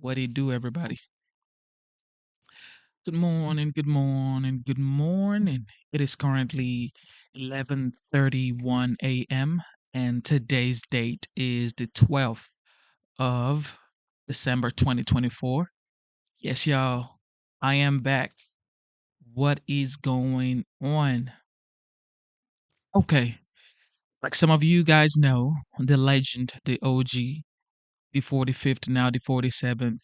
What do you do, everybody? Good morning, good morning, good morning. It is currently 11:31 a.m. and today's date is the 12th of December 2024. Yes, y'all, I am back. What is going on? Okay, like some of you guys know, the legend, the OG, the 45th, now the 47th,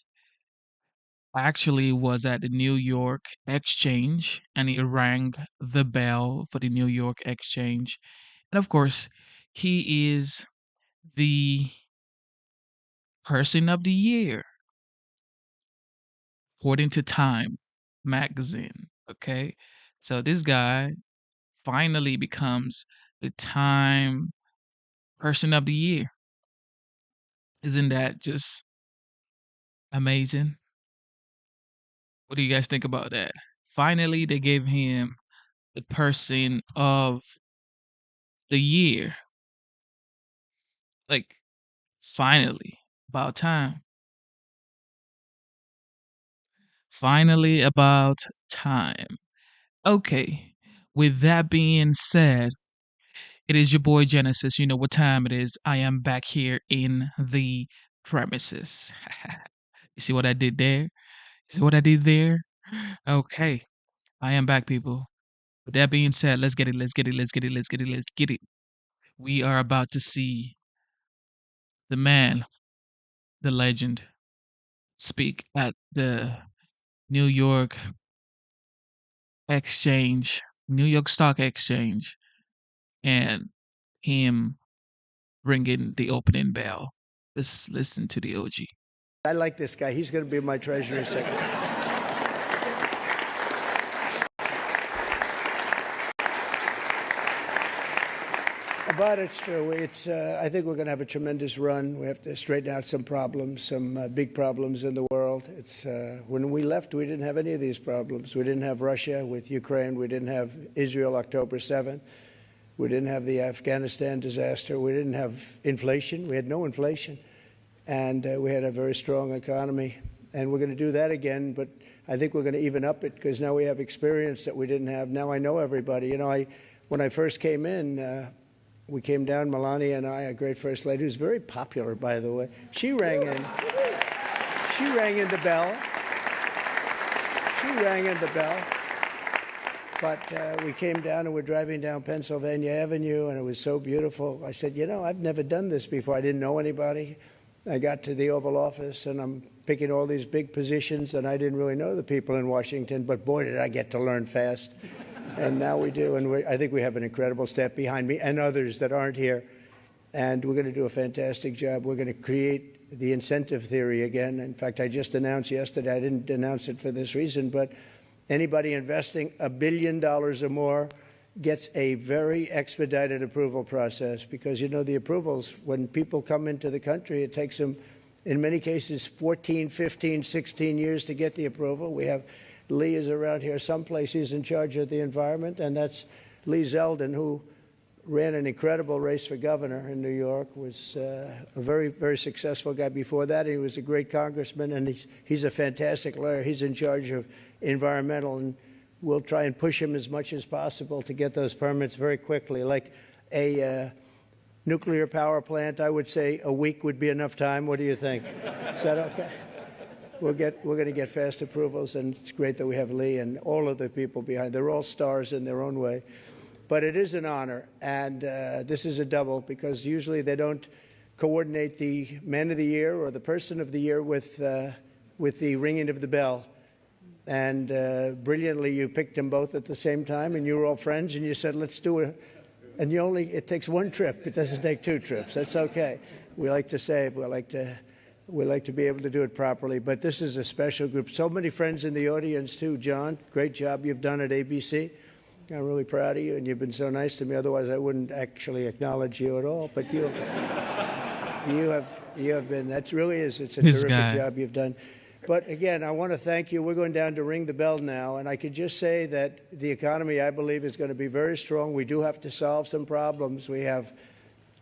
actually was at the New York Exchange and he rang the bell for the New York Exchange. And of course, he is the person of the year, according to Time magazine. Okay. So this guy finally becomes the Time person of the year. Isn't that just amazing? What do you guys think about that? Finally, they gave him the person of the year. Like, finally, about time. Finally, about time. Okay, with that being said, it is your boy Genesis. You know what time it is. I am back here in the premises. You see what I did there? You see what I did there? Okay, I am back, people. With that being said, let's get it, let's get it, let's get it, let's get it, let's get it. We are about to see the man, the legend, speak at the New York Exchange, New York Stock Exchange, and him ringing the opening bell. Let's listen to the OG. I like this guy. He's going to be my Treasury Secretary. But it's true. I think we're going to have a tremendous run. We have to straighten out some problems, some big problems in the world. When we left, we didn't have any of these problems. We didn't have Russia with Ukraine. We didn't have Israel October 7th. We didn't have the Afghanistan disaster. We didn't have inflation. We had no inflation. And we had a very strong economy. And we're going to do that again, but I think we're going to even up it because now we have experience that we didn't have. Now I know everybody. When I first came in, we came down, Melania and I, a great first lady, who's very popular, by the way. She rang in. She rang in the bell. She rang in the bell. But we came down and we're driving down Pennsylvania Avenue, and it was so beautiful. I said, I've never done this before. I didn't know anybody. I got to the Oval Office, and I'm picking all these big positions, and I didn't really know the people in Washington, but boy, did I get to learn fast. And now we do, and I think we have an incredible staff behind me and others that aren't here, and we're going to do a fantastic job. We're going to create the incentive theory again. In fact, I just announced yesterday, I didn't announce it for this reason, but anybody investing $1 billion or more gets a very expedited approval process because, the approvals, when people come into the country, it takes them, in many cases, 14, 15, 16 years to get the approval. We have Lee is around here someplace. He's in charge of the environment, and that's Lee Zeldin, who ran an incredible race for governor in New York, was a very, very successful guy before that. He was a great congressman, and he's a fantastic lawyer. He's in charge of environmental, and we'll try and push him as much as possible to get those permits very quickly. Like a nuclear power plant, I would say a week would be enough time. What do you think? Is that okay? We're going to get fast approvals, and it's great that we have Lee and all of the people behind. They're all stars in their own way. But it is an honor, and this is a double because usually they don't coordinate the Man of the Year or the Person of the Year with the ringing of the bell. And brilliantly, you picked them both at the same time, and you were all friends, and you said, let's do it. And it takes one trip. It doesn't take two trips. That's okay. We like to save. We like to be able to do it properly. But this is a special group. So many friends in the audience, too. John, great job you've done at ABC. I'm really proud of you, and you've been so nice to me. Otherwise, I wouldn't actually acknowledge you at all. But you have been, that really is, it's a terrific job you've done. But again, I want to thank you. We're going down to ring the bell now, and I could just say that the economy, I believe, is going to be very strong. We do have to solve some problems. We have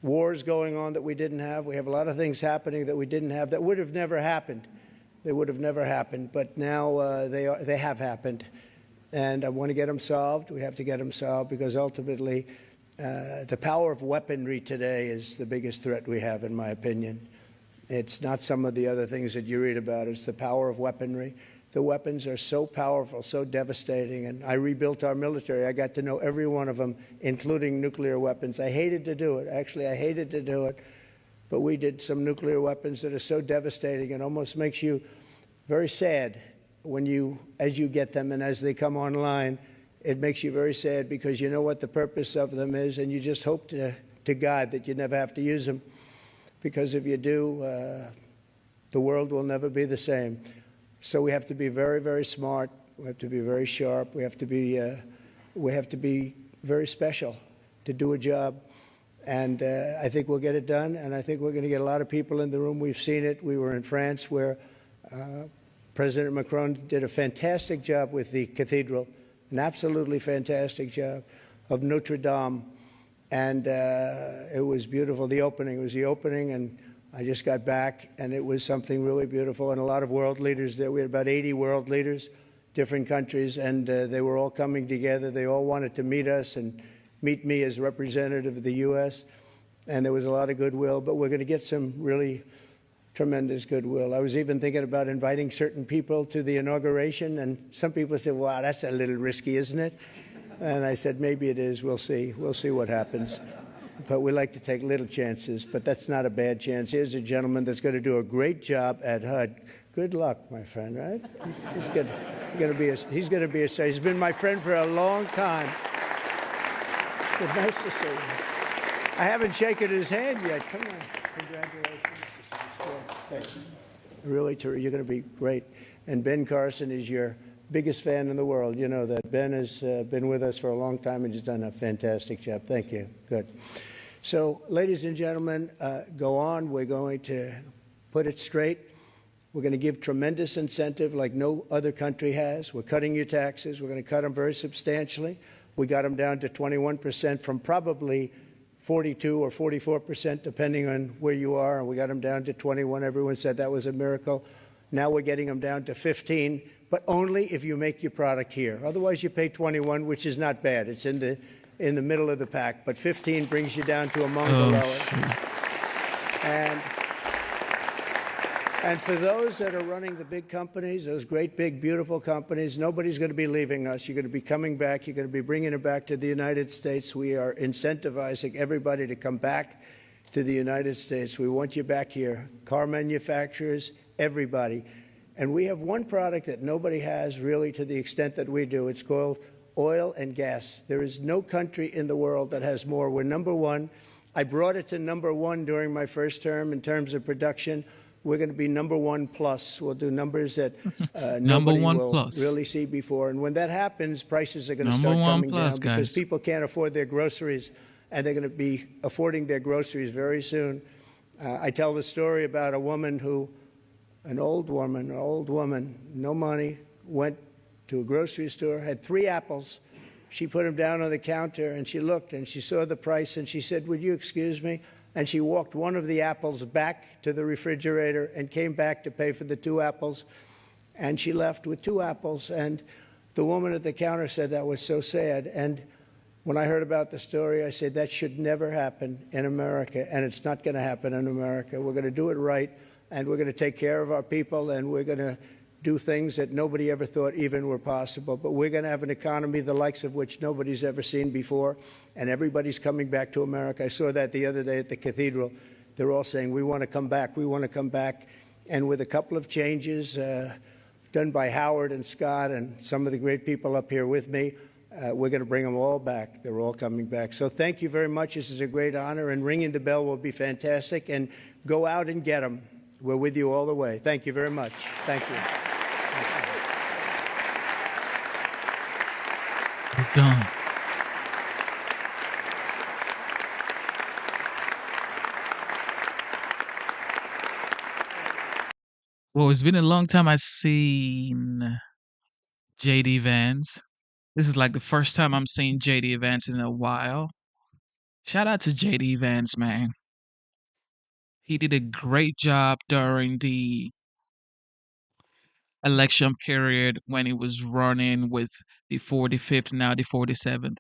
wars going on that we didn't have. We have a lot of things happening that we didn't have that would have never happened They would have never happened, but now they have happened. And I want to get them solved. We have to get them solved because ultimately the power of weaponry today is the biggest threat we have, in my opinion. It's not some of the other things that you read about. It's the power of weaponry. The weapons are so powerful, so devastating. And I rebuilt our military. I got to know every one of them, including nuclear weapons. I hated to do it. Actually, I hated to do it. But we did some nuclear weapons that are so devastating and almost makes you very sad as you get them and as they come online. It makes you very sad because you know what the purpose of them is, and you just hope to God that you never have to use them. Because if you do, the world will never be the same. So we have to be very, very smart. We have to be very sharp. We have to be very special to do a job. And I think we'll get it done. And I think we're going to get a lot of people in the room. We've seen it. We were in France where President Macron did a fantastic job with the cathedral, an absolutely fantastic job of Notre Dame. And it was beautiful. The opening was the opening, and I just got back, and it was something really beautiful. And a lot of world leaders there. We had about 80 world leaders, different countries, and they were all coming together. They all wanted to meet us and meet me as representative of the U.S., and there was a lot of goodwill. But we're going to get some really tremendous goodwill. I was even thinking about inviting certain people to the inauguration, and some people said, wow, that's a little risky, isn't it? And I said, maybe it is. We'll see. We'll see what happens. But we like to take little chances, but that's not a bad chance. Here's a gentleman that's going to do a great job at HUD. Good luck, my friend, right? He's going to be a star. He's been my friend for a long time. It's nice to see you. I haven't shaken his hand yet. Come on. Congratulations. Thanks. Really, you're going to be great. And Ben Carson is your biggest fan in the world. You know that. Ben has been with us for a long time and has done a fantastic job. Thank you. Good. So, ladies and gentlemen, go on. We're going to put it straight. We're going to give tremendous incentive like no other country has. We're cutting your taxes. We're going to cut them very substantially. We got them down to 21% from probably 42 or 44%, depending on where you are. And we got them down to 21. Everyone said that was a miracle. Now we're getting them down to 15, but only if you make your product here. Otherwise, you pay 21, which is not bad. It's in the middle of the pack. But 15 brings you down to among the lowest. And for those that are running the big companies, those great, big, beautiful companies, nobody's going to be leaving us. You're going to be coming back. You're going to be bringing it back to the United States. We are incentivizing everybody to come back to the United States. We want you back here. Car manufacturers, everybody. And we have one product that nobody has really to the extent that we do. It's called oil and gas. There is no country in the world that has more. We're number one. I brought it to number one during my first term in terms of production. We're going to be number one plus. We'll do numbers that nobody will really see before. And when that happens, prices are going to start coming down because people can't afford their groceries, and they're going to be affording their groceries very soon. I tell the story about a woman an old woman, no money, went to a grocery store, had 3 apples. She put them down on the counter, and she looked, and she saw the price, and she said, would you excuse me? And she walked one of the apples back to the refrigerator and came back to pay for the 2 apples. And she left with 2 apples. And the woman at the counter said that was so sad. And when I heard about the story, I said that should never happen in America. And it's not going to happen in America. We're going to do it right. And we're going to take care of our people. And we're going to do things that nobody ever thought even were possible. But we're going to have an economy the likes of which nobody's ever seen before, and everybody's coming back to America. I saw that the other day at the cathedral. They're all saying, we want to come back, we want to come back. And with a couple of changes done by Howard and Scott and some of the great people up here with me, we're going to bring them all back. They're all coming back. So thank you very much. This is a great honor, and ringing the bell will be fantastic. And go out and get them. We're with you all the way. Thank you very much. Thank you. Done. Well, it's been a long time I've seen J.D. Vance. This is like the first time I'm seeing J.D. Vance in a while. Shout out to J.D. Vance, man. He did a great job during the election period when he was running with the 45th, now the 47th.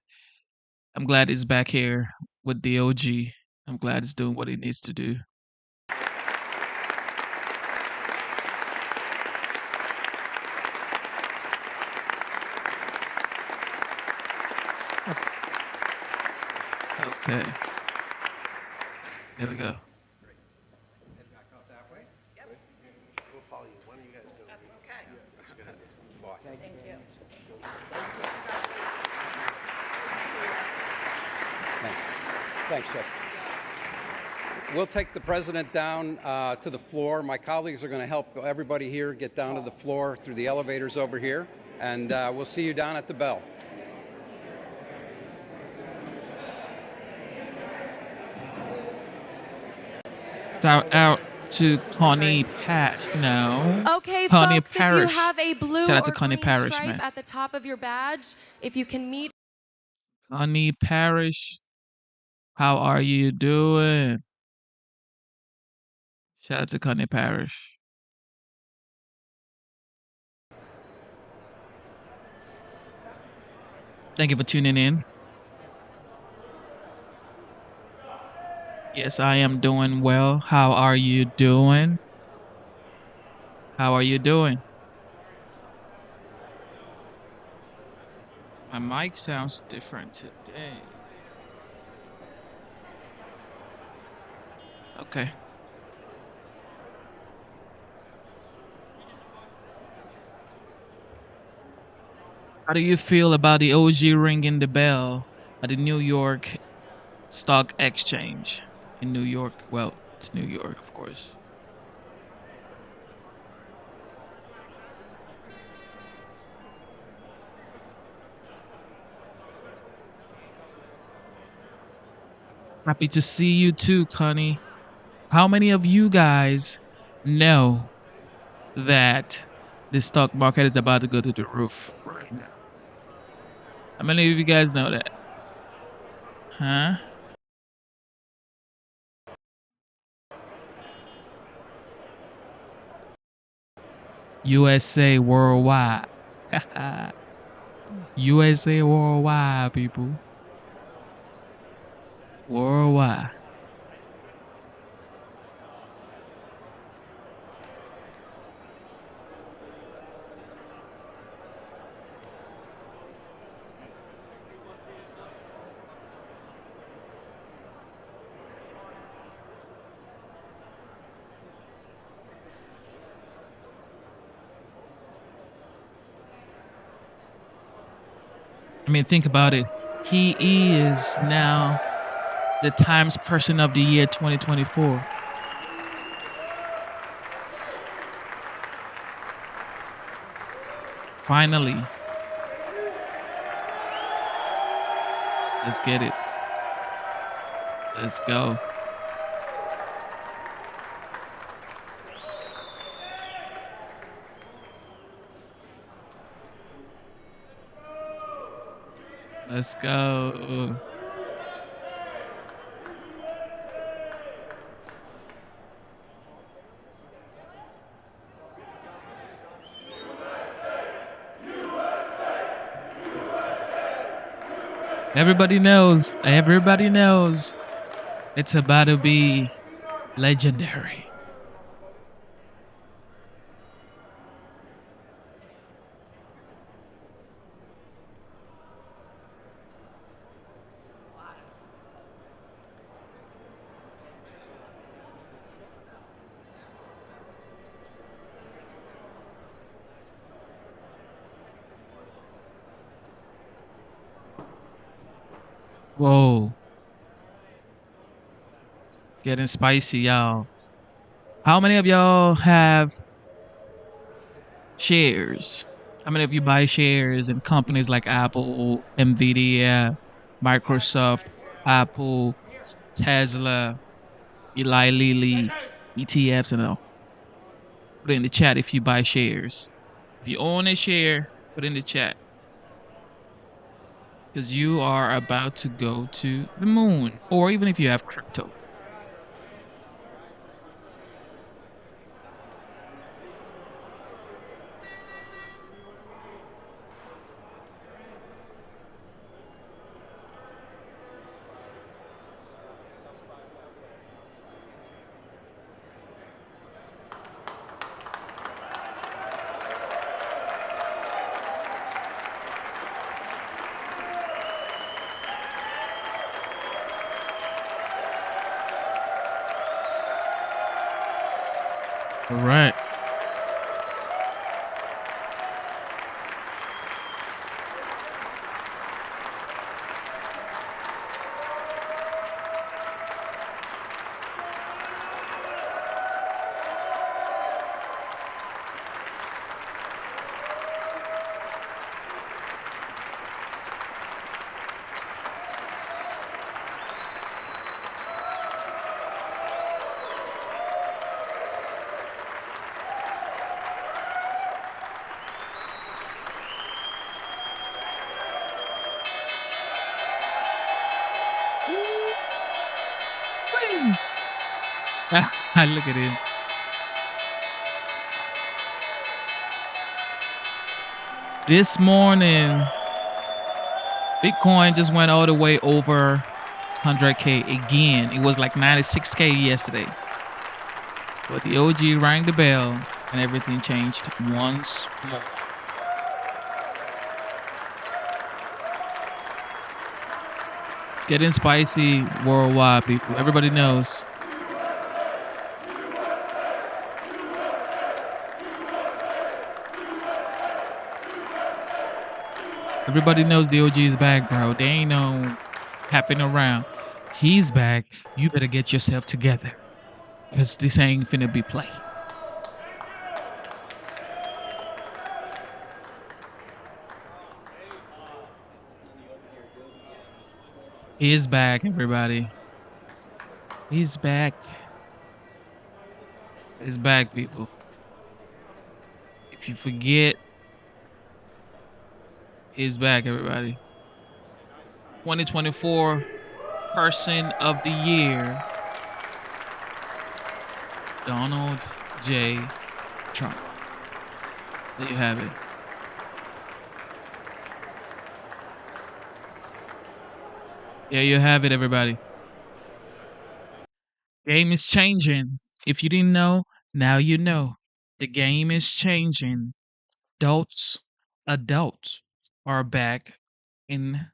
I'm glad he's back here with the OG. I'm glad he's doing what he needs to do. Okay. There we go. Thanks, Jeff. We'll take the president down to the floor. My colleagues are going to help everybody here get down to the floor through the elevators over here, and we'll see you down at the bell. Out to Connie Pat. No. Okay, Connie folks, Parish. if you have a blue Shout or out to Connie green Parish, stripe man. at the top of your badge, if you can meet. Connie Parish. How are you doing? Shout out to Connie Parish. Thank you for tuning in. Yes, I am doing well. How are you doing? How are you doing? My mic sounds different today. Okay. How do you feel about the OG ringing the bell at the New York Stock Exchange in New York? Well, it's New York, of course. Happy to see you too, Connie. How many of you guys know that the stock market is about to go to the roof right now? How many of you guys know that? Huh? USA worldwide. USA worldwide, people. Worldwide. I mean, think about it. He is now the Times Person of the Year 2024. Finally. Let's get it. Let's go. Let's go. Everybody knows. Everybody knows. It's about to be legendary. Whoa. Getting spicy, y'all. How many of y'all have shares? How many of you buy shares in companies like Apple, Nvidia, Microsoft, Apple, Tesla, Eli Lilly, ETFs, and all? Put it in the chat if you buy shares. If you own a share, put it in the chat. Because you are about to go to the moon. Or even if you have crypto. All right. Look at him. This morning, Bitcoin just went all the way over 100K again. It was like 96K yesterday. But the OG rang the bell and everything changed once more. It's getting spicy worldwide, people. Everybody knows. Everybody knows the OG is back, bro. They ain't no tapping around. He's back. You better get yourself together. Because this ain't finna be play. He is back, everybody. He's back. He's back, people. If you forget, he's back, everybody. 2024 Person of the Year, Donald J. Trump. There you have it. There you have it, everybody. Game is changing. If you didn't know, now you know. The game is changing. Adults are back in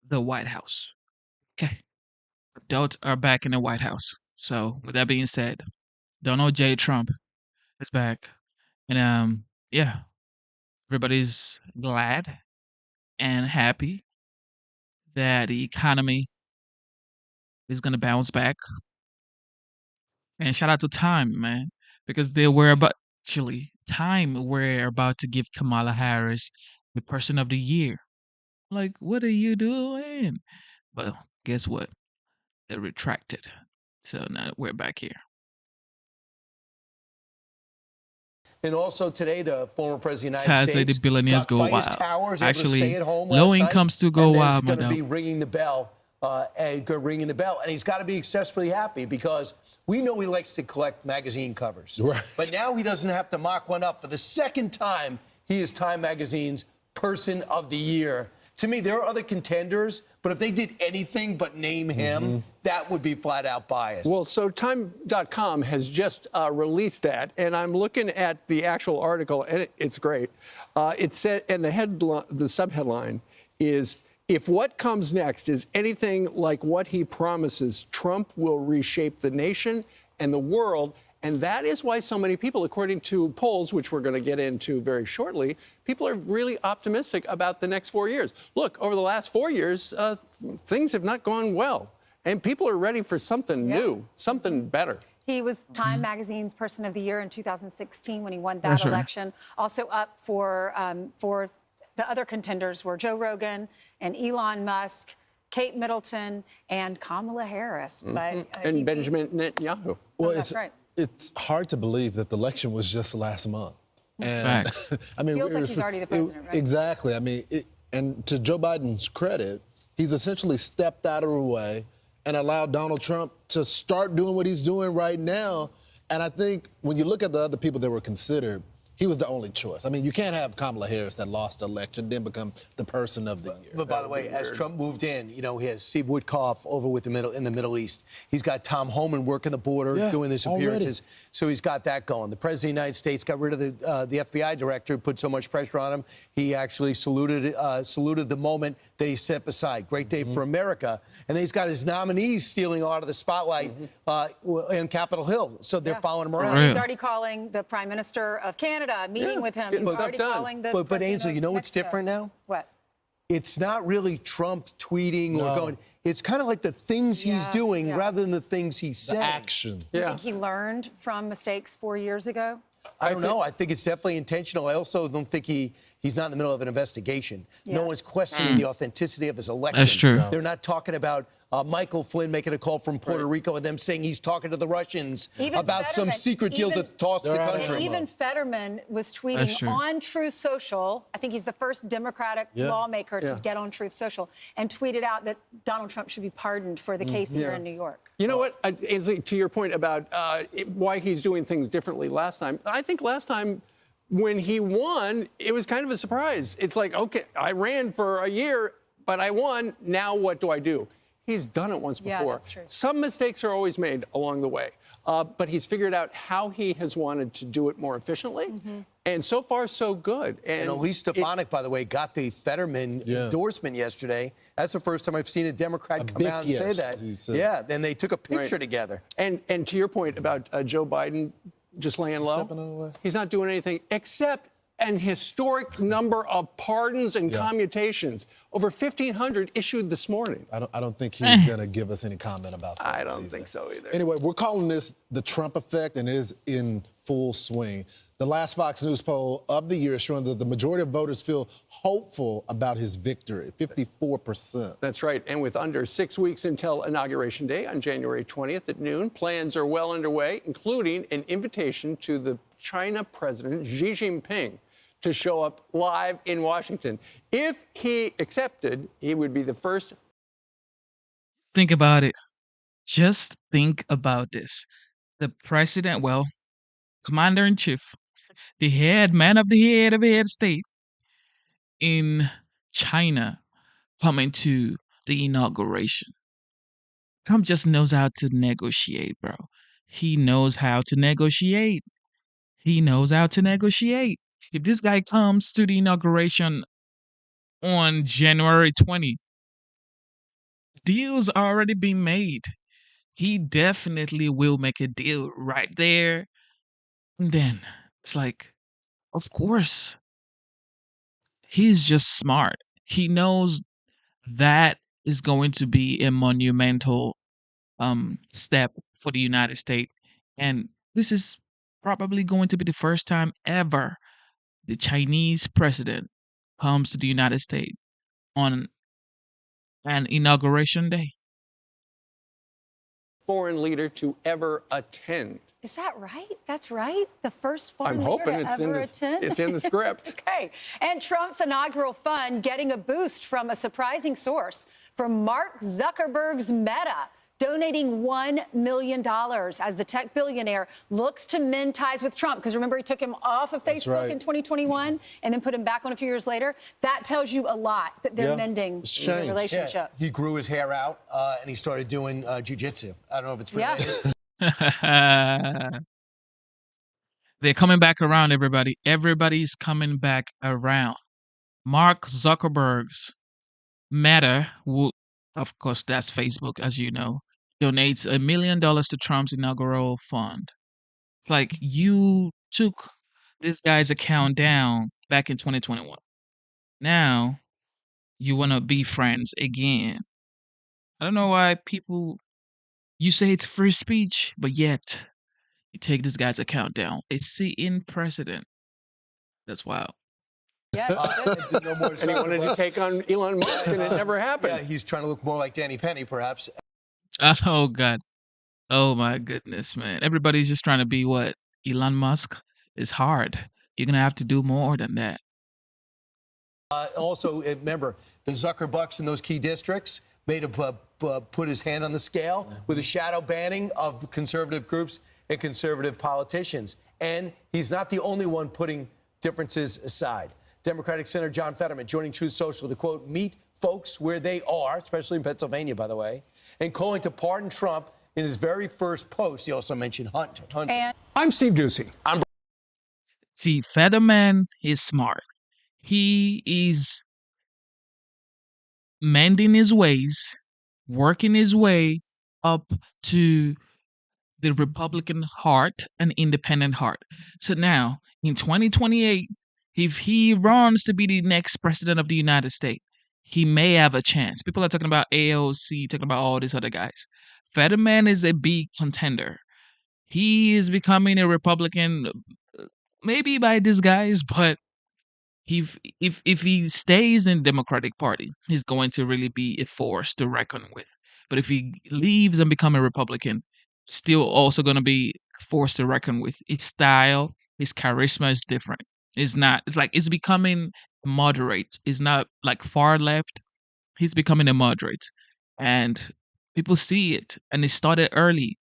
the White House. Okay. Adults are back in the White House. So with that being said, Donald J. Trump is back. And yeah, everybody's glad and happy that the economy is gonna bounce back. And shout out to Time, man, because we're about to give Kamala Harris the Person of the Year. Like, what are you doing? Well, guess what? They retracted. So now we're back here. And also today, the former president of the United Tasla, States, the billionaires go ducked by his wild. towers, able to Actually, stay at home low last income night, still go and wild, going to my be dog. ringing the bell, and he's got to be exceptionally happy because we know he likes to collect magazine covers. Right. But now he doesn't have to mock one up. For the second time, he is Time Magazine's Person of the Year. To me, there are other contenders, but if they did anything but name him, that would be flat out biased. Well, so Time.com has just released that, and I'm looking at the actual article, and it's great. It said, and the subheadline is, "If what comes next is anything like what he promises, Trump will reshape the nation and the world." And that is why so many people, according to polls, which we're going to get into very shortly, people are really optimistic about the next 4 years. Look, over the last 4 years, things have not gone well. And people are ready for something new, something better. He was Time Magazine's Person of the Year in 2016 when he won that That's right. election. Also up for the other contenders were Joe Rogan and Elon Musk, Kate Middleton, and Kamala Harris. But And Benjamin Netanyahu. Well, that's right. It's hard to believe that the election was just last month. And Facts. I mean, Feels like he's already the president, right? Exactly. I mean, and to Joe Biden's credit, he's essentially stepped out of the way and allowed Donald Trump to start doing what he's doing right now. And I think when you look at the other people that were considered, he was the only choice. I mean, you can't have Kamala Harris that lost the election then become the Person of the Year. But by the way, as Trump moved in, he has Steve Witkoff over in the Middle East. He's got Tom Homan working the border, doing his appearances. Already. So he's got that going. The President of the United States got rid of the FBI director who put so much pressure on him. He actually saluted the moment that he set aside. Great day for America. And then he's got his nominees stealing out of the spotlight in Capitol Hill. So they're following him around. Real. He's already calling the Prime Minister of Canada, meeting with him. getting He's stuff already done. calling the But president Ainsley, of you know what's Mexico. different now? What? It's not really Trump tweeting or going. It's kind of like the things he's Yeah, doing yeah. rather than the things he's saying. Action. You Yeah. think he learned from mistakes 4 years ago? I don't know. I think it's definitely intentional. I also don't think he's not in the middle of an investigation. No Yeah. one's questioning the authenticity of his election. That's true. They're not talking about Michael Flynn making a call from Puerto Rico and them saying he's talking to the Russians Even about some Fetterman- secret deal to even- toss the They're out of country. it. Even Fetterman was That's tweeting true. on Truth Social. I think he's the first Democratic lawmaker to get on Truth Social and tweeted out that Donald Trump should be pardoned for the case here in New York. You know what, Ainsley, to your point about why he's doing things differently last time, I think last time when he won, it was kind of a surprise. It's like, okay, I ran for a year, but I won. Now what do I do? He's done it once Yeah, before. that's true. Some mistakes are always made along the way, but he's figured out how he has wanted to do it more efficiently. And so far, so good. And Elise Stefanik, by the way, got the Fetterman endorsement yesterday. That's the first time I've seen a Democrat come big out and yes, say he that. said. Yeah, and they took a picture Right. together. And to your point about Joe Biden just laying low, Stepping out of the way. he's not doing anything except an historic number of pardons and commutations. Over 1,500 issued this morning. I don't think he's going to give us any comment about that. I don't either. think so either. Anyway, we're calling this the Trump effect, and it is in full swing. The last Fox News poll of the year is showing that the majority of voters feel hopeful about his victory, 54%. That's right. And with under 6 weeks until Inauguration Day on January 20th at noon, plans are well underway, including an invitation to the China President Xi Jinping to show up live in Washington. If he accepted, he would be the first. Think about it. Just think about this. The president, well, commander in chief, the head of the head of state in China coming to the inauguration. Trump just knows how to negotiate, bro. He knows how to negotiate. He knows how to negotiate. If this guy comes to the inauguration on January 20, deals already been made. He definitely will make a deal right there. And then it's like, of course, he's just smart. He knows that is going to be a monumental step for the United States. And this is probably going to be the first time ever the Chinese president comes to the United States on an inauguration day. Foreign leader to ever attend. Is that right? That's right? The first foreign I'm leader hoping to it's ever attend? it's in the script. Okay. And Trump's inaugural fund getting a boost from a surprising source, from Mark Zuckerberg's Meta, donating $1 million as the tech billionaire looks to mend ties with Trump. Because remember, he took him off of Facebook right. in 2021 and then put him back on a few years later. That tells you a lot that they're Yeah. mending It's the changed. relationship. He grew his hair out and he started doing jujitsu. I don't know if it's Yeah. related. They're coming back around, everybody. Everybody's coming back around. Mark Zuckerberg's Meta, of course, that's Facebook, as you know, donates $1 million to Trump's inaugural fund. It's like you took this guy's account down back in 2021. Now you want to be friends again. I don't know why people, you say it's free speech, but yet you take this guy's account down. It's sitting president. That's wild. Yeah. No more And he wanted to take on Elon Musk, and it never Yeah, happened. he's trying to look more like Danny Penny, perhaps. Oh, God. Oh, my goodness, man. Everybody's just trying to be what? Elon Musk? It's hard. You're going to have to do more than that. Also, remember, the Zuckerbucks in those key districts made him put his hand on the scale with a shadow banning of the conservative groups and conservative politicians. And he's not the only one putting differences aside. Democratic Senator John Fetterman joining Truth Social to, quote, meet folks where they are, especially in Pennsylvania, by the way, and calling to pardon Trump in his very first post. He also mentioned Hunter. And I'm Steve Doocy. See, Fetterman is smart. He is mending his ways, working his way up to the Republican heart and independent heart. So now, in 2028, if he runs to be the next president of the United States, he may have a chance. People are talking about AOC, talking about all these other guys. Fetterman is a big contender. He is becoming a Republican, maybe by disguise, but if he stays in Democratic Party, he's going to really be a force to reckon with. But if he leaves and become a Republican, still also going to be a force to reckon with. His style, his charisma is different. It's not. It's like it's becoming moderate. It's not like far left. He's becoming a moderate, and people see it. And it started early.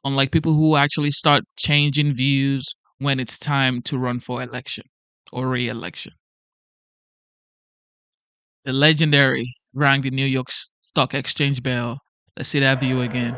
Unlike people who actually start changing views when it's time to run for election or re-election. The legendary rang the New York Stock Exchange bell. Let's see that view again.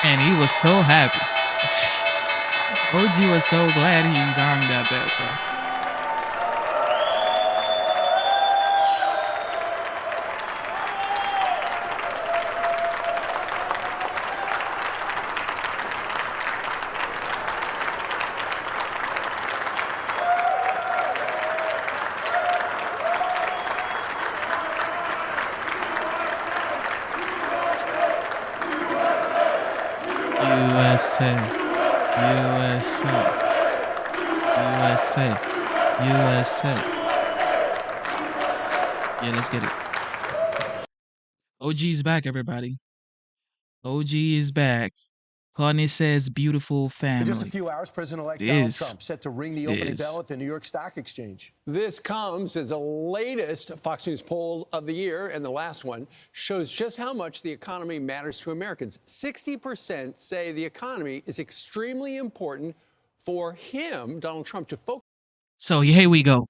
And he was so happy. OG was so glad he rang that bell, bro. USA, USA, USA, USA. Yeah, let's get it. OG's back, everybody. OG is back. Courtney says, beautiful family. In just a few hours, President-elect Donald Trump set to ring the opening bell at the New York Stock Exchange. This comes as the latest Fox News poll of the year, and the last one shows just how much the economy matters to Americans. 60% say the economy is extremely important for him, Donald Trump, to focus. So here we go.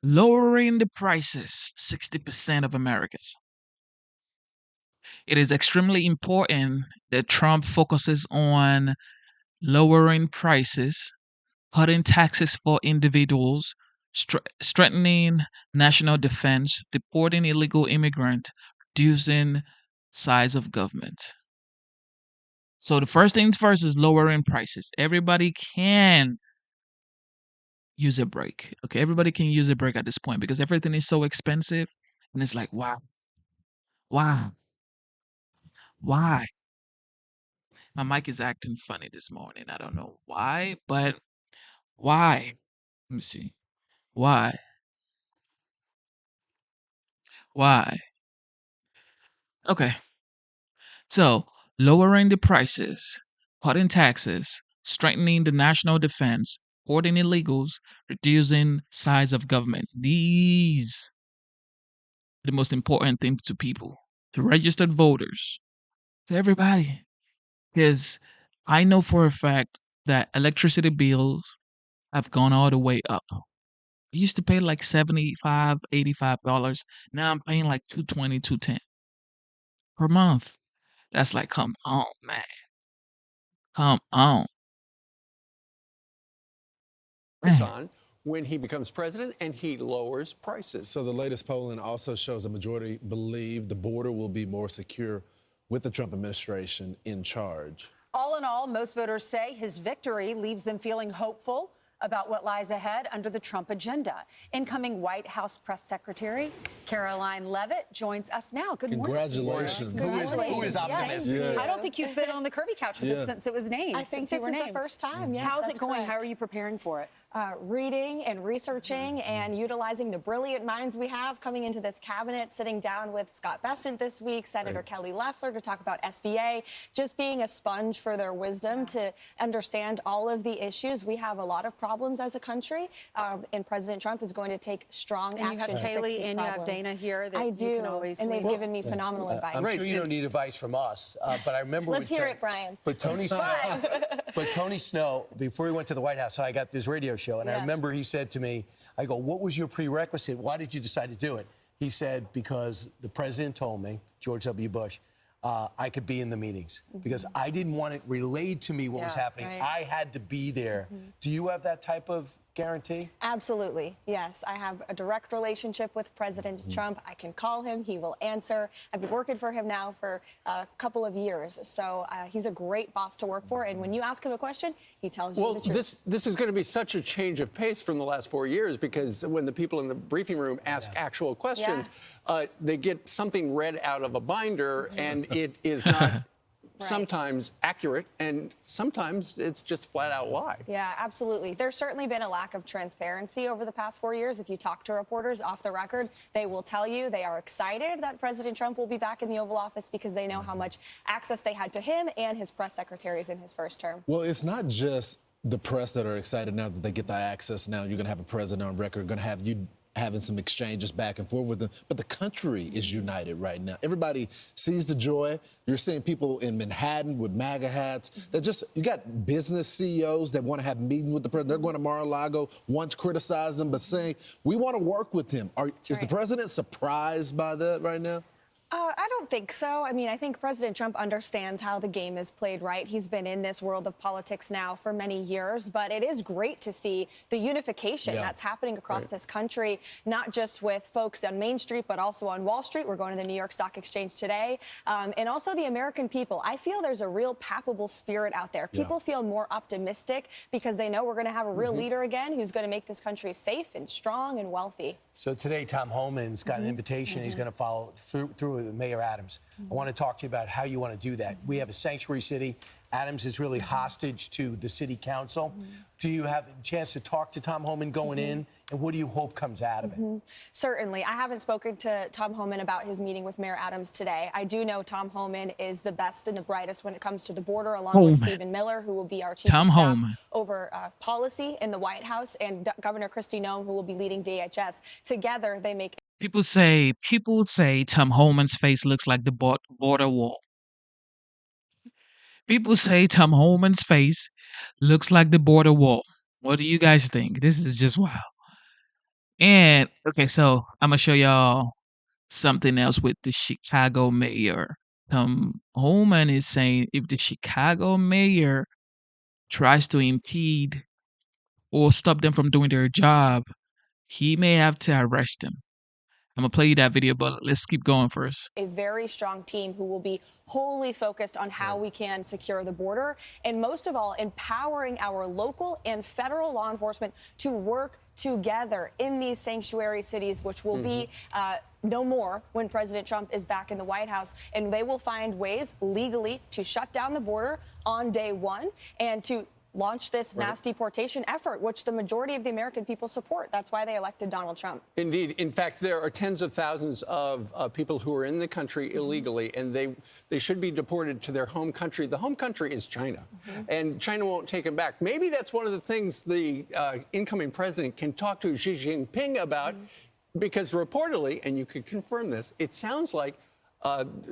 Lowering the prices, 60% of Americans. It is extremely important that Trump focuses on lowering prices, cutting taxes for individuals strengthening national defense, deporting illegal immigrant, reducing size of government. So the first things first is lowering prices. Everybody can use a break. Okay, everybody can use a break at this point because everything is so expensive, and it's like, wow, why, why? My mic is acting funny this morning. I don't know why, but why? Let me see. Why? Why? Okay. So, lowering the prices, cutting taxes, strengthening the national defense, hoarding illegals, reducing size of government. These are the most important things to people, to registered voters, to everybody. Because I know for a fact that electricity bills have gone all the way up. I used to pay like $75, $85. Now I'm paying like $220, $210 per month. That's like, come on, man. Come on. Man. On when he becomes president and he lowers prices. So the latest polling also shows a majority believe the border will be more secure with the Trump administration in charge. All in all, most voters say his victory leaves them feeling hopeful about what lies ahead under the Trump agenda. Incoming White House Press Secretary Caroline Leavitt joins us now. Good morning. Congratulations. Who is optimistic? Yes. I don't think you've been on the Kirby couch for this since it was named. I think this is the first time. Yes, How's that's it going? correct. How are you preparing for it? Reading and researching and utilizing the brilliant minds we have coming into this cabinet, sitting down with Scott Bessent this week, Senator Kelly Loeffler to talk about SBA, just being a sponge for their wisdom to understand all of the issues. We have a lot of problems as a country, and President Trump is going to take strong And action you have to fix Kaylee these and you have problems. Dana here that I you do, can always and they've lean on. given me phenomenal advice. I'm sure you don't need advice from us, but I remember. Let's hear it, Brian. But Tony Snow, before he went to the White House, I got this radio show, and I remember he said to me, I go, what was your prerequisite? Why did you decide to do it? He said, because the president told me, George W. Bush, I could be in the meetings because I didn't want it relayed to me what was happening. Right. I had to be there. Do you have that type of guarantee? Absolutely, yes. I have a direct relationship with President Trump. I can call him. He will answer. I've been working for him now for a couple of years. So he's a great boss to work for. And when you ask him a question, he tells you the truth. Well, this is going to be such a change of pace from the last 4 years because when the people in the briefing room ask actual questions, they get something read out of a binder and it is not sometimes accurate and sometimes it's just flat out lie. Yeah, absolutely. There's certainly been a lack of transparency over the past 4 years. If you talk to reporters off the record, they will tell you they are excited that President Trump will be back in the Oval Office because they know how much access they had to him and his press secretaries in his first term. Well, it's not just the press that are excited now that they get the access. Now you're going to have a president on record, going to have you having some exchanges back and forth with them. But the country is united right now. Everybody sees the joy. You're seeing people in Manhattan with MAGA hats. You got business CEOs that want to have meetings with the president. They're going to Mar-a-Lago, once criticize them, but saying, we want to work with him. Is the president surprised by that right now? I don't think so. I mean, I think President Trump understands how the game is played, right? He's been in this world of politics now for many years, but it is great to see the unification that's happening across this country, not just with folks on Main Street, but also on Wall Street. We're going to the New York Stock Exchange today. And also the American people. I feel there's a real palpable spirit out there. People feel more optimistic because they know we're going to have a real leader again who's going to make this country safe and strong and wealthy. So today, Tom Homan's got an invitation. He's going to follow through with Mayor Adams. I want to talk to you about how you want to do that. We have a sanctuary city. Adams is really hostage to the city council. Do you have a chance to talk to Tom Homan going in? And what do you hope comes out of it? Certainly. I haven't spoken to Tom Homan about his meeting with Mayor Adams today. I do know Tom Homan is the best and the brightest when it comes to the border, along with Stephen Miller, who will be our chief of staff over policy in the White House, and Governor Kristi Noem, who will be leading DHS. Together, they make... People say Tom Homan's face looks like the border wall. People say Tom Homan's face looks like the border wall. What do you guys think? This is just wow. And okay, so I'm gonna show y'all something else with the Chicago mayor. Tom Homan is saying if the Chicago mayor tries to impede or stop them from doing their job, he may have to arrest him. I'm going to play you that video, but let's keep going first. A very strong team who will be wholly focused on how we can secure the border, and most of all, empowering our local and federal law enforcement to work together in these sanctuary cities, which will be no more when President Trump is back in the White House. And they will find ways legally to shut down the border on day one and to launch this mass deportation effort, which the majority of the American people support. That's why they elected Donald Trump. Indeed. In fact, there are tens of thousands of people who are in the country illegally, and they should be deported to their home country. The home country is China, and China won't take them back. Maybe that's one of the things the incoming president can talk to Xi Jinping about, because reportedly, and you could confirm this, it sounds like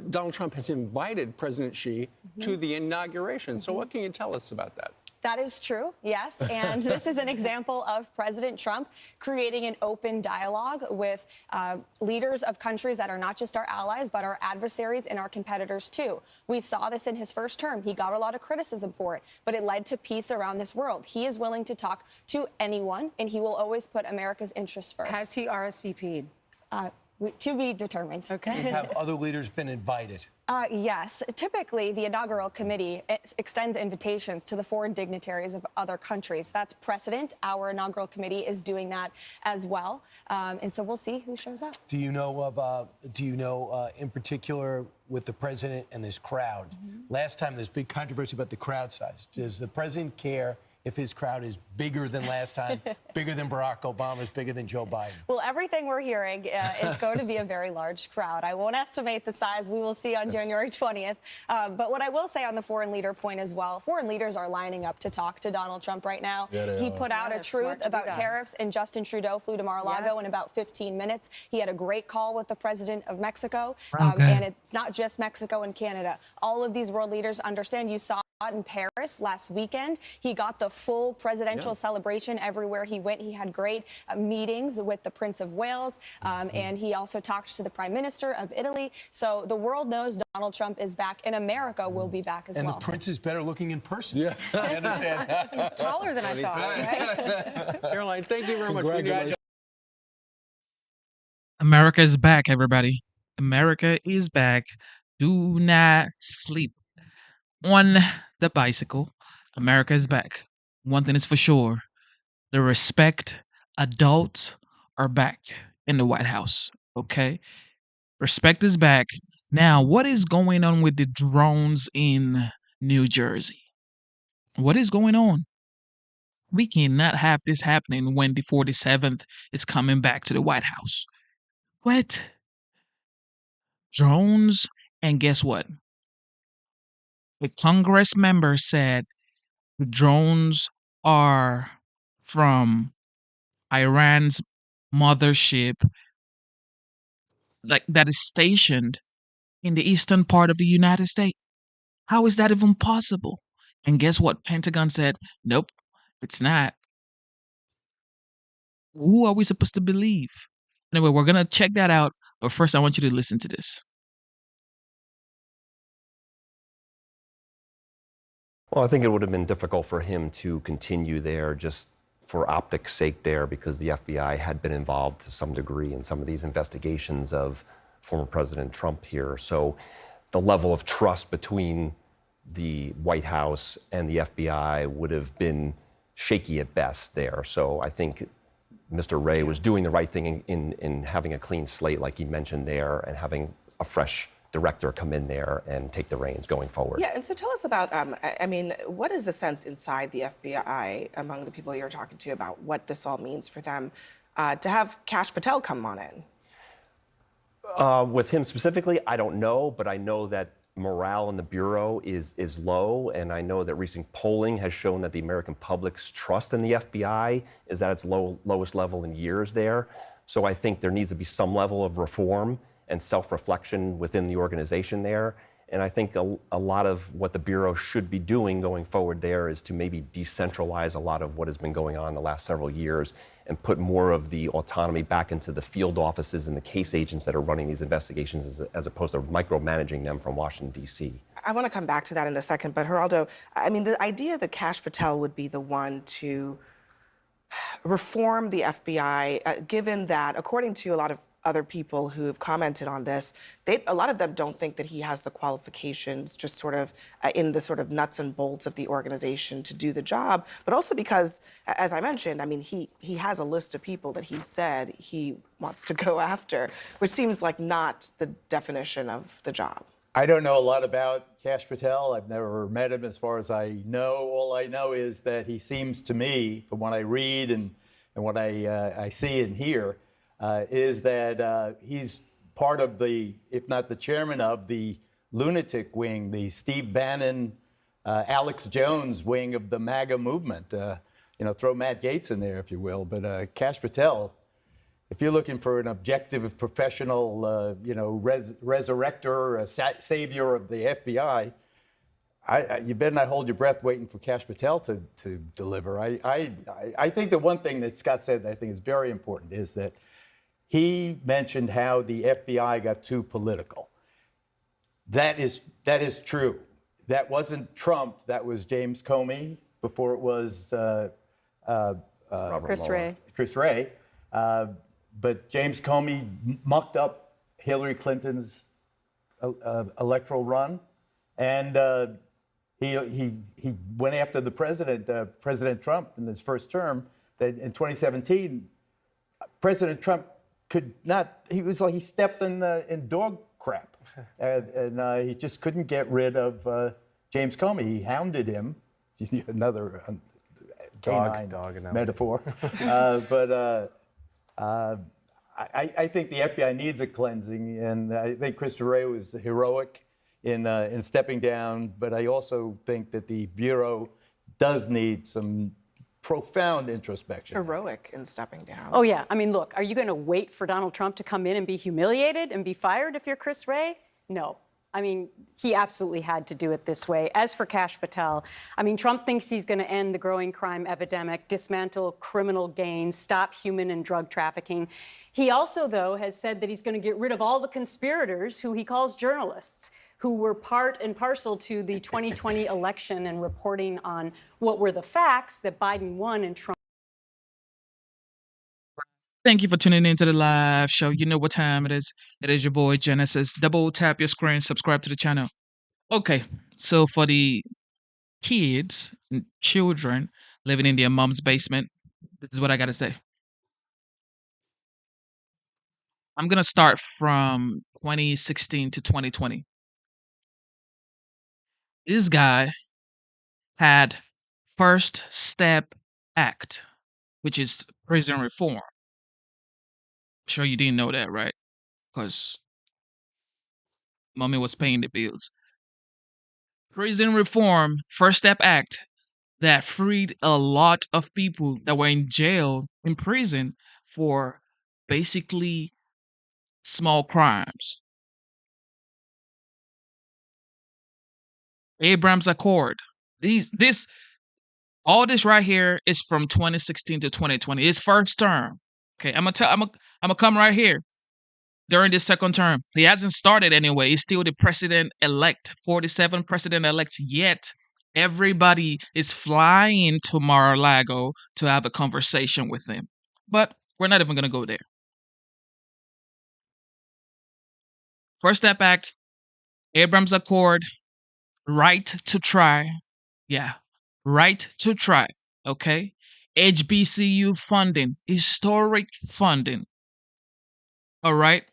Donald Trump has invited President Xi to the inauguration. So what can you tell us about that? That is true, yes. And this is an example of President Trump creating an open dialogue with leaders of countries that are not just our allies, but our adversaries and our competitors, too. We saw this in his first term. He got a lot of criticism for it, but it led to peace around this world. He is willing to talk to anyone, and he will always put America's interests first. Has he RSVP'd? To be determined. Okay. Have other leaders been invited? Yes. Typically, the inaugural committee extends invitations to the foreign dignitaries of other countries. That's precedent. Our inaugural committee is doing that as well. And so we'll see who shows up. Do you know in particular with the president and this crowd? Last time there's big controversy about the crowd size. Does the president care if his crowd is bigger than last time, bigger than Barack Obama's, bigger than Joe Biden? Well, everything we're hearing is going to be a very large crowd. I won't estimate the size. We will see on January 20th. But what I will say on the foreign leader point as well, foreign leaders are lining up to talk to Donald Trump right now. He put out a truth about tariffs, and Justin Trudeau flew to Mar-a-Lago in about 15 minutes. He had a great call with the president of Mexico. And it's not just Mexico and Canada. All of these world leaders understand. You saw in Paris last weekend. He got the full presidential celebration everywhere he went. He had great meetings with the Prince of Wales, and he also talked to the Prime Minister of Italy. So the world knows Donald Trump is back, and America will be back as well. And the Prince is better looking in person. Yeah, I understand. He's taller than I thought, right? Caroline, thank you very much. Congratulations. America is back, everybody. America is back. Do not sleep on the bicycle. America is back. One thing is for sure. The respect adults are back in the White House. Okay? Respect is back. Now, what is going on with the drones in New Jersey? What is going on? We cannot have this happening when the 47th is coming back to the White House. What? Drones? And guess what? The Congress member said the drones are from Iran's mothership, like that is stationed in the eastern part of the United States. How is that even possible? And guess what? Pentagon said, nope, it's not. Who are we supposed to believe? Anyway, we're going to check that out. But first, I want you to listen to this. Well, I think it would have been difficult for him to continue there just for optics' sake there, because the FBI had been involved to some degree in some of these investigations of former President Trump here. So the level of trust between the White House and the FBI would have been shaky at best there. So I think Mr. Wray was doing the right thing in having a clean slate, like he mentioned there, and having a fresh director come in there and take the reins going forward. Yeah, and so tell us about, I mean, what is the sense inside the FBI among the people you're talking to about what this all means for them to have Kash Patel come on in? With him specifically, I don't know, but I know that morale in the Bureau is low, and I know that recent polling has shown that the American public's trust in the FBI is at its lowest level in years there. So I think there needs to be some level of reform and self-reflection within the organization there. And I think a lot of what the Bureau should be doing going forward there is to maybe decentralize a lot of what has been going on the last several years and put more of the autonomy back into the field offices and the case agents that are running these investigations as opposed to micromanaging them from Washington, D.C. I want to come back to that in a second, but Geraldo, I mean, the idea that Kash Patel would be the one to reform the FBI, given that, according to a lot of other people who have commented on this, a lot of them don't think that he has the qualifications, just sort of in the sort of nuts and bolts of the organization to do the job, but also because, as I mentioned, I mean, he has a list of people that he said he wants to go after, which seems like not the definition of the job. I don't know a lot about Kash Patel. I've never met him as far as I know. All I know is that he seems to me, from what I read and what I see and hear, is that he's part of the, if not the chairman of the lunatic wing, the Steve Bannon, Alex Jones wing of the MAGA movement. Throw Matt Gaetz in there, if you will. But Kash Patel, if you're looking for an objective, professional, resurrector, savior of the FBI, you better not hold your breath waiting for Kash Patel to deliver. I think the one thing that Scott said that I think is very important is that he mentioned how the FBI got too political. That is true. That wasn't Trump. That was James Comey before it was Chris Wray. But James Comey mucked up Hillary Clinton's electoral run, and he went after the President Trump in his first term. That in 2017, President Trump could not. He was like he stepped in dog crap, and he just couldn't get rid of James Comey. He hounded him. Another dog metaphor, I think the FBI needs a cleansing, and I think Christopher Wray was heroic in stepping down. But I also think that the Bureau does need some profound introspection. Heroic in stepping down. Oh, yeah. I mean, look, are you going to wait for Donald Trump to come in and be humiliated and be fired if you're Chris Wray? No. I mean, he absolutely had to do it this way. As for Kash Patel, I mean, Trump thinks he's going to end the growing crime epidemic, dismantle criminal gangs, stop human and drug trafficking. He also, though, has said that he's going to get rid of all the conspirators who he calls journalists, who were part and parcel to the 2020 election and reporting on what were the facts that Biden won and Trump. Thank you for tuning into the live show. You know what time it is. It is your boy Genesis. Double tap your screen, subscribe to the channel. Okay, so for the kids and children living in their mom's basement, this is what I got to say. I'm going to start from 2016 to 2020. This guy had First Step Act, which is prison reform. I'm sure you didn't know that, right? Because mommy was paying the bills. Prison reform, First Step Act, that freed a lot of people that were in jail, in prison, for basically small crimes. Abrams Accord. All this right here is from 2016 to 2020. His first term. Okay, I'm gonna come right here. During this second term, he hasn't started anyway. He's still the president-elect, 47 president-elects. Yet everybody is flying to Mar-a-Lago to have a conversation with him. But we're not even gonna go there. First Step Act, Abrams Accord, right to try. Yeah, right to try. Okay. HBCU funding, historic funding. All right.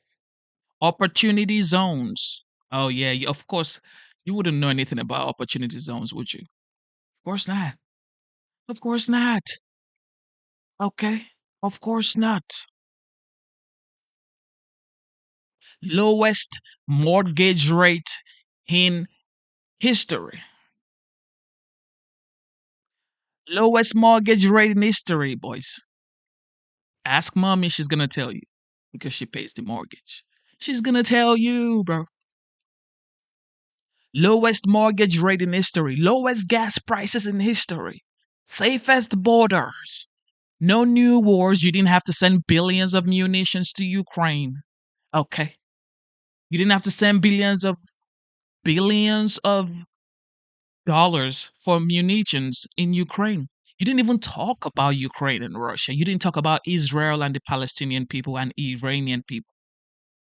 Opportunity zones. Oh, yeah. Of course, you wouldn't know anything about opportunity zones, would you? Of course not. Of course not. Okay. Of course not. Lowest mortgage rate in history. Lowest mortgage rate in history, boys. Ask mommy, she's gonna tell you because she pays the mortgage. She's gonna tell you, bro. Lowest mortgage rate in history. Lowest gas prices in history. Safest borders. No new wars. You didn't have to send billions of munitions to Ukraine. Okay. You didn't have to send billions of dollars for munitions in Ukraine. You didn't even talk about Ukraine and Russia. You didn't talk about Israel and the Palestinian people and Iranian people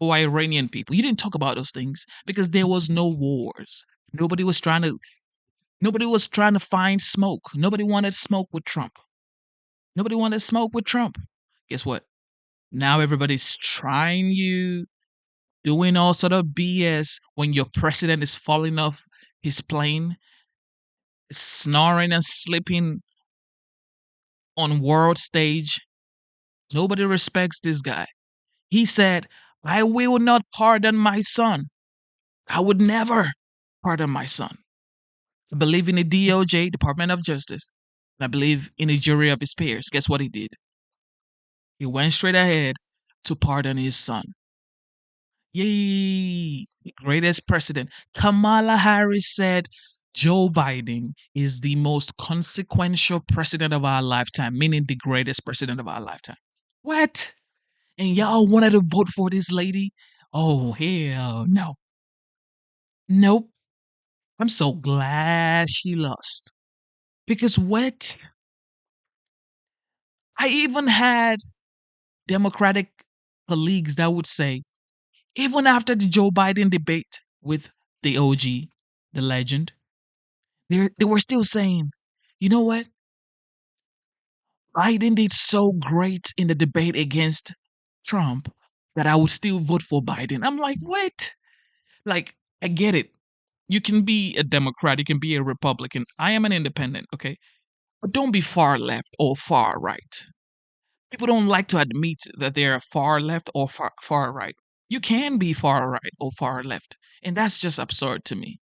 or Iranian people. You didn't talk about those things because there was no wars. Nobody was trying to find smoke. Nobody wanted smoke with Trump. Nobody wanted smoke with Trump. Guess what? Now everybody's trying you, doing all sort of BS when your president is falling off his plane, snoring and sleeping on world stage. Nobody respects this guy. He said, I will not pardon my son. I would never pardon my son. I believe in the DOJ, Department of Justice. And I believe in the jury of his peers. Guess what he did? He went straight ahead to pardon his son. Yay! The greatest president. Kamala Harris said Joe Biden is the most consequential president of our lifetime, meaning the greatest president of our lifetime. What? And y'all wanted to vote for this lady? Oh, hell no. Nope. I'm so glad she lost. Because what? I even had Democratic colleagues that would say, even after the Joe Biden debate with the OG, the legend, they were still saying, you know what? Biden did so great in the debate against Trump that I would still vote for Biden. I'm like, what? Like, I get it. You can be a Democrat, you can be a Republican. I am an independent, okay? But don't be far left or far right. People don't like to admit that they're far left or far right. You can be far right or far left, and that's just absurd to me.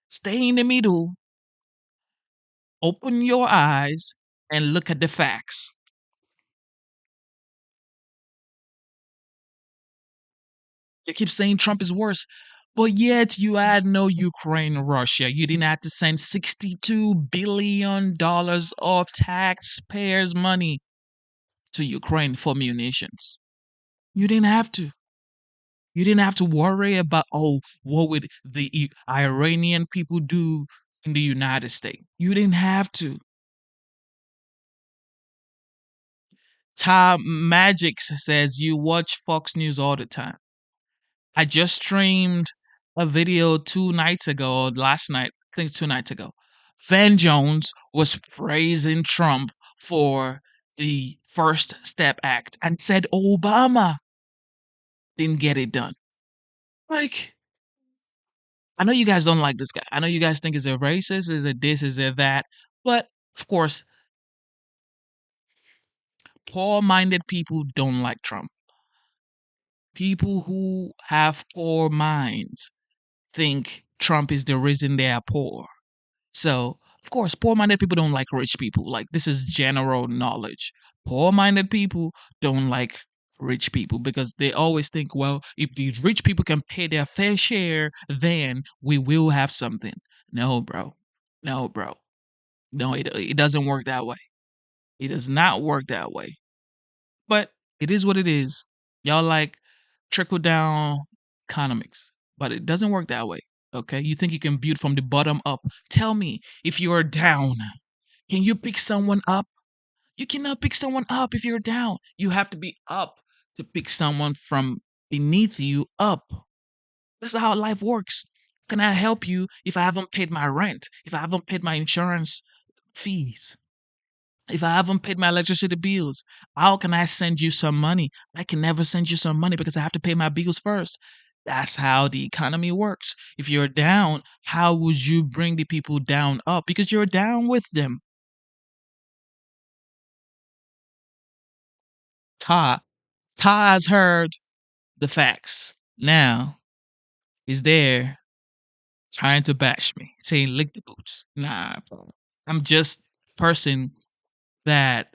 Stay in the middle, open your eyes, and look at the facts. You keep saying Trump is worse, but yet you had no Ukraine, Russia. You didn't have to send $62 billion of taxpayers' money to Ukraine for munitions. You didn't have to. You didn't have to worry about, oh, what would the Iranian people do in the United States? You didn't have to. Tom Magic says you watch Fox News all the time. I just streamed a video 2 nights ago, or last night, I think 2 nights ago. Van Jones was praising Trump for the First Step Act and said Obama didn't get it done. Like, I know you guys don't like this guy. I know you guys think he's a racist, is it this, is it that. But, of course, poor-minded people don't like Trump. People who have poor minds think Trump is the reason they are poor. So, of course, poor-minded people don't like rich people. Like, this is general knowledge. Poor-minded people don't like rich people because they always think, well, if these rich people can pay their fair share, then we will have something. No, bro. No, bro. No, it doesn't work that way. It does not work that way. But it is what it is. Y'all like trickle-down economics, but it doesn't work that way. Okay, you think you can build from the bottom up. Tell me, if you're down, can you pick someone up? You cannot pick someone up if you're down. You have to be up to pick someone from beneath you up. That's how life works. Can I help you if I haven't paid my rent? If I haven't paid my insurance fees? If I haven't paid my electricity bills? How can I send you some money? I can never send you some money because I have to pay my bills first. That's how the economy works. If you're down, how would you bring the people down up? Because you're down with them. Ta has heard the facts. Now he's there trying to bash me, saying lick the boots. Nah, bro. I'm just a person that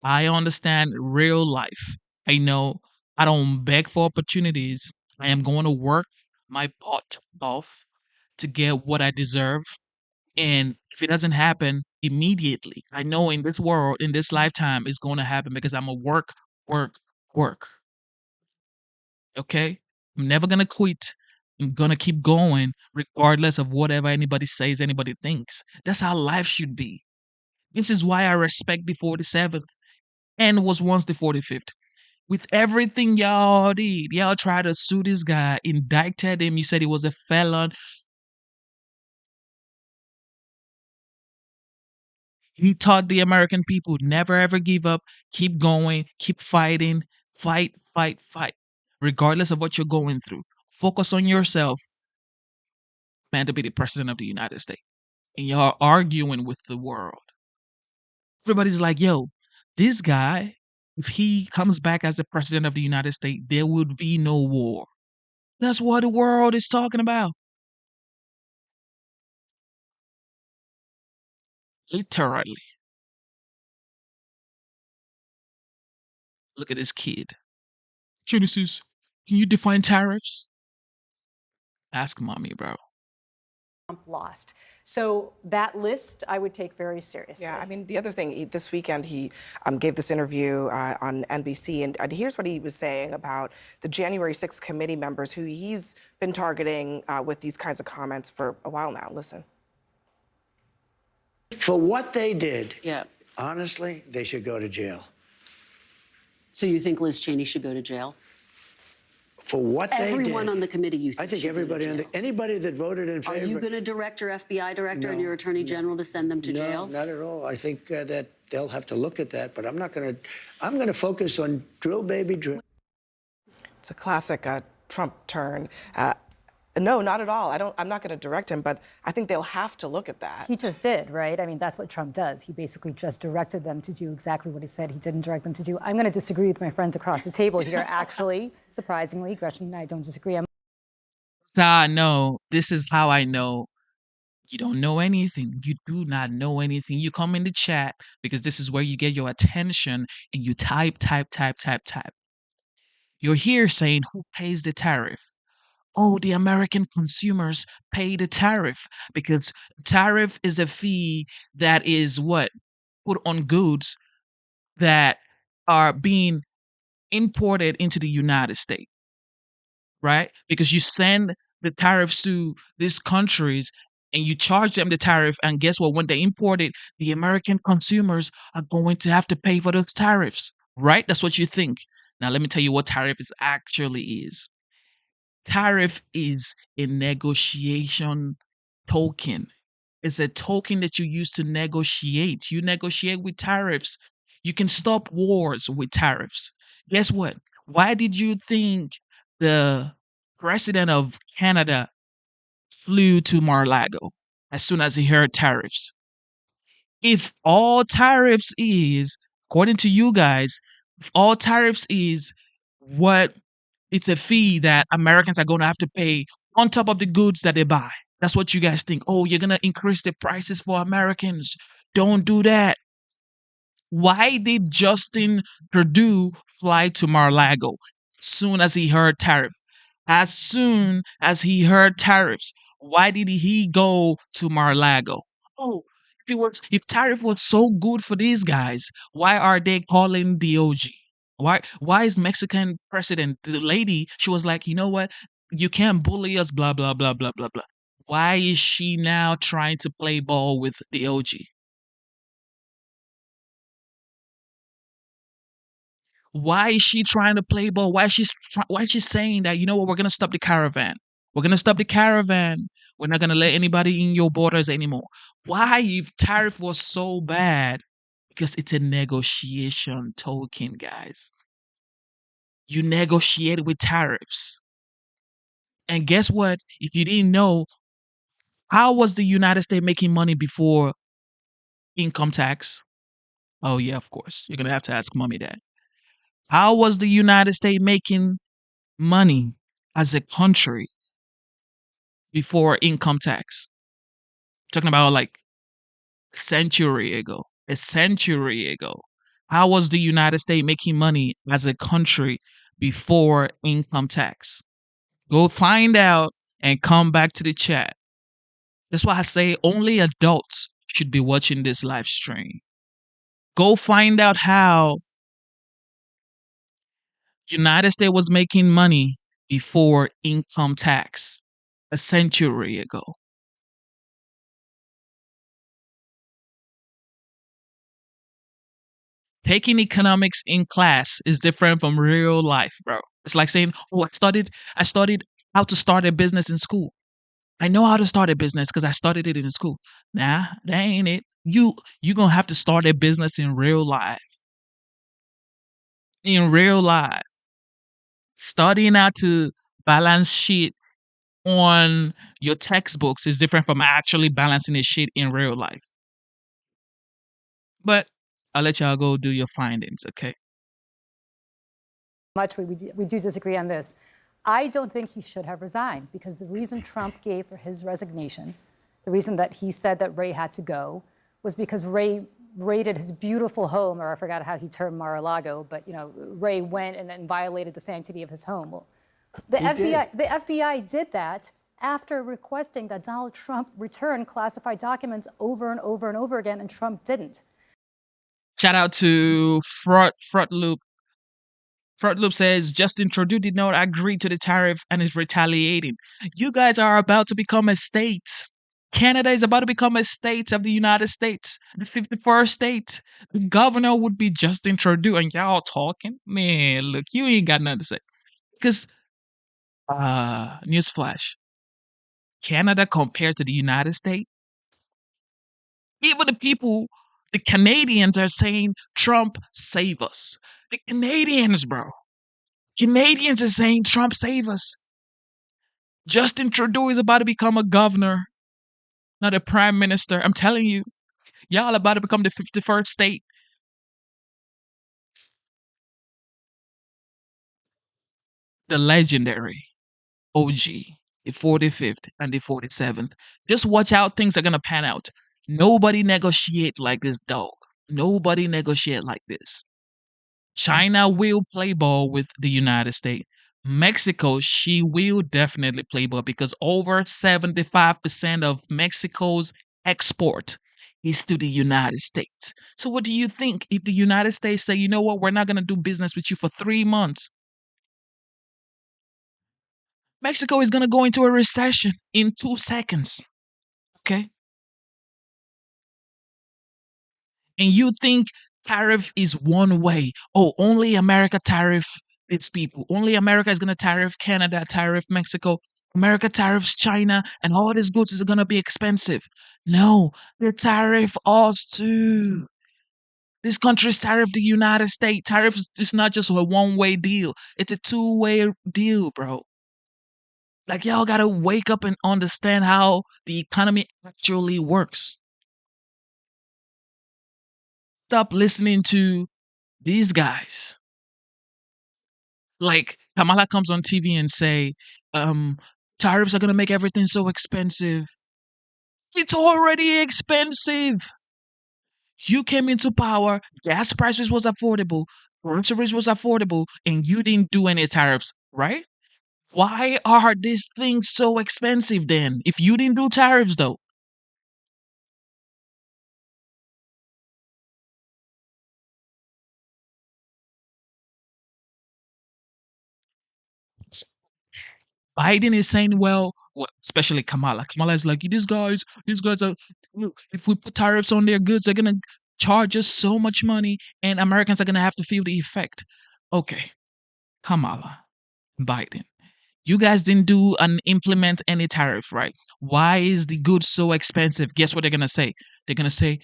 I understand real life. I know I don't beg for opportunities. I am going to work my butt off to get what I deserve. And if it doesn't happen immediately, I know in this world, in this lifetime, it's going to happen because I'm a work. Okay? I'm never going to quit. I'm going to keep going regardless of whatever anybody says, anybody thinks. That's how life should be. This is why I respect the 47th and was once the 45th. With everything y'all did, y'all tried to sue this guy, indicted him. You said he was a felon. He taught the American people never ever give up, keep going, keep fighting, fight, fight, fight, regardless of what you're going through. Focus on yourself, man, to be the president of the United States. And y'all arguing with the world. Everybody's like, yo, this guy, if he comes back as the president of the United States, there would be no war. That's what the world is talking about. Literally. Look at this kid. Genesis, can you define tariffs? Ask mommy, bro. Trump lost. So that list I would take very seriously. Yeah, I mean, the other thing, this weekend he gave this interview on NBC, and here's what he was saying about the January 6th committee members who he's been targeting with these kinds of comments for a while now. Listen. For what they did, Yeah. honestly, they should go to jail. So you think Liz Cheney should go to jail? For what they did. Everyone on the committee, you think I think should go to everybody jail. anybody that voted in favor. Are you going to direct your FBI director and No, your attorney general to send them to jail? No, not at all. I think that they'll have to look at that, but I'm going to focus on drill, baby, drill. It's a classic Trump turn. No, not at all. I'm not going to direct him, but I think they'll have to look at that. He just did, right? I mean, that's what Trump does. He basically just directed them to do exactly what he said he didn't direct them to do. I'm going to disagree with my friends across the table here. Actually, surprisingly, Gretchen and I don't disagree. So I know, this is how I know you don't know anything. You do not know anything. You come in the chat because this is where you get your attention and you type. You're here saying, who pays the tariff? Oh, the American consumers pay the tariff because tariff is a fee that is what? Put on goods that are being imported into the United States, right? Because you send the tariffs to these countries and you charge them the tariff. And guess what? When they import it, the American consumers are going to have to pay for those tariffs, right? That's what you think. Now, let me tell you what tariff actually is. Tariff is a negotiation token. It's a token that you use to negotiate. You negotiate with tariffs. You can stop wars with tariffs. Guess what? Why did you think the president of Canada flew to Mar-a-Lago as soon as he heard tariffs? If all tariffs is, according to you guys, if all tariffs is what it's a fee that Americans are going to have to pay on top of the goods that they buy. That's what you guys think. Oh, you're going to increase the prices for Americans. Don't do that. Why did Justin Trudeau fly to Mar-a-Lago as soon as he heard tariff? As soon as he heard tariffs, why did he go to Mar-a-Lago? Oh, if tariff was so good for these guys, why are they calling the OG? Why is Mexican president, the lady, she was like, you know what? You can't bully us, blah, blah, blah, blah, blah, blah. Why is she now trying to play ball with the OG? Why is she trying to play ball? Why is she saying that, you know what, we're going to stop the caravan. We're going to stop the caravan. We're not going to let anybody in your borders anymore. Why, if tariff was so bad? Because it's a negotiation token, guys. You negotiate with tariffs. And guess what? If you didn't know, how was the United States making money before income tax? Oh, yeah, of course. You're going to have to ask mommy that. How was the United States making money as a country before income tax? Talking about like a century ago. How was the United States making money as a country before income tax? Go find out and come back to the chat. That's why I say only adults should be watching this live stream. Go find out how United States was making money before income tax a century ago. Taking economics in class is different from real life, bro. It's like saying, "Oh, I studied how to start a business in school. I know how to start a business because I studied it in school." Nah, that ain't it. You gonna have to start a business in real life. In real life, studying how to balance shit on your textbooks is different from actually balancing this shit in real life. But I'll let y'all go do your findings, okay? Much we do disagree on this. I don't think he should have resigned because the reason Trump gave for his resignation, the reason that he said that Wray had to go, was because Wray raided his beautiful home, or I forgot how he termed Mar-a-Lago, but Wray went and violated the sanctity of his home. Well, the FBI did that after requesting that Donald Trump return classified documents over and over and over again, and Trump didn't. Shout out to Fruit Loop. Fruit Loop says Justin Trudeau did not agree to the tariff and is retaliating. You guys are about to become a state. Canada is about to become a state of the United States, the 51st state. The governor would be Justin Trudeau, and y'all talking? Man, look, you ain't got nothing to say. Because, newsflash, Canada compared to the United States, even the Canadians are saying, Trump, save us. The Canadians, bro. Canadians are saying, Trump, save us. Justin Trudeau is about to become a governor, not a prime minister. I'm telling you, y'all about to become the 51st state. The legendary OG, the 45th and the 47th. Just watch out, things are going to pan out. Nobody negotiate like this, dog. Nobody negotiate like this. China will play ball with the United States. Mexico, she will definitely play ball because over 75% of Mexico's export is to the United States. So what do you think if the United States say, you know what, we're not going to do business with you for 3 months? Mexico is going to go into a recession in 2 seconds. Okay? And you think tariff is one way. Oh, only America tariff its people. Only America is going to tariff Canada, tariff Mexico. America tariffs China, and all these goods are going to be expensive. No, they tariff us too. This country's tariff the United States. Tariff is not just a one-way deal. It's a two-way deal, bro. Like, y'all got to wake up and understand how the economy actually works. Stop listening to these guys. Like, Kamala comes on TV and say, tariffs are going to make everything so expensive. It's already expensive. You came into power, gas prices was affordable, groceries was affordable, and you didn't do any tariffs, right? Why are these things so expensive then? If you didn't do tariffs, though. Biden is saying, well, especially Kamala. Kamala is like, these guys are, if we put tariffs on their goods, they're going to charge us so much money, and Americans are going to have to feel the effect. Okay, Kamala, Biden, you guys didn't do and implement any tariff, right? Why is the goods so expensive? Guess what they're going to say? They're going to say,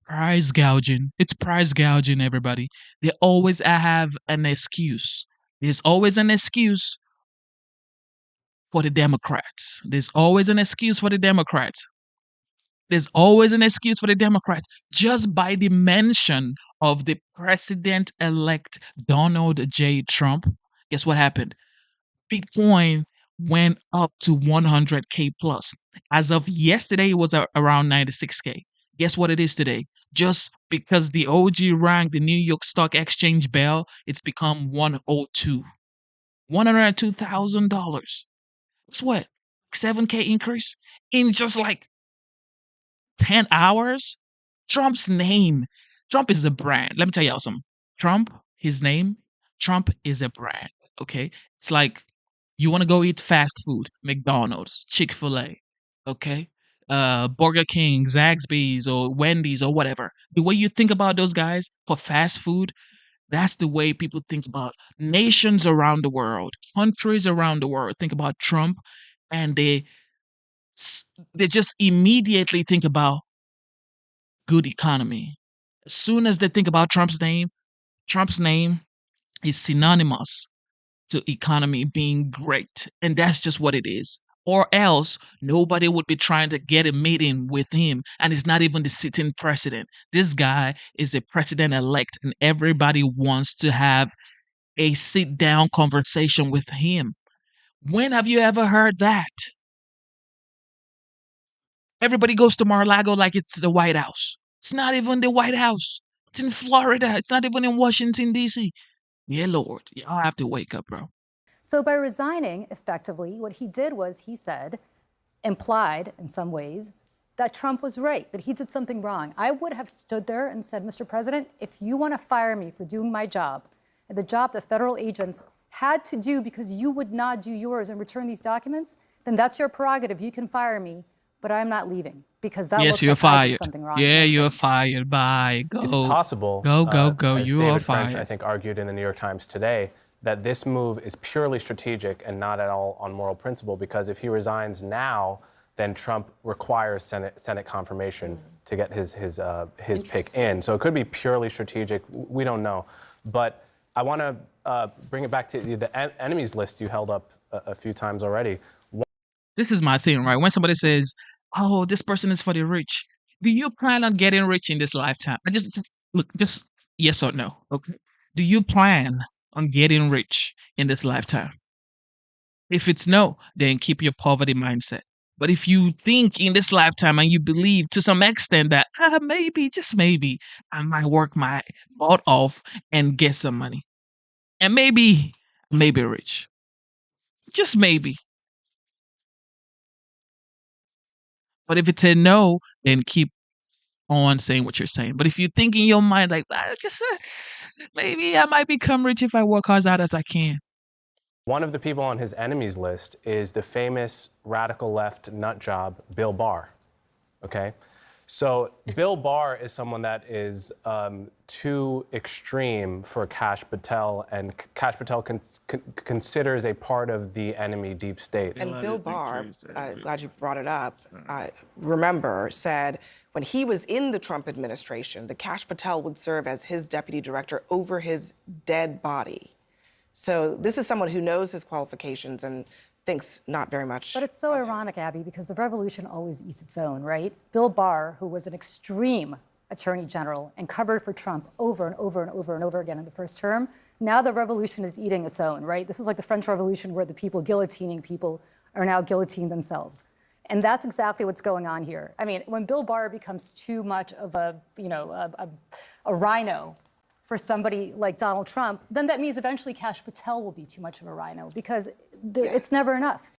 price gouging. It's price gouging, everybody. They always have an excuse. There's always an excuse for the Democrats. There's always an excuse for the Democrats. There's always an excuse for the Democrats. Just by the mention of the president-elect Donald J. Trump, guess what happened? Bitcoin went up to 100K plus. As of yesterday, it was around 96K. Guess what it is today? Just because the OG rang the New York Stock Exchange bell, it's become 102. $102,000. It's what? 7K increase in just like 10 hours? Trump's name. Trump is a brand. Let me tell y'all something. Trump, his name, Trump is a brand. Okay? It's like you want to go eat fast food, McDonald's, Chick-fil-A. Okay? Burger King, Zaxby's, or Wendy's, or whatever. The way you think about those guys for fast food, that's the way people think about nations around the world, countries around the world. Think about Trump, and they just immediately think about good economy. As soon as they think about Trump's name is synonymous to economy being great, and that's just what it is. Or else nobody would be trying to get a meeting with him, and it's not even the sitting president. This guy is a president elect, and everybody wants to have a sit down conversation with him. When have you ever heard that? Everybody goes to Mar-a-Lago like it's the White House. It's not even the White House. It's in Florida. It's not even in Washington, D.C. Yeah, Lord. Y'all have to wake up, bro. So by resigning, effectively, what he did was he said, implied in some ways, that Trump was right, that he did something wrong. I would have stood there and said, Mr. President, if you want to fire me for doing my job, the job that federal agents had to do because you would not do yours and return these documents, then that's your prerogative. You can fire me, but I'm not leaving because that Yes, looks you're like I did fired. something wrong. Yeah, you're fired. Bye. Go. It's possible. Go. As You David are French, fired. I think, argued in the New York Times today, that this move is purely strategic and not at all on moral principle, because if he resigns now, then Trump requires Senate confirmation to get his pick in. So it could be purely strategic. We don't know. But I want to bring it back to the enemies list you held up a few times already. This is my thing, right? When somebody says, "Oh, this person is for the rich," do you plan on getting rich in this lifetime? I just look, just yes or no. Okay. Do you plan on getting rich in this lifetime? If it's no, then keep your poverty mindset. But if you think in this lifetime and you believe to some extent that maybe, just maybe, I might work my butt off and get some money, and maybe rich, just maybe. But if it's a no, then keep on saying what you're saying. But if you think in your mind like, maybe I might become rich if I work as hard as I can. One of the people on his enemies list is the famous radical left nut job, Bill Barr. Okay? So Bill Barr is someone that is too extreme for Kash Patel, and Kash Patel considers a part of the enemy deep state. And Bill Barr, glad you brought it up, remember, said when he was in the Trump administration, that Kash Patel would serve as his deputy director over his dead body. So this is someone who knows his qualifications and thinks not very much. But it's so ironic, Abby, because the revolution always eats its own, right? Bill Barr, who was an extreme attorney general and covered for Trump over and over and over and over again in the first term, now the revolution is eating its own, right? This is like the French Revolution where the people guillotining people are now guillotining themselves. And that's exactly what's going on here. I mean, when Bill Barr becomes too much of a rhino for somebody like Donald Trump, then that means eventually Kash Patel will be too much of a rhino because it's never enough.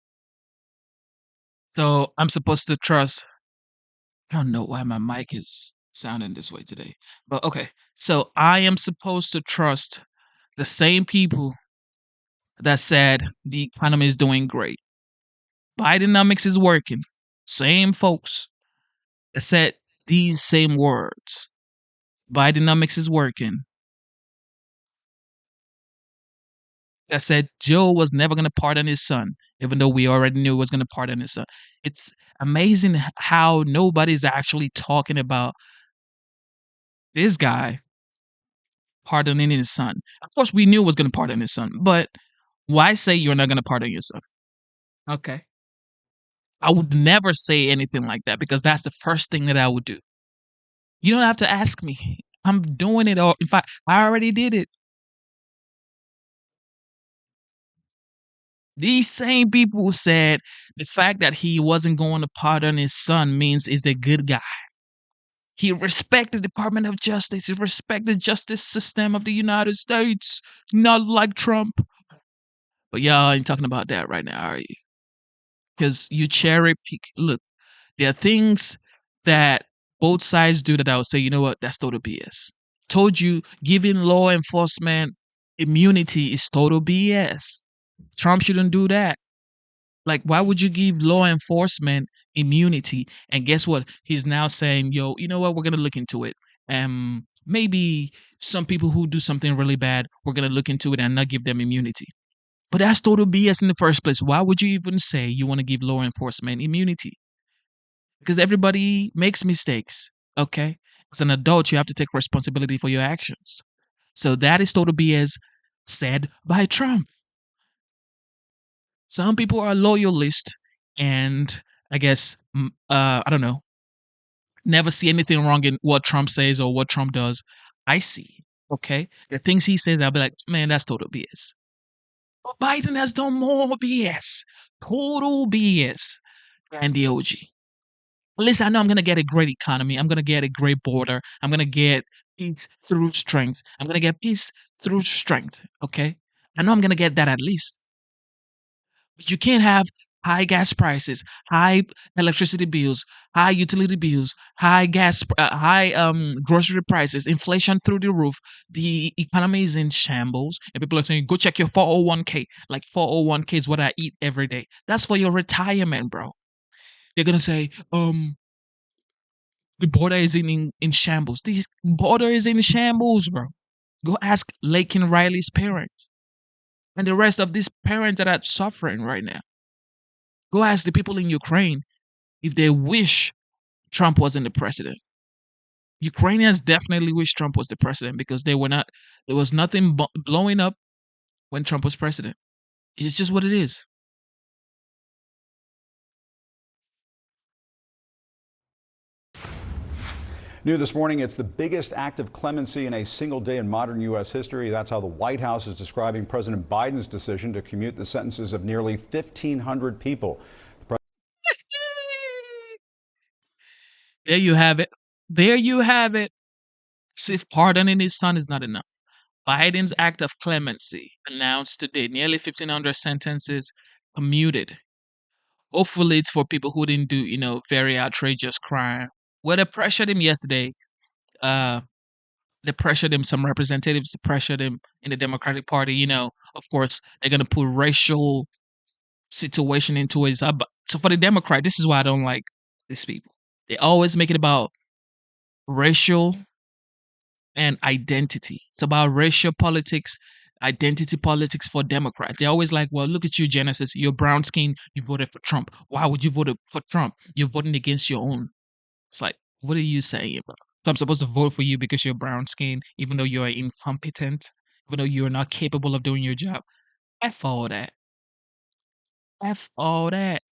So I'm supposed to trust. I don't know why my mic is sounding this way today. But okay. So I am supposed to trust the same people that said the economy is doing great. Bidenomics is working. Same folks that said these same words. Bidenomics is working. That said Joe was never going to pardon his son, even though we already knew he was going to pardon his son. It's amazing how nobody's actually talking about this guy pardoning his son. Of course, we knew he was going to pardon his son, but why say you're not going to pardon your son? Okay. I would never say anything like that because that's the first thing that I would do. You don't have to ask me. I'm doing it, or in fact, I already did it. These same people said the fact that he wasn't going to pardon his son means he's a good guy. He respects the Department of Justice. He respects the justice system of the United States, not like Trump. But y'all ain't talking about that right now, are you? Because you cherry pick. Look, there are things that both sides do that I would say, you know what, that's total BS. Told you, giving law enforcement immunity is total BS. Trump shouldn't do that. Like, why would you give law enforcement immunity? And guess what? He's now saying, yo, you know what? We're gonna look into it. Maybe some people who do something really bad, we're gonna look into it and not give them immunity. But that's total BS in the first place. Why would you even say you want to give law enforcement immunity? Because everybody makes mistakes, okay? As an adult, you have to take responsibility for your actions. So that is total BS said by Trump. Some people are loyalists and I guess, I don't know, never see anything wrong in what Trump says or what Trump does. I see, okay? The things he says, I'll be like, man, that's total BS. But Biden has done more BS. Total BS than the OG. At least I know I'm going to get a great economy. I'm going to get a great border. I'm going to get peace through strength. I'm going to get peace through strength, okay? I know I'm going to get that at least. But you can't have high gas prices, high electricity bills, high utility bills, high grocery prices, inflation through the roof. The economy is in shambles, and people are saying, "Go check your 401k." Like 401k is what I eat every day. That's for your retirement, bro. They're gonna say, the border is in shambles. The border is in shambles, bro. Go ask Laken Riley's parents and the rest of these parents that are suffering right now. Go ask the people in Ukraine if they wish Trump wasn't the president. Ukrainians definitely wish Trump was the president because there was nothing blowing up when Trump was president. It's just what it is. New this morning, it's the biggest act of clemency in a single day in modern U.S. history. That's how the White House is describing President Biden's decision to commute the sentences of nearly 1,500 people. There you have it. There you have it. See, if pardoning his son is not enough, Biden's act of clemency announced today, nearly 1,500 sentences commuted. Hopefully, it's for people who didn't do, very outrageous crime. Well, they pressured him yesterday. They pressured him, some representatives pressured him in the Democratic Party. Of course, they're going to put racial situation into it. So for the Democrat, this is why I don't like these people. They always make it about racial and identity. It's about racial politics, identity politics for Democrats. They're always like, well, look at you, Genesis. You're brown skin. You voted for Trump. Why would you vote for Trump? You're voting against your own. It's like, what are you saying, bro? So I'm supposed to vote for you because you're brown skin, even though you're incompetent, even though you're not capable of doing your job. F all that. F all that.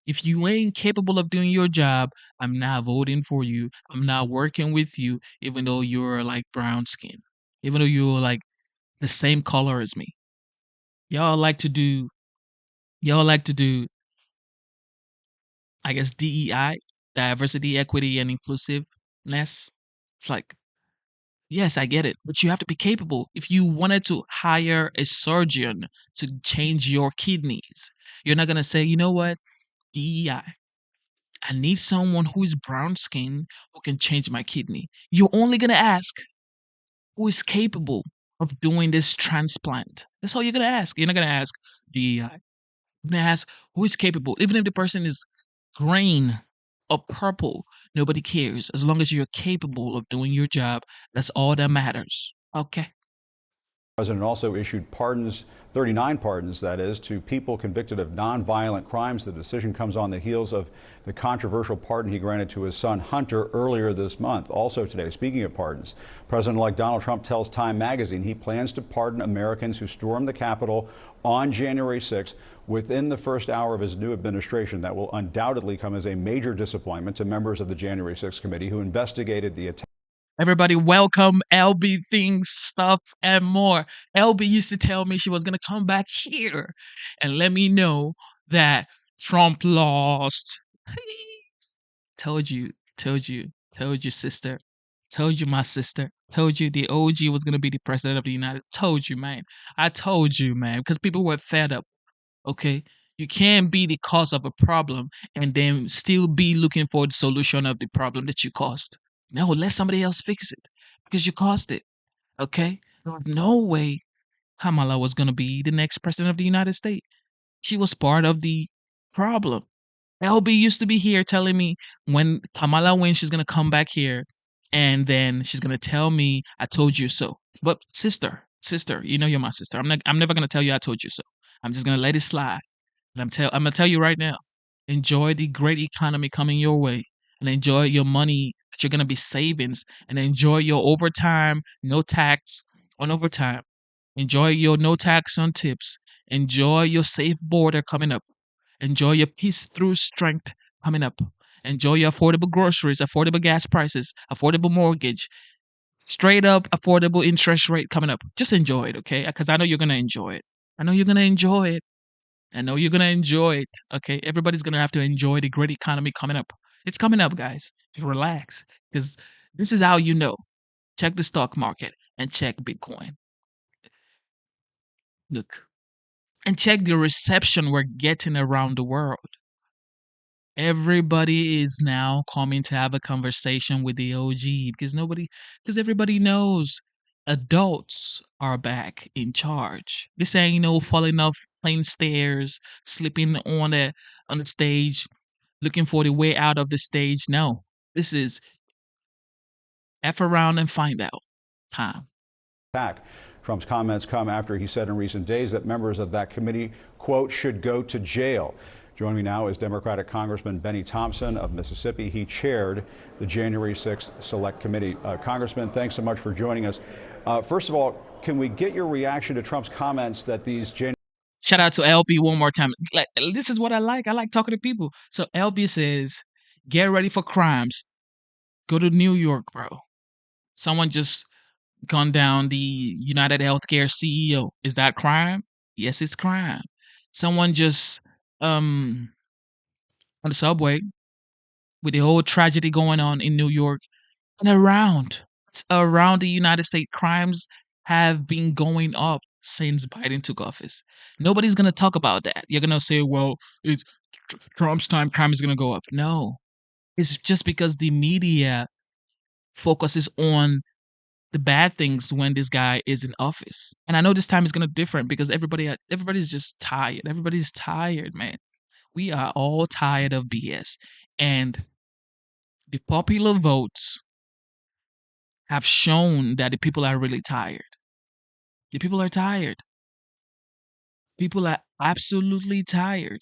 If you ain't capable of doing your job, I'm not voting for you. I'm not working with you, even though you're like brown skin, even though you're like the same color as me. Y'all like to do, I guess, DEI, diversity, equity, and inclusiveness. It's like, yes, I get it, but you have to be capable. If you wanted to hire a surgeon to change your kidneys, you're not going to say, you know what, DEI, I need someone who is brown skin who can change my kidney. You're only going to ask who is capable of doing this transplant. That's all you're going to ask. You're not going to ask DEI. You're going to ask who is capable. Even if the person is green or purple, nobody cares. As long as you're capable of doing your job, that's all that matters. Okay. The president also issued pardons, 39 pardons, that is, to people convicted of nonviolent crimes. The decision comes on the heels of the controversial pardon he granted to his son Hunter earlier this month. Also today, speaking of pardons, President-elect Donald Trump tells Time magazine he plans to pardon Americans who stormed the Capitol on January 6th within the first hour of his new administration. That will undoubtedly come as a major disappointment to members of the January 6th committee who investigated the attack. Everybody welcome LB Things, Stuff, and More. LB used to tell me she was going to come back here and let me know that Trump lost. Told you, sister. Told you, my sister. Told you the OG was going to be the president of the United States. Told you, man. I told you, man, because people were fed up. Okay? You can't be the cause of a problem and then still be looking for the solution of the problem that you caused. No, let somebody else fix it because you caused it. Okay? There was no way Kamala was going to be the next president of the United States. She was part of the problem. LB used to be here telling me when Kamala wins, she's gonna come back here, and then she's gonna tell me, "I told you so." But sister, you know you're my sister. I'm never gonna tell you I told you so. I'm just gonna let it slide. And I'm gonna tell you right now, enjoy the great economy coming your way, and enjoy your money that you're gonna be savings, and enjoy your overtime, no tax on overtime. Enjoy your no tax on tips. Enjoy your safe border coming up. Enjoy your peace through strength coming up. Enjoy your affordable groceries, affordable gas prices, affordable mortgage, straight up affordable interest rate coming up. Just enjoy it, okay? Because I know you're gonna enjoy it. I know you're gonna enjoy it. I know you're gonna enjoy it. Okay, everybody's gonna have to enjoy the great economy coming up. It's coming up, guys. Just relax, because this is how you know. Check the stock market and check Bitcoin. Look, and check the reception we're getting around the world. Everybody is now coming to have a conversation with the OG because everybody knows adults are back in charge. This ain't no falling off plane stairs, slipping on the stage, looking for the way out of the stage. No, this is F around and find out time. Back. Trump's comments come after he said in recent days that members of that committee, quote, should go to jail. Joining me now is Democratic Congressman Benny Thompson of Mississippi. He chaired the January 6th Select Committee. Congressman, thanks so much for joining us. First of all, can we get your reaction to Trump's comments that these Shout out to LB one more time. Like, this is what I like. I like talking to people. So LB says, get ready for crimes. Go to New York, bro. Someone just gunned down the United Healthcare CEO. Is that crime? Yes, it's crime. Someone just on the subway with the whole tragedy going on in New York and around the United States, crimes have been going up since Biden took office. Nobody's gonna talk about that. You're gonna say, well, it's Trump's time, crime is gonna go up. No. It's just because the media focuses on the bad things when this guy is in office. And I know this time is gonna be different because everybody's just tired. Everybody's tired, man. We are all tired of BS. And the popular votes have shown that the people are really tired. The people are tired. People are absolutely tired.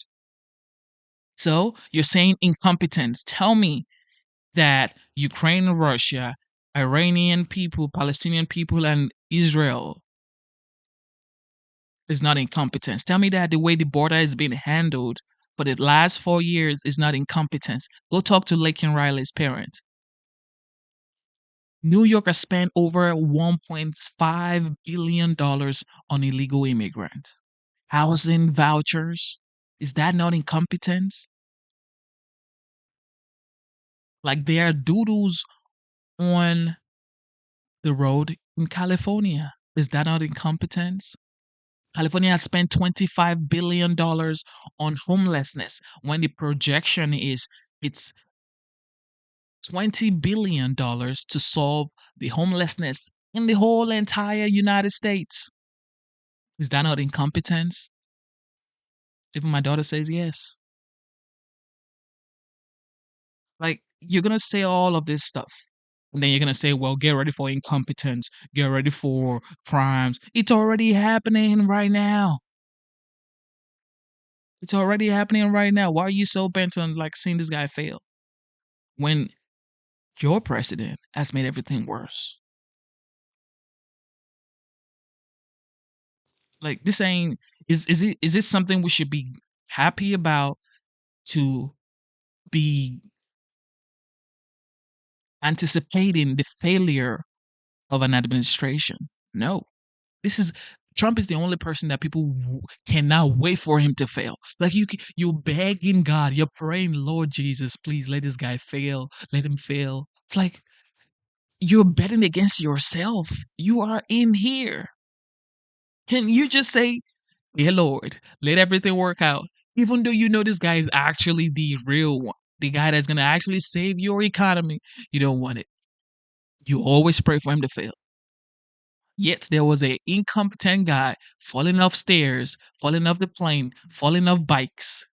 So you're saying incompetence. Tell me that Ukraine and Russia, Iranian people, Palestinian people, and Israel is not incompetence. Tell me that the way the border is being handled for the last 4 years is not incompetence. Go talk to Laken Riley's parents. New York has spent over $1.5 billion on illegal immigrants. Housing vouchers. Is that not incompetence? Like there are doodles on the road in California. Is that not incompetence? California has spent $25 billion on homelessness when the projection is it's $20 billion to solve the homelessness in the whole entire United States. Is that not incompetence? Even my daughter says yes. Like, you're going to say all of this stuff. And then you're going to say, well, get ready for incompetence. Get ready for crimes. It's already happening right now. It's already happening right now. Why are you so bent on, like, seeing this guy fail? When your president has made everything worse. Like, this ain't... Is this something we should be happy about to be anticipating the failure of an administration? No. Trump is the only person that people cannot wait for him to fail. Like you're begging God, you're praying, Lord Jesus, please let this guy fail. Let him fail. It's like you're betting against yourself. You are in here. Can you just say, dear Lord, let everything work out? Even though you know this guy is actually the real one, the guy that's going to actually save your economy, you don't want it. You always pray for him to fail. Yet there was a incompetent guy falling off stairs, falling off the plane, falling off bikes,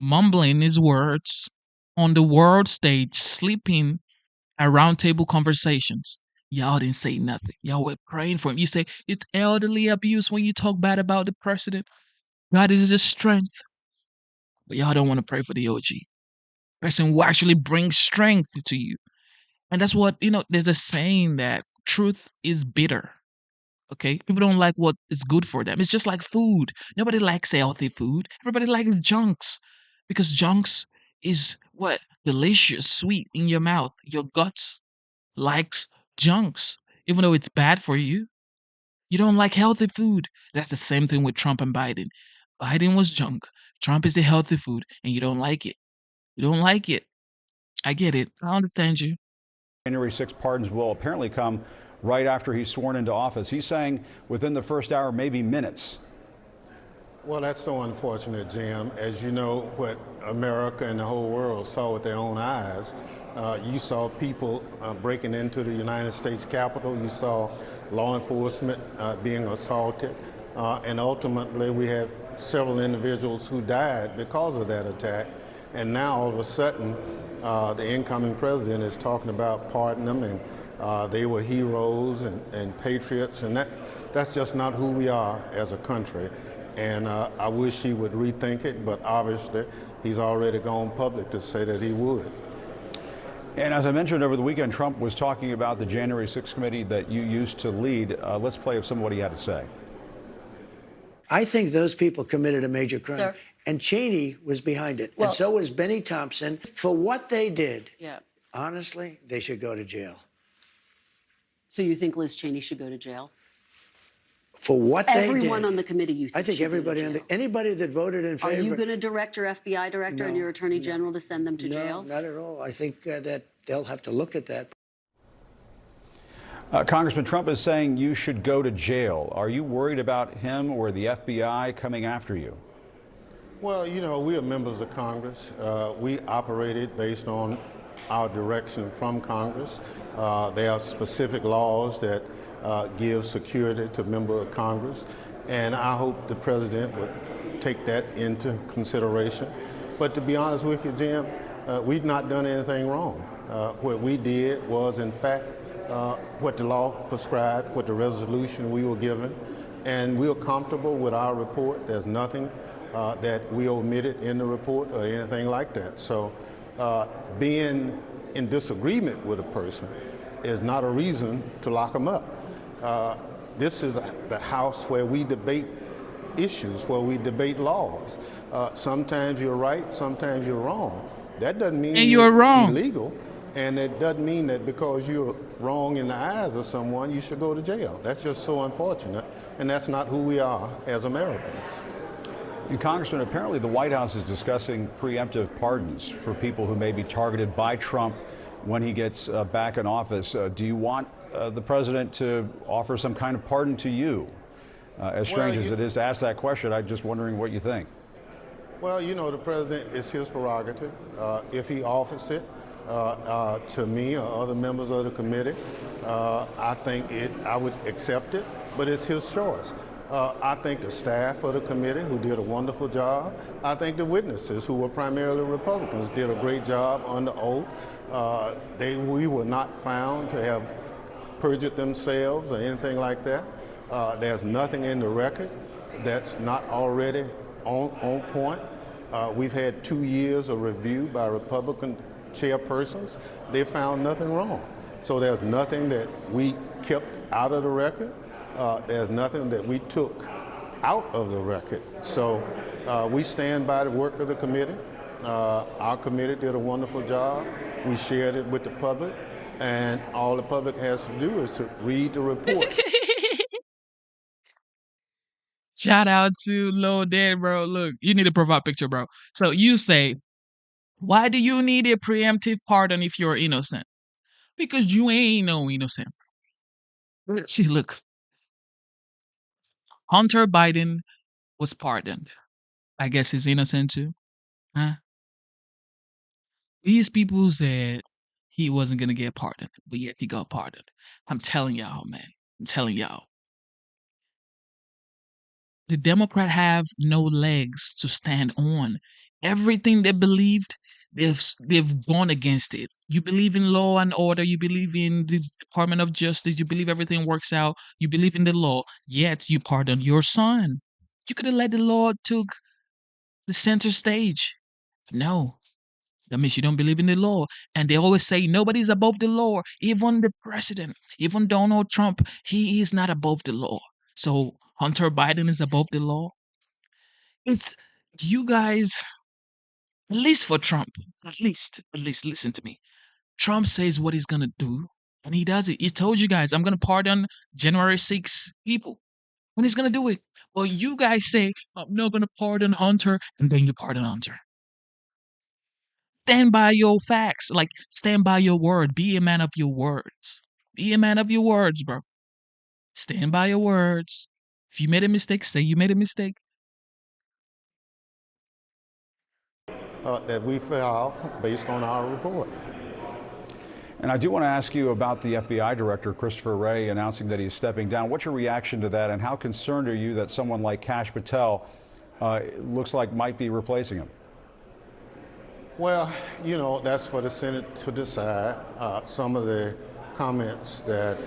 mumbling his words on the world stage, sleeping at roundtable conversations. Y'all didn't say nothing. Y'all were praying for him. You say it's elderly abuse when you talk bad about the president. God is his strength. But y'all don't want to pray for the OG. Person who actually brings strength to you. And that's what, there's a saying that truth is bitter. Okay? People don't like what is good for them. It's just like food. Nobody likes healthy food. Everybody likes junks. Because junks is what? Delicious, sweet in your mouth. Your guts likes junks, even though it's bad for you. You don't like healthy food. That's the same thing with Trump and Biden. Biden was junk. Trump is a healthy food, and you don't like it. You don't like it. I get it. I understand you. January 6 pardons will apparently come right after he's sworn into office. He's saying within the first hour, maybe minutes. Well, that's so unfortunate, Jim. As you know, what America and the whole world saw with their own eyes, you saw people breaking into the United States Capitol. You saw law enforcement being assaulted. And ultimately, we had several individuals who died because of that attack. And now, all of a sudden, the incoming president is talking about pardoning them, and they were heroes and patriots. And that's just not who we are as a country. And I wish he would rethink it, but obviously he's already gone public to say that he would. And as I mentioned over the weekend, Trump was talking about the January 6th committee that you used to lead. Let's play some of what he had to say. I think those people committed a major crime. Sir? And Cheney was behind it. Well- and so was Benny Thompson. For what they did, Yeah. honestly, they should go to jail. So you think Liz Cheney should go to jail? For what they did. Everyone on the committee, you think I think should go to everybody jail? anybody that voted in favor. Are you going to direct your FBI director and No, your attorney general to send them to no, jail? not at all. I think that they'll have to look at that. Congressman, Trump is saying you should go to jail. Are you worried about him or the FBI coming after you? Well, you know, we are members of Congress. We operated based on our direction from Congress. There are specific laws that give security to members of Congress, and I hope the president would take that into consideration. But to be honest with you, Jim, we've not done anything wrong. What we did was, in fact, what the law prescribed, what the resolution we were given, and we are comfortable with our report. There's nothing that we omitted in the report or anything like that. So being in disagreement with a person is not a reason to lock them up. This is the house where we debate issues, where we debate laws. Sometimes you're right, sometimes you're wrong. That doesn't mean you're wrong. illegal, and it doesn't mean that because you're wrong in the eyes of someone, you should go to jail. That's just so unfortunate, and that's not who we are as Americans. And Congressman, apparently the White House is discussing preemptive pardons for people who may be targeted by Trump when he gets back in office. Do you want the president to offer some kind of pardon to you? As strange as it is to ask that question, I'm just wondering what you think. Well, you know, the president, it's his prerogative. If he offers it to me or other members of the committee, I think I would accept it, but it's his choice. I think the staff of the committee, who did a wonderful job, I think the witnesses, who were primarily Republicans, did a great job under oath. We were not found to have perjured themselves or anything like that. There's nothing in the record that's not already on point. We've had 2 years of review by Republican chairpersons. They found nothing wrong. So there's nothing that we kept out of the record. There's nothing that we took out of the record. So we stand by the work of the committee. Our committee did a wonderful job. We shared it with the public, and all the public has to do is to read the report. Shout out to Lil Dad, bro. Look, you need a profile picture, bro. So you say, why do you need a preemptive pardon if you're innocent? Because you ain't no innocent. See, look. Hunter Biden was pardoned. I guess he's innocent too. Huh? These people said he wasn't going to get pardoned, but yet he got pardoned. I'm telling y'all, man. I'm telling y'all. The Democrat have no legs to stand on. Everything they believed, they've gone against it. You believe in law and order, you believe in the Department of Justice, you believe everything works out, you believe in the law, yet you pardon your son. You could have let the law took the center stage. No. That means you don't believe in the law. And they always say nobody's above the law. Even the president, even Donald Trump, he is not above the law. So Hunter Biden is above the law. It's you guys, at least for Trump, at least, listen to me. Trump says what he's gonna do, and he does it. He told you guys, I'm gonna pardon January 6 people. And he's gonna do it. Well, you guys say, I'm not gonna pardon Hunter, and then you pardon Hunter. Stand by your facts. Like, stand by your word. Be a man of your words. Be a man of your words, bro. Stand by your words. If you made a mistake, say you made a mistake. That we filed based on our report. And I do want to ask you about the FBI director, Christopher Wray, announcing that he's stepping down. What's your reaction to that, and how concerned are you that someone like Kash Patel looks like might be replacing him? Well, you know, that's for the Senate to decide. Some of the comments that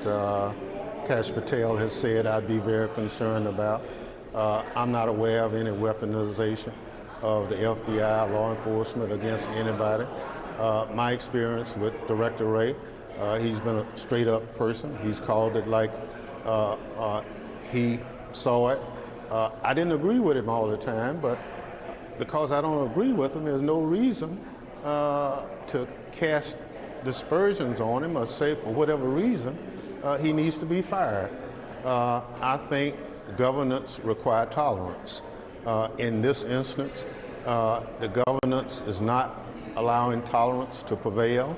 Kash Patel has said I'd be very concerned about. I'm not aware of any weaponization of the FBI, law enforcement against anybody. My experience with Director Wray, he's been a straight up person. He's called it like he saw it. I didn't agree with him all the time, but because I don't agree with him, there's no reason to cast dispersions on him or say for whatever reason he needs to be fired. I think governance requires tolerance. In this instance, the governance is not allowing tolerance to prevail,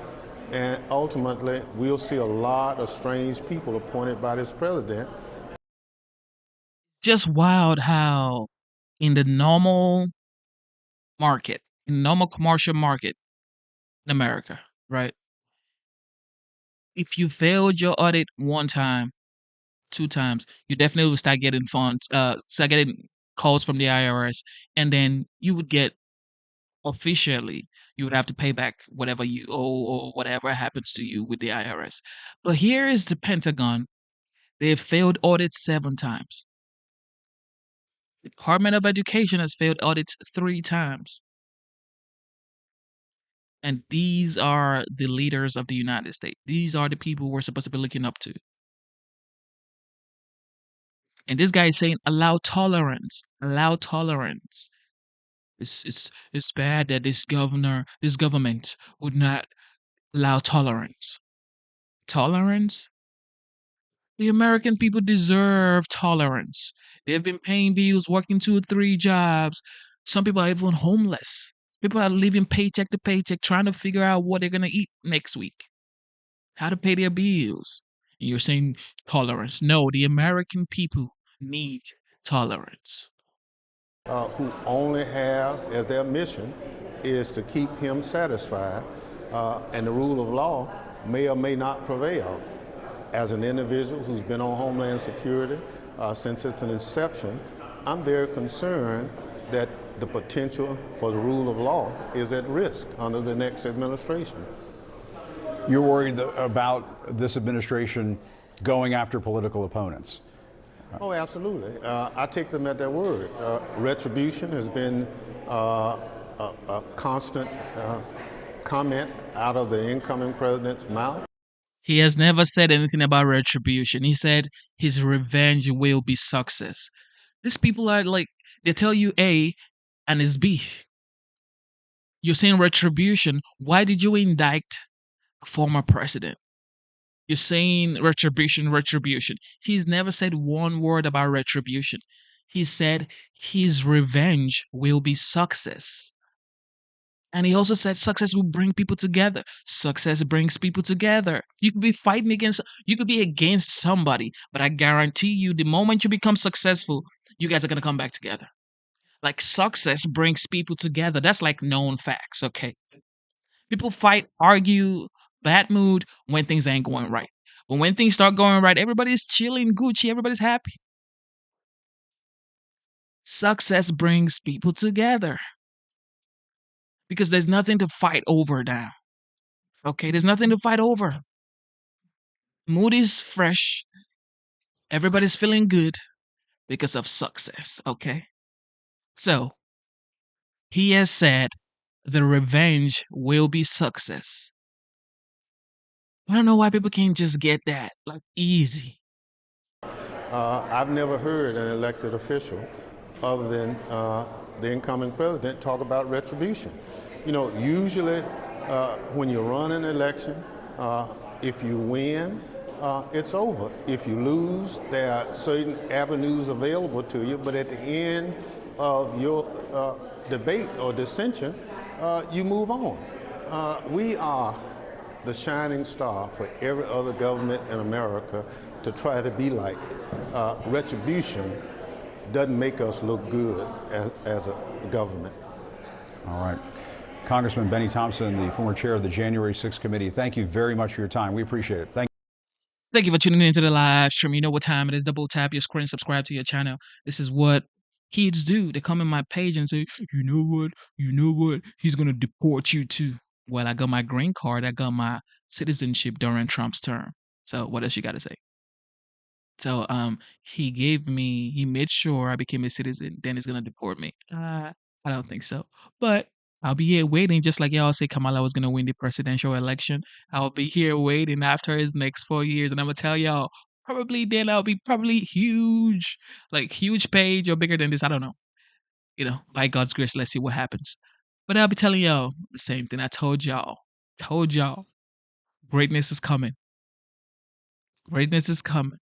and ultimately we'll see a lot of strange people appointed by this president. Just wild how in the normal market, in normal commercial market in America, right? If you failed your audit one time, 2 times, you definitely will start getting start getting calls from the IRS, and then you would get officially, you would have to pay back whatever you owe or whatever happens to you with the IRS. But here is the Pentagon. They've failed audits 7 times. The Department of Education has failed audits 3 times. And these are the leaders of the United States. These are the people we're supposed to be looking up to. And this guy is saying, allow tolerance. Allow tolerance. It's bad that this government would not allow tolerance. Tolerance? The American people deserve tolerance. They've been paying bills, working 2 or 3 jobs. Some people are even homeless. People are living paycheck to paycheck, trying to figure out what they're going to eat next week, how to pay their bills. And you're saying tolerance. No, the American people need tolerance. Who only have as their mission is to keep him satisfied, and the rule of law may or may not prevail. As an individual who's been on Homeland Security since its inception, I'm very concerned that the potential for the rule of law is at risk under the next administration. You're worried about this administration going after political opponents? Oh, absolutely. I take them at their word. Retribution has been a constant comment out of the incoming president's mouth. He has never said anything about retribution. He said his revenge will be success. These people are like, they tell you A and it's B. You're saying retribution. Why did you indict a former president? You're saying retribution, retribution. He's never said one word about retribution. He said his revenge will be success. And he also said success will bring people together. Success brings people together. You could be fighting against, you could be against somebody, but I guarantee you the moment you become successful, you guys are going to come back together. Like success brings people together. That's like known facts, okay? People fight, argue, bad mood when things ain't going right. But when things start going right, everybody's chilling, Gucci, everybody's happy. Success brings people together because there's nothing to fight over now. Okay, there's nothing to fight over. Mood is fresh. Everybody's feeling good because of success. Okay, so he has said the revenge will be success. I don't know why people can't just get that like easy. I've never heard an elected official other than the incoming president talk about retribution. You know, usually when you run an election, if you win, it's over. If you lose, there are certain avenues available to you, but at the end of your debate or dissension, you move on. We are the shining star for every other government in America to try to be like. Retribution doesn't make us look good as a government. All right. Congressman Benny Thompson, the former chair of the January 6th committee, thank you very much for your time. We appreciate it. Thank you for tuning into the live stream. You know what time it is. Double tap your screen, subscribe to your channel. This is what kids do. They come in my page and say, you know what, he's going to deport you too. Well, I got my green card. I got my citizenship during Trump's term. So what else you got to say? So he made sure I became a citizen. Then he's going to deport me. I don't think so. But I'll be here waiting, just like y'all say Kamala was going to win the presidential election. I'll be here waiting after his next 4 years. And I'm going to tell y'all, probably then I'll be probably huge, like huge page or bigger than this. I don't know. You know, by God's grace, let's see what happens. But I'll be telling y'all the same thing I told y'all. Greatness is coming. Greatness is coming.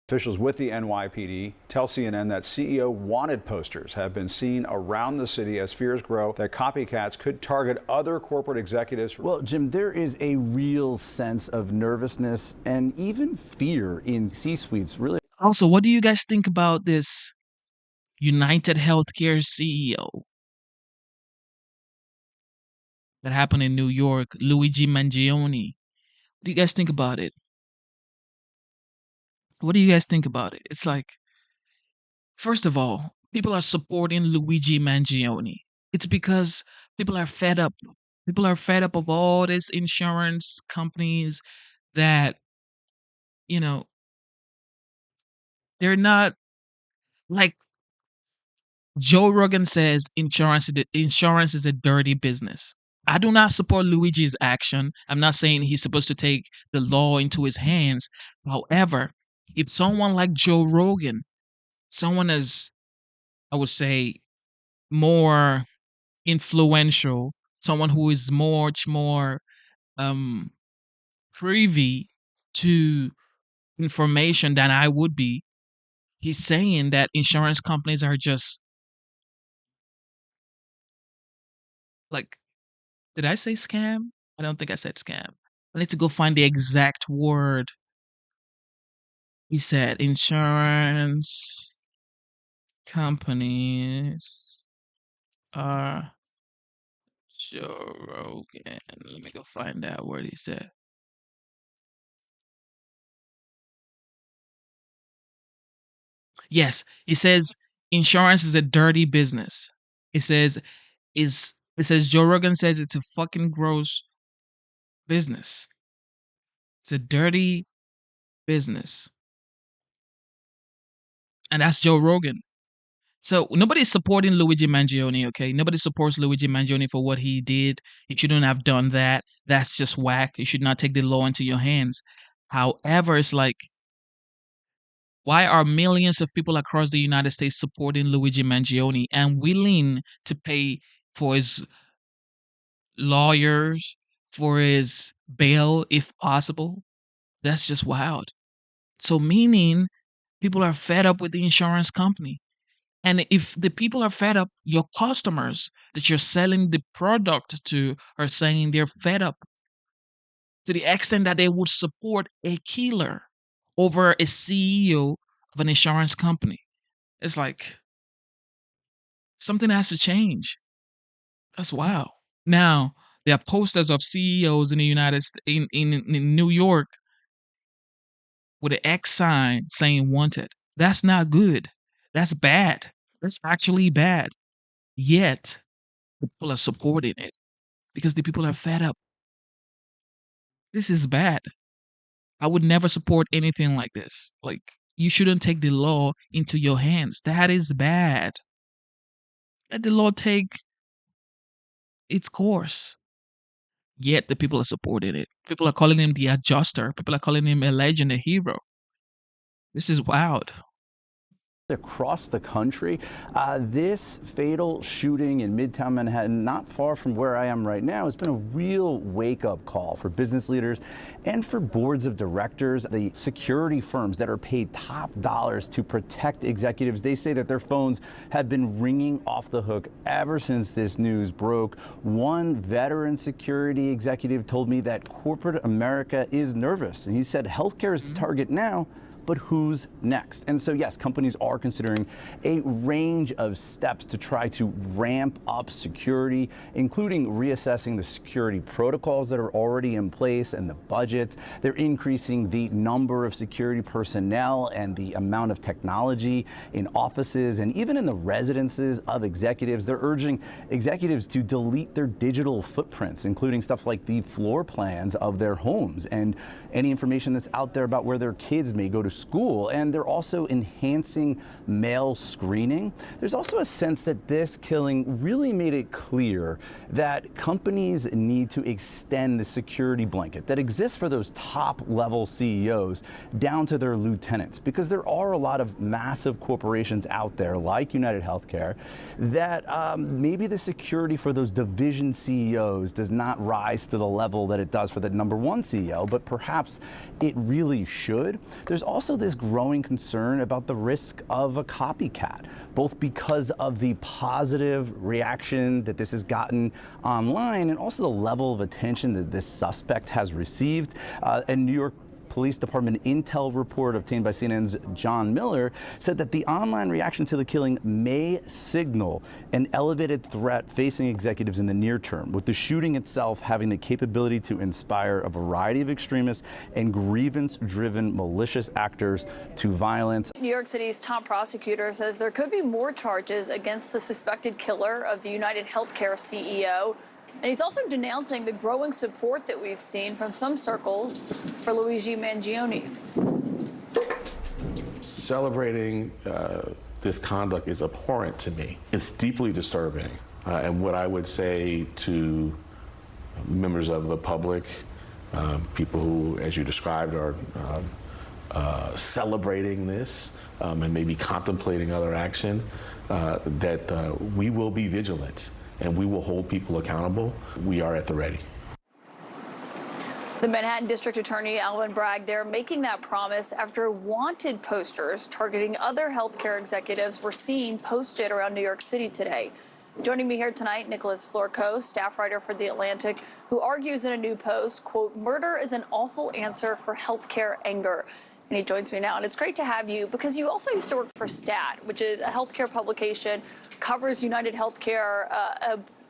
Officials with the NYPD tell CNN that CEO wanted posters have been seen around the city as fears grow that copycats could target other corporate executives. Well, Jim, there is a real sense of nervousness and even fear in C-suites. Really. Also, what do you guys think about this United Healthcare CEO that happened in New York, Luigi Mangione? What do you guys think about it? What do you guys think about it? It's like, first of all, people are supporting Luigi Mangione. It's because people are fed up. People are fed up of all these insurance companies that, you know, they're not like Joe Rogan says insurance is a dirty business. I do not support Luigi's action. I'm not saying he's supposed to take the law into his hands. However, if someone like Joe Rogan, someone as, I would say, more influential, someone who is much more privy to information than I would be, he's saying that insurance companies are just like, did I say scam? I don't think I said scam. I need to go find the exact word. He said insurance companies are Joe Rogan. Let me go find that word he said. Yes, he says insurance is a dirty business. It says Joe Rogan says it's a fucking gross business. It's a dirty business. And that's Joe Rogan. So nobody's supporting Luigi Mangione, okay? Nobody supports Luigi Mangione for what he did. He shouldn't have done that. That's just whack. You should not take the law into your hands. However, it's like, why are millions of people across the United States supporting Luigi Mangione and willing to pay for his lawyers, for his bail, if possible? That's just wild. So meaning people are fed up with the insurance company. And if the people are fed up, your customers that you're selling the product to are saying they're fed up to the extent that they would support a killer over a CEO of an insurance company. It's like something has to change. That's wild. Now, There are posters of CEOs in the United States, in New York, with an X sign saying wanted. That's not good. That's bad. That's actually bad. Yet, the people are supporting it because the people are fed up. This is bad. I would never support anything like this. Like, you shouldn't take the law into your hands. That is bad. Let the law take its course. Yet the people are supporting it. People are calling him the adjuster. People are calling him a legend, a hero. This is wild. Across the country, this fatal shooting in Midtown Manhattan, not far from where I am right now, has been a real wake-up call for business leaders and for boards of directors. The security firms that are paid top dollars to protect executives, they say that their phones have been ringing off the hook ever since this news broke. One veteran security executive told me that corporate America is nervous, and he said healthcare is the target now, but who's next? And so, yes, companies are considering a range of steps to try to ramp up security, including reassessing the security protocols that are already in place and the budgets. They're increasing the number of security personnel and the amount of technology in offices and even in the residences of executives. They're urging executives to delete their digital footprints, including stuff like the floor plans of their homes and any information that's out there about where their kids may go to school. And they're also enhancing mail screening. There's also a sense that this killing really made it clear that companies need to extend the security blanket that exists for those top level CEOs down to their lieutenants, because there are a lot of massive corporations out there like United Healthcare that maybe the security for those division CEOs does not rise to the level that it does for the number one CEO, but perhaps it really should. There's also this growing concern about the risk of a copycat, both because of the positive reaction that this has gotten online and also the level of attention that this suspect has received. A New York Police Department intel report obtained by CNN's John Miller said that the online reaction to the killing may signal an elevated threat facing executives in the near term, with the shooting itself having the capability to inspire a variety of extremists and grievance-driven malicious actors to violence. New York City's top prosecutor says there could be more charges against the suspected killer of the United Healthcare CEO. And he's also denouncing the growing support that we've seen from some circles for Luigi Mangione. Celebrating this conduct is abhorrent to me. It's deeply disturbing. And what I would say to members of the public, people who, as you described, are celebrating this and maybe contemplating other action, that we will be vigilant. And we will hold people accountable. We are at the ready. The Manhattan District Attorney Alvin Bragg there making that promise after wanted posters targeting other healthcare executives were seen posted around New York City today. Joining me here tonight, Nicholas Florco, staff writer for The Atlantic, who argues in a new post, quote, "Murder is an awful answer for healthcare anger." And he joins me now. And it's great to have you because you also used to work for STAT, which is a healthcare publication, covers United Healthcare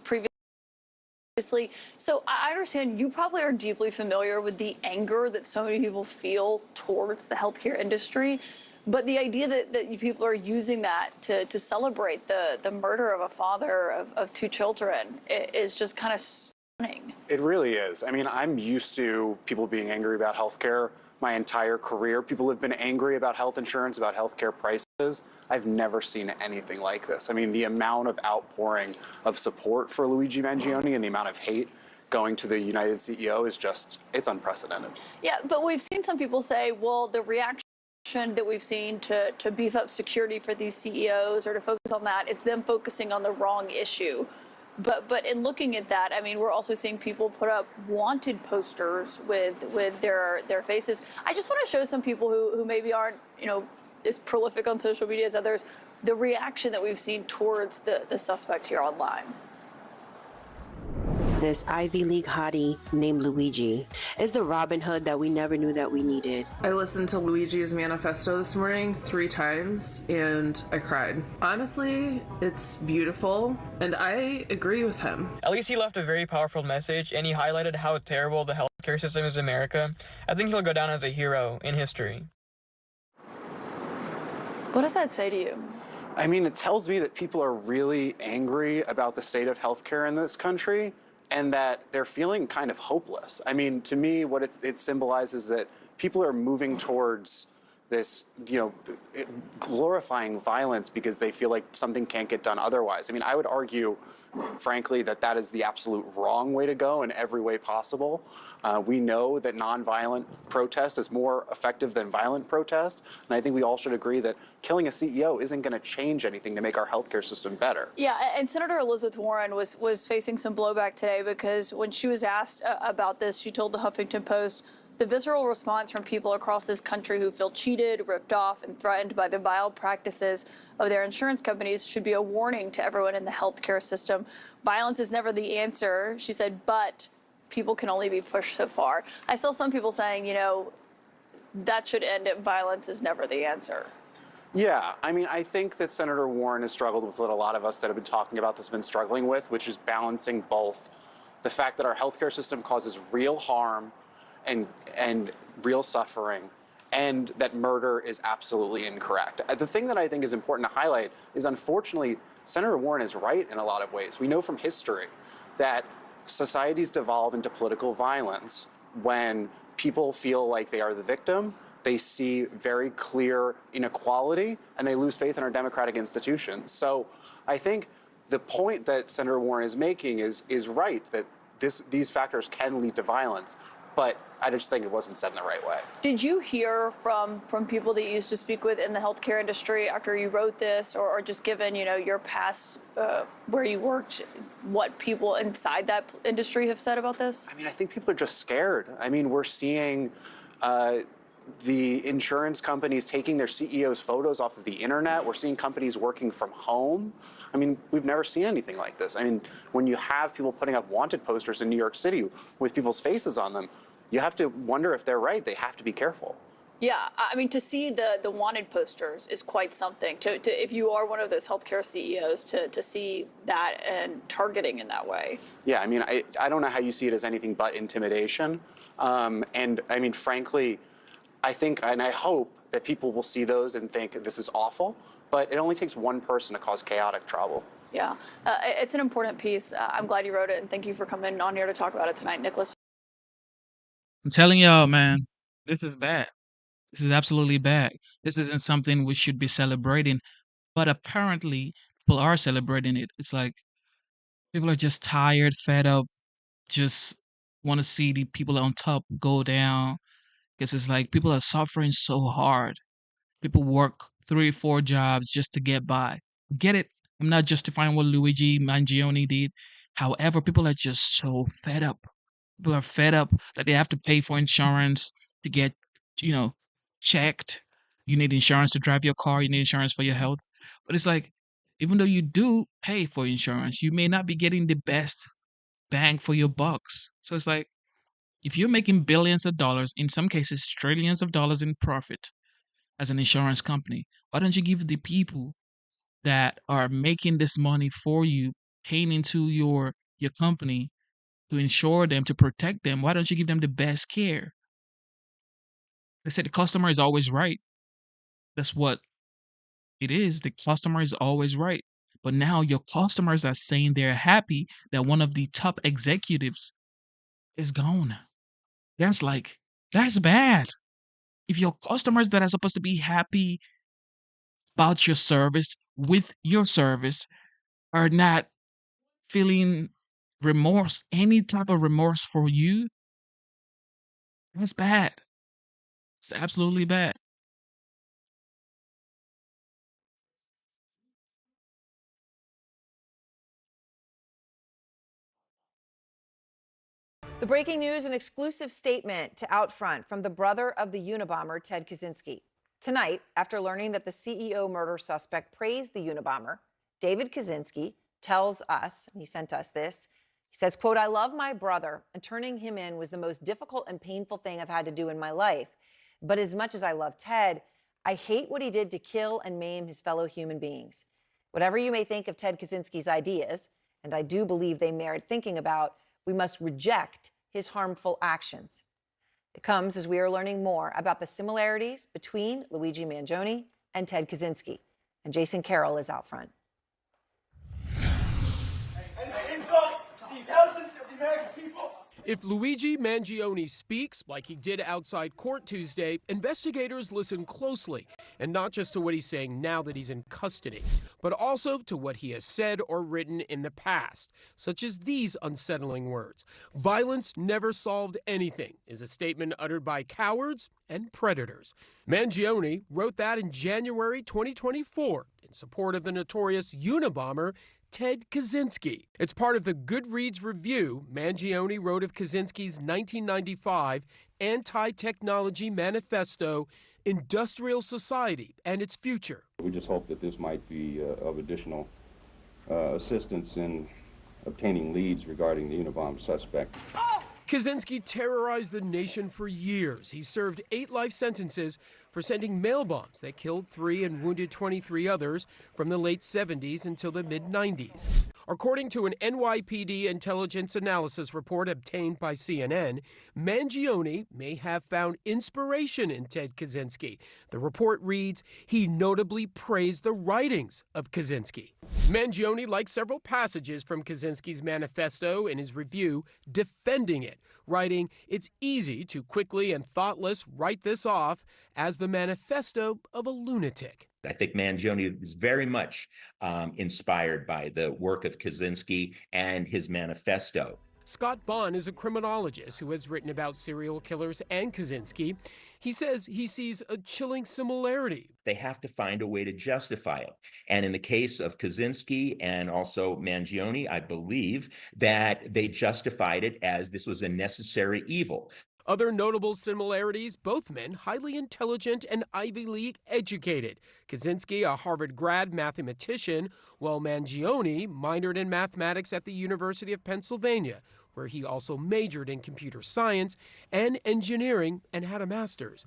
previously. So I understand you probably are deeply familiar with the anger that so many people feel towards the healthcare industry. But the idea that you people are using that to celebrate the murder of a father of two children is just kind of stunning. It really is. I mean, I'm used to people being angry about healthcare my entire career. People have been angry about health insurance, about healthcare prices. I've never seen anything like this. I mean, the amount of outpouring of support for Luigi Mangione and the amount of hate going to the United CEO is just, it's unprecedented. Yeah, but we've seen some people say, well, the reaction that we've seen to beef up security for these CEOs or to focus on that is them focusing on the wrong issue. But in looking at that, I mean, we're also seeing people put up wanted posters with their faces. I just want to show some people who maybe aren't, as prolific on social media as others, the reaction that we've seen towards the suspect here online. this Ivy League hottie named Luigi. It's the Robin Hood that we never knew that we needed. I listened to Luigi's manifesto this morning 3 times and I cried. Honestly, it's beautiful and I agree with him. At least he left a very powerful message and he highlighted how terrible the healthcare system is in America. I think he'll go down as a hero in history. What does that say to you? I mean, it tells me that people are really angry about the state of healthcare in this country and that they're feeling kind of hopeless. I mean, to me, what it symbolizes that people are moving towards this, glorifying violence because they feel like something can't get done otherwise. I mean, I would argue, frankly, that is the absolute wrong way to go in every way possible. We know that nonviolent protest is more effective than violent protest, and I think we all should agree that killing a CEO isn't going to change anything to make our healthcare system better. Yeah, and Senator Elizabeth Warren was facing some blowback today because when she was asked about this, she told the Huffington Post, the visceral response from people across this country who feel cheated, ripped off, and threatened by the vile practices of their insurance companies should be a warning to everyone in the healthcare system. Violence is never the answer, she said, but people can only be pushed so far. I saw some people saying, that should end it. Violence is never the answer. Yeah, I mean, I think that Senator Warren has struggled with what a lot of us that have been talking about this have been struggling with, which is balancing both the fact that our healthcare system causes real harm and real suffering, and that murder is absolutely incorrect. The thing that I think is important to highlight is, unfortunately, Senator Warren is right in a lot of ways. We know from history that societies devolve into political violence when people feel like they are the victim, they see very clear inequality, and they lose faith in our democratic institutions. So I think the point that Senator Warren is making is right, that these factors can lead to violence, but I just think it wasn't said in the right way. Did you hear from people that you used to speak with in the healthcare industry after you wrote this, or just given, your past, where you worked, what people inside that industry have said about this? I mean, I think people are just scared. I mean, we're seeing the insurance companies taking their CEOs' photos off of the internet. We're seeing companies working from home. I mean, we've never seen anything like this. I mean, when you have people putting up wanted posters in New York City with people's faces on them, you have to wonder if they're right. They have to be careful. Yeah, I mean, to see the wanted posters is quite something. To if you are one of those healthcare CEOs, to see that and targeting in that way. Yeah, I mean, I don't know how you see it as anything but intimidation. And I mean, frankly, I think and I hope that people will see those and think this is awful, but it only takes one person to cause chaotic trouble. Yeah, it's an important piece. I'm glad you wrote it, and thank you for coming on here to talk about it tonight, Nicholas. I'm telling y'all, man, this is bad. This is absolutely bad. This isn't something we should be celebrating, but apparently people are celebrating it. It's like people are just tired, fed up, just want to see the people on top go down. Because it's like people are suffering so hard. People work 3 or 4 jobs just to get by. Get it? I'm not justifying what Luigi Mangione did. However, people are just so fed up. People are fed up that they have to pay for insurance to get, checked. You need insurance to drive your car. You need insurance for your health. But it's like, even though you do pay for insurance, you may not be getting the best bang for your bucks. So it's like, if you're making billions of dollars, in some cases trillions of dollars in profit as an insurance company, why don't you give the people that are making this money for you, paying into your company to insure them, to protect them, why don't you give them the best care? They said the customer is always right. That's what it is. The customer is always right. But now your customers are saying they're happy that one of the top executives is gone. That's bad. If your customers that are supposed to be happy about your service, with your service, are not feeling remorse, any type of remorse for you, that's bad. It's absolutely bad. The breaking news, an exclusive statement to Outfront from the brother of the Unabomber, Ted Kaczynski. Tonight, after learning that the CEO murder suspect praised the Unabomber, David Kaczynski tells us, and he sent us this, he He says, quote, "I love my brother, and turning him in was the most difficult and painful thing I've had to do in my life. But as much as I love Ted, I hate what he did to kill and maim his fellow human beings. Whatever you may think of Ted Kaczynski's ideas, and I do believe they merit thinking about, we must reject his harmful actions." It comes as we are learning more about the similarities between Luigi Mangione and Ted Kaczynski. And Jason Carroll is out front. If Luigi Mangione speaks like he did outside court Tuesday, investigators listen closely, and not just to what he's saying now that he's in custody, but also to what he has said or written in the past, such as these unsettling words. "Violence never solved anything" is a statement uttered by cowards and predators. Mangione wrote that in January 2024 in support of the notorious Unabomber Ted Kaczynski. It's part of the Goodreads review Mangione wrote of Kaczynski's 1995 anti-technology manifesto, Industrial Society and Its Future. We just hope that this might be of additional assistance in obtaining leads regarding the Unabomber suspect. Kaczynski terrorized the nation for years. He served 8 life sentences for sending mail bombs that killed 3 and wounded 23 others from the late 70s until the mid-90s. According to an NYPD intelligence analysis report obtained by CNN, Mangione may have found inspiration in Ted Kaczynski. The report reads, he notably praised the writings of Kaczynski. Mangione liked several passages from Kaczynski's manifesto in his review, defending it, writing, "It's easy to quickly and thoughtless write this off as the manifesto of a lunatic." I think Mangione is very much inspired by the work of Kaczynski and his manifesto. Scott Bond is a criminologist who has written about serial killers and Kaczynski. He says he sees a chilling similarity. They have to find a way to justify it. And in the case of Kaczynski and also Mangione, I believe that they justified it as this was a necessary evil. Other notable similarities, both men highly intelligent and Ivy League educated. Kaczynski, a Harvard grad mathematician, while Mangione minored in mathematics at the University of Pennsylvania, where he also majored in computer science and engineering and had a master's.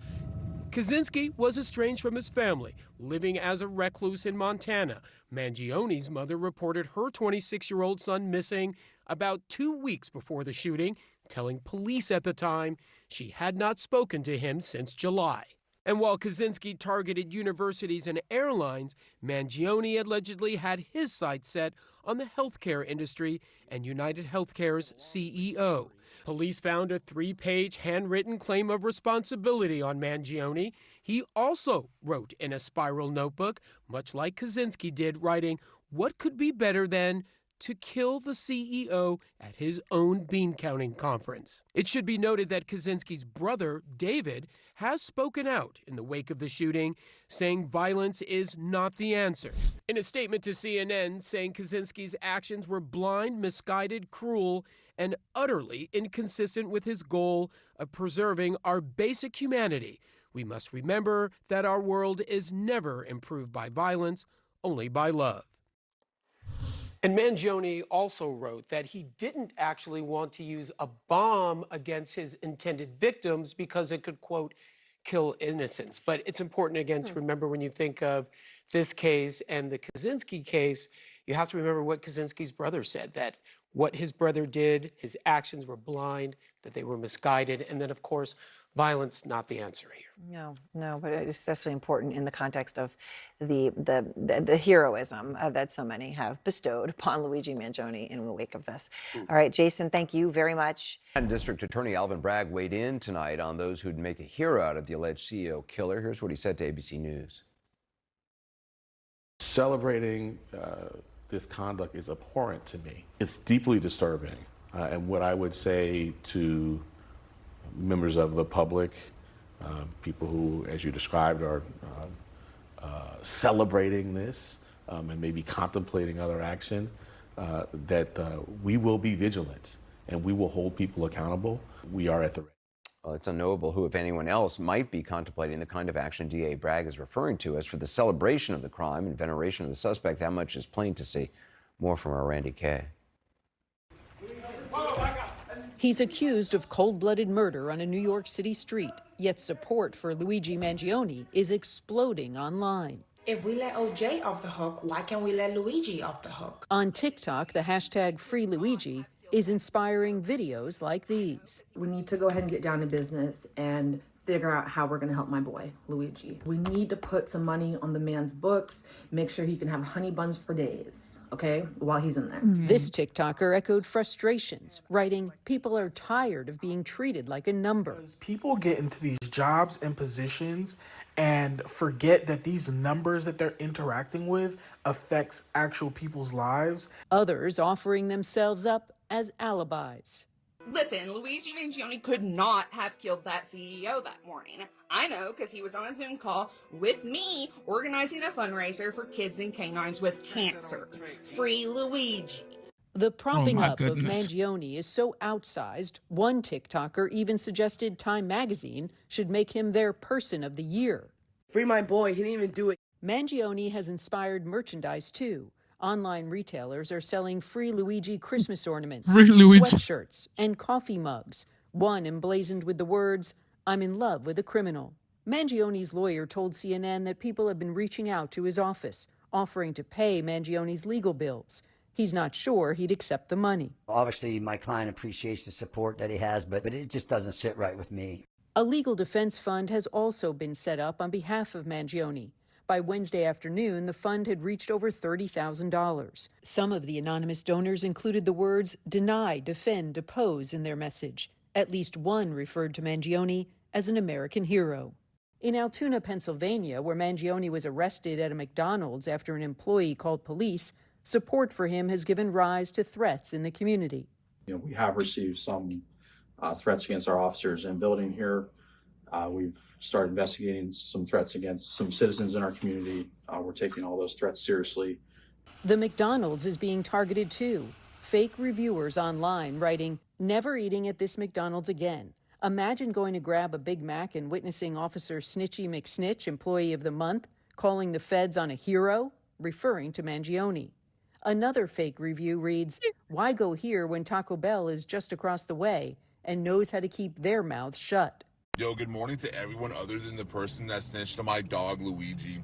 Kaczynski was estranged from his family, living as a recluse in Montana. Mangione's mother reported her 26-year-old son missing about 2 weeks before the shooting, telling police at the time she had not spoken to him since July. And while Kaczynski targeted universities and airlines, Mangione allegedly had his sights set on the healthcare industry and United Healthcare's CEO. Police found a 3-page handwritten claim of responsibility on Mangione. He also wrote in a spiral notebook, much like Kaczynski did, writing, "What could be better than to kill the CEO at his own bean-counting conference?" It should be noted that Kaczynski's brother, David, has spoken out in the wake of the shooting, saying violence is not the answer. In a statement to CNN, saying Kaczynski's actions were blind, misguided, cruel, and utterly inconsistent with his goal of preserving our basic humanity. We must remember that our world is never improved by violence, only by love. And Mangione also wrote that he didn't actually want to use a bomb against his intended victims because it could, quote, kill innocents. But it's important, again, to remember when you think of this case and the Kaczynski case, you have to remember what Kaczynski's brother said, that what his brother did, his actions were blind, that they were misguided, and then, of course, violence not the answer here. No, but it's especially important in the context of the heroism that so many have bestowed upon Luigi Mangione in the wake of this. All right, Jason, thank you very much. And District Attorney Alvin Bragg weighed in tonight on those who'd make a hero out of the alleged CEO killer. Here's what he said to ABC News. Celebrating this conduct is abhorrent to me. It's deeply disturbing. And what I would say to members of the public, people who, as you described, are celebrating this and maybe contemplating other action, that we will be vigilant and we will hold people accountable. We are at the ready. Well, it's unknowable who, if anyone else, might be contemplating the kind of action DA Bragg is referring to. As for the celebration of the crime and veneration of the suspect, that much is plain to see. More from our Randy Kay. He's accused of cold-blooded murder on a New York City street, yet support for Luigi Mangione is exploding online. If we let OJ off the hook, why can't we let Luigi off the hook? On TikTok, the hashtag #FreeLuigi is inspiring videos like these. We need to go ahead and get down to business and figure out how we're going to help my boy, Luigi. We need to put some money on the man's books, make sure he can have honey buns for days, okay, while he's in there. This TikToker echoed frustrations, writing, "People are tired of being treated like a number." People get into these jobs and positions and forget that these numbers that they're interacting with affects actual people's lives. Others offering themselves up as alibis. Listen, Luigi Mangione could not have killed that CEO that morning. I know because he was on a Zoom call with me organizing a fundraiser for kids and canines with cancer. Free Luigi. The propping my up of goodness. Mangione is so outsized, one TikToker even suggested Time magazine should make him their Person of the Year. Free my boy, he didn't even do it. Mangione has inspired merchandise too. Online retailers are selling free Luigi Christmas ornaments, Free Luigi. sweatshirts, and coffee mugs, one emblazoned with the words, "I'm in love with a criminal." Mangione's lawyer told CNN that people have been reaching out to his office, offering to pay Mangione's legal bills. He's not sure he'd accept the money. Obviously, my client appreciates the support that he has, but it just doesn't sit right with me. A legal defense fund has also been set up on behalf of Mangione. By Wednesday afternoon, the fund had reached over $30,000. Some of the anonymous donors included the words deny, defend, depose in their message. At least one referred to Mangione as an American hero. In Altoona, Pennsylvania, where Mangione was arrested at a McDonald's after an employee called police, support for him has given rise to threats in the community. We have received some threats against our officers in building here. We've started investigating some threats against some citizens in our community. We're taking all those threats seriously. The McDonald's is being targeted too. Fake reviewers online writing, "Never eating at this McDonald's again. Imagine going to grab a Big Mac and witnessing Officer Snitchy McSnitch, Employee of the Month, calling the feds on a hero," referring to Mangione. Another fake review reads, "Why go here when Taco Bell is just across the way and knows how to keep their mouths shut?" Yo, good morning to everyone other than the person that snitched on my dog, Luigi.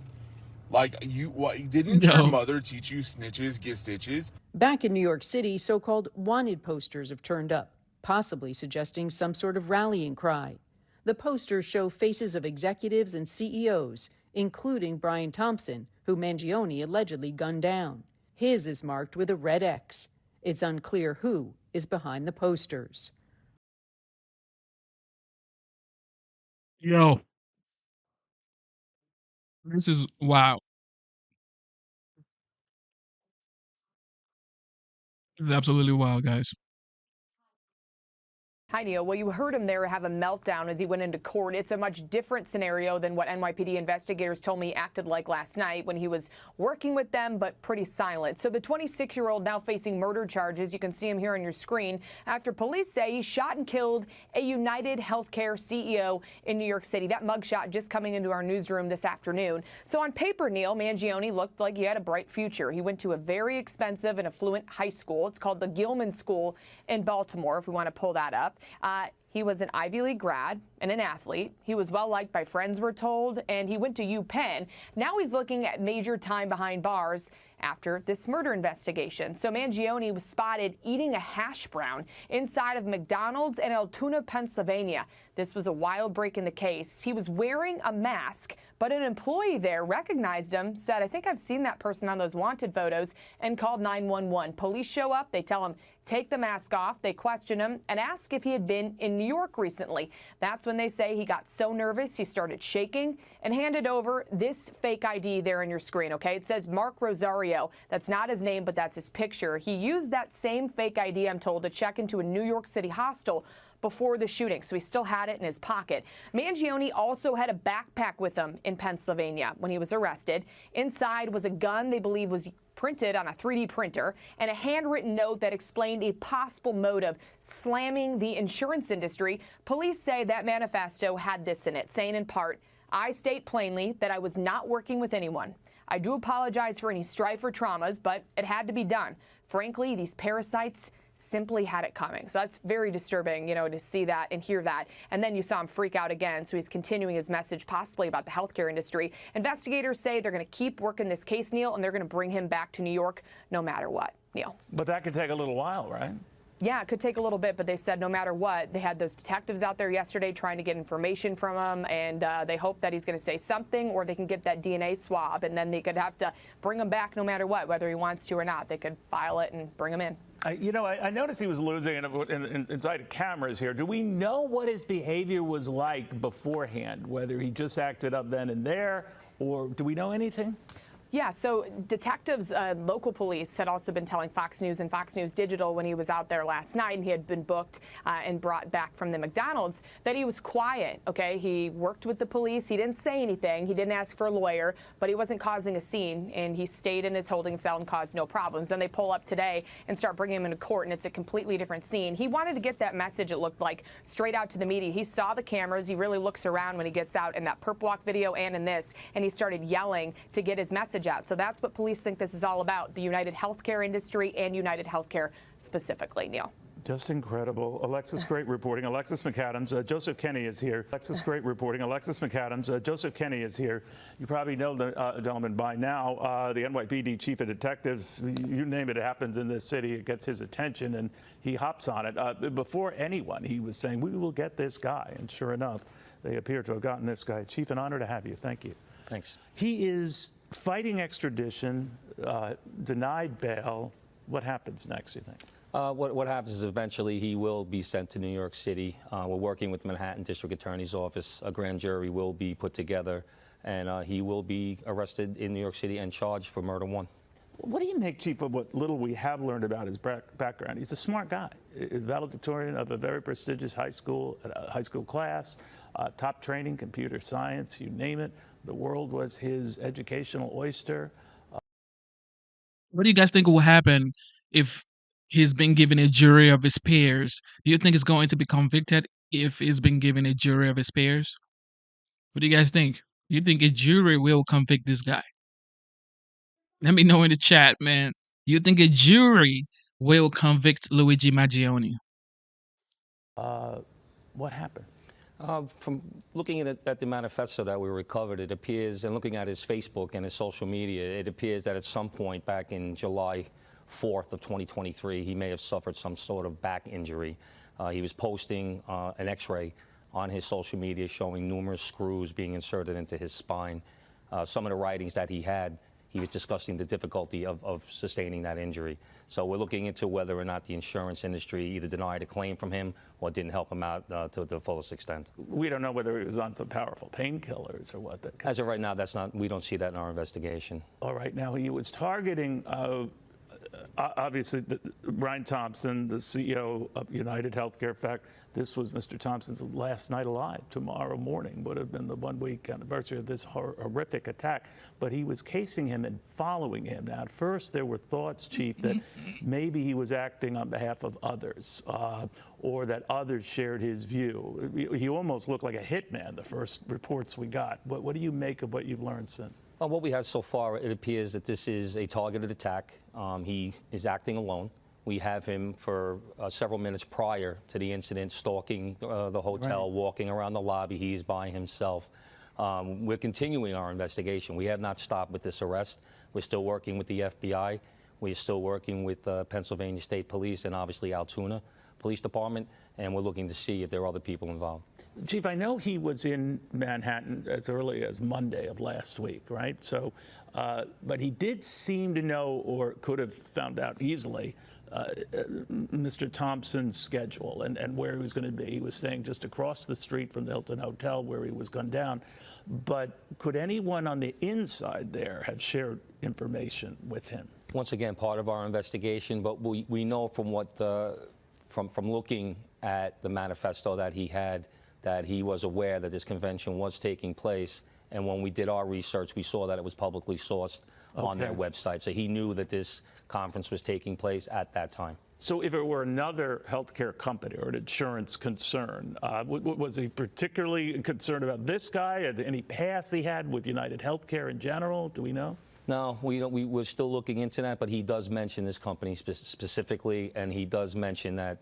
Like, didn't your mother teach you snitches get stitches? Back in New York City, so-called wanted posters have turned up, possibly suggesting some sort of rallying cry. The posters show faces of executives and CEOs, including Brian Thompson, who Mangione allegedly gunned down. His is marked with a red X. It's unclear who is behind the posters. Yo. This is wow. This is absolutely wild, guys. Hi, Neil. Well, you heard him there have a meltdown as he went into court. It's a much different scenario than what NYPD investigators told me he acted like last night when he was working with them, but pretty silent. So the 26-year-old now facing murder charges, you can see him here on your screen, after police say he shot and killed a United Healthcare CEO in New York City. That mugshot just coming into our newsroom this afternoon. So on paper, Neil, Mangione looked like he had a bright future. He went to a very expensive and affluent high school. It's called the Gilman School in Baltimore, if we want to pull that up. He was an Ivy League grad and an athlete. He was well liked by friends, we're told, and he went to UPenn. Now he's looking at major time behind bars after this murder investigation. So Mangione was spotted eating a hash brown inside of McDonald's in Altoona, Pennsylvania. This was a wild break in the case. He was wearing a mask, but an employee there recognized him, said, "I think I've seen that person on those wanted photos," and called 911. Police show up. They tell him, take the mask off. They question him and ask if he had been in New York recently. That's when they say he got so nervous he started shaking and handed over this fake ID there on your screen, okay? It says Mark Rosario. That's not his name, but that's his picture. He used that same fake ID, I'm told, to check into a New York City hostel before the shooting, so he still had it in his pocket. Mangione also had a backpack with him in Pennsylvania when he was arrested. Inside was a gun they believe was printed on a 3D printer and a handwritten note that explained a possible motive, slamming the insurance industry. Police say that manifesto had this in it, saying in part, "I state plainly that I was not working with anyone. I do apologize for any strife or traumas, but it had to be done. Frankly, these parasites simply had it coming. So that's very disturbing, to see that and hear that. And then you saw him freak out again. So he's continuing his message possibly about the healthcare industry. Investigators say they're going to keep working this case, Neil, and they're going to bring him back to New York no matter what. Neil. But that could take a little while, right? Yeah, it could take a little bit, but they said no matter what, they had those detectives out there yesterday trying to get information from him, and they hope that he's going to say something, or they can get that DNA swab, and then they could have to bring him back no matter what, whether he wants to or not. They could file it and bring him in. I noticed he was losing inside of cameras here. Do we know what his behavior was like beforehand, whether he just acted up then and there, or do we know anything? Yeah, so detectives, local police had also been telling Fox News and Fox News Digital when he was out there last night and he had been booked and brought back from the McDonald's that he was quiet, okay? He worked with the police. He didn't say anything. He didn't ask for a lawyer, but he wasn't causing a scene, and he stayed in his holding cell and caused no problems. Then they pull up today and start bringing him into court, and it's a completely different scene. He wanted to get that message, it looked like, straight out to the media. He saw the cameras. He really looks around when he gets out in that perp walk video and in this, and he started yelling to get his message out. So that's what police think this is all about, the United Healthcare industry and United Healthcare specifically, Neil. Just incredible. Alexis, great reporting. Alexis McAdams. Joseph Kenny is here. Alexis, great reporting. Alexis McAdams. Joseph Kenny is here. You probably know the gentleman by now. The NYPD chief of detectives, you name it, it happens in this city. It gets his attention, and he hops on it. Before anyone, he was saying, we will get this guy. And sure enough, they appear to have gotten this guy. Chief, an honor to have you. Thank you. Thanks. He is fighting extradition, denied bail. What happens next, you think? What happens is eventually he will be sent to New York City. We're working with the Manhattan District Attorney's Office. A grand jury will be put together, and he will be arrested in New York City and charged for murder one. What do you make, Chief, of what little we have learned about his background? He's a smart guy. He's valedictorian of a very prestigious high school class, top training, computer science, you name it. The world was his educational oyster. What do you guys think will happen if he's been given a jury of his peers? Do you think he's going to be convicted if he's been given a jury of his peers? What do you guys think? Do you think a jury will convict this guy? Let me know in the chat, man. Do you think a jury will convict Luigi Mangione? What happened? From looking at the manifesto that we recovered, it appears, and looking at his Facebook and his social media, it appears that at some point back in July 4th of 2023, he may have suffered some sort of back injury. He was posting an x-ray on his social media showing numerous screws being inserted into his spine. Some of the writings that he had, he was discussing the difficulty of sustaining that injury. So we're looking into whether or not the insurance industry either denied a claim from him or didn't help him out to the fullest extent. We don't know whether he was on some powerful painkillers or what. As of right now, we don't see that in our investigation. All right, now he was targeting, obviously, Brian Thompson, the CEO of United Healthcare. In fact, this was Mr. Thompson's last night alive. Tomorrow morning would have been the 1-week anniversary of this horrific attack. But he was casing him and following him. Now, at first, there were thoughts, Chief, that maybe he was acting on behalf of others or that others shared his view. He almost looked like a hitman, the first reports we got. What do you make of what you've learned since? Well, what we have so far, it appears that this is a targeted attack. He is acting alone. We have him for several minutes prior to the incident, stalking the hotel, right, walking around the lobby. He's by himself. We're continuing our investigation. We have not stopped with this arrest. We're still working with the FBI. We're still working with Pennsylvania State Police and obviously Altoona Police Department, and we're looking to see if there are other people involved. Chief, I know he was in Manhattan as early as Monday of last week, right? So, but he did seem to know, or could have found out easily, Mr. Thompson's schedule and where he was going to be. He was staying just across the street from the Hilton Hotel where he was gunned down. But could anyone on the inside there have shared information with him? Once again, part of our investigation, but we know from what from looking at the manifesto that he had, that he was aware that this convention was taking place. And when we did our research, we saw that it was publicly sourced on their website. So he knew that this conference was taking place at that time. So if it were another healthcare company or an insurance concern, was he particularly concerned about this guy? Any past he had with United Healthcare in general? Do we know? No, we don't. We're still looking into that, but he does mention this company specifically, and he does mention that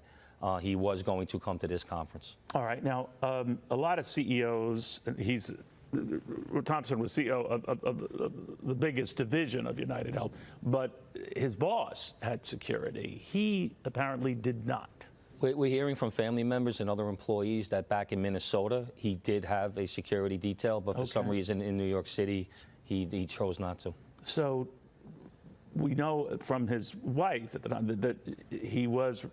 he was going to come to this conference. All right. Now, a lot of CEOs, Thompson was CEO of the biggest division of United Health, but his boss had security. He apparently did not. We're hearing from family members and other employees that back in Minnesota, he did have a security detail, but for some reason in New York City, he chose not to. So we know from his wife at the time that he was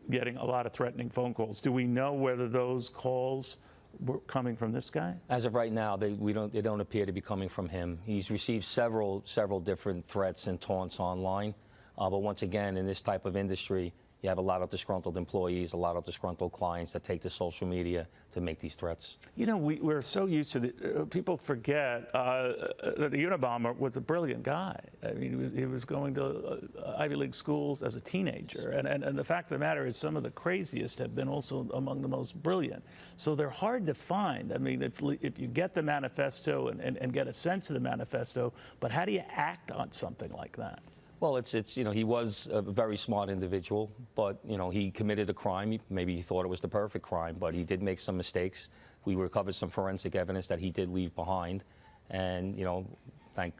getting a lot of threatening phone calls. Do we know whether those calls were coming from this guy? As of right now, they don't appear to be coming from him. He's received several different threats and taunts online. But once again, in this type of industry, you have a lot of disgruntled employees, a lot of disgruntled clients that take to social media to make these threats. You know, we're so used to people forget that the Unabomber was a brilliant guy. I mean, he was going to Ivy League schools as a teenager. And the fact of the matter is some of the craziest have been also among the most brilliant. So they're hard to find. I mean, if you get the manifesto and get a sense of the manifesto, but how do you act on something like that? Well, it's you know, he was a very smart individual, but you know, he committed a crime. Maybe he thought it was the perfect crime, but he did make some mistakes. We recovered some forensic evidence that he did leave behind, and you know,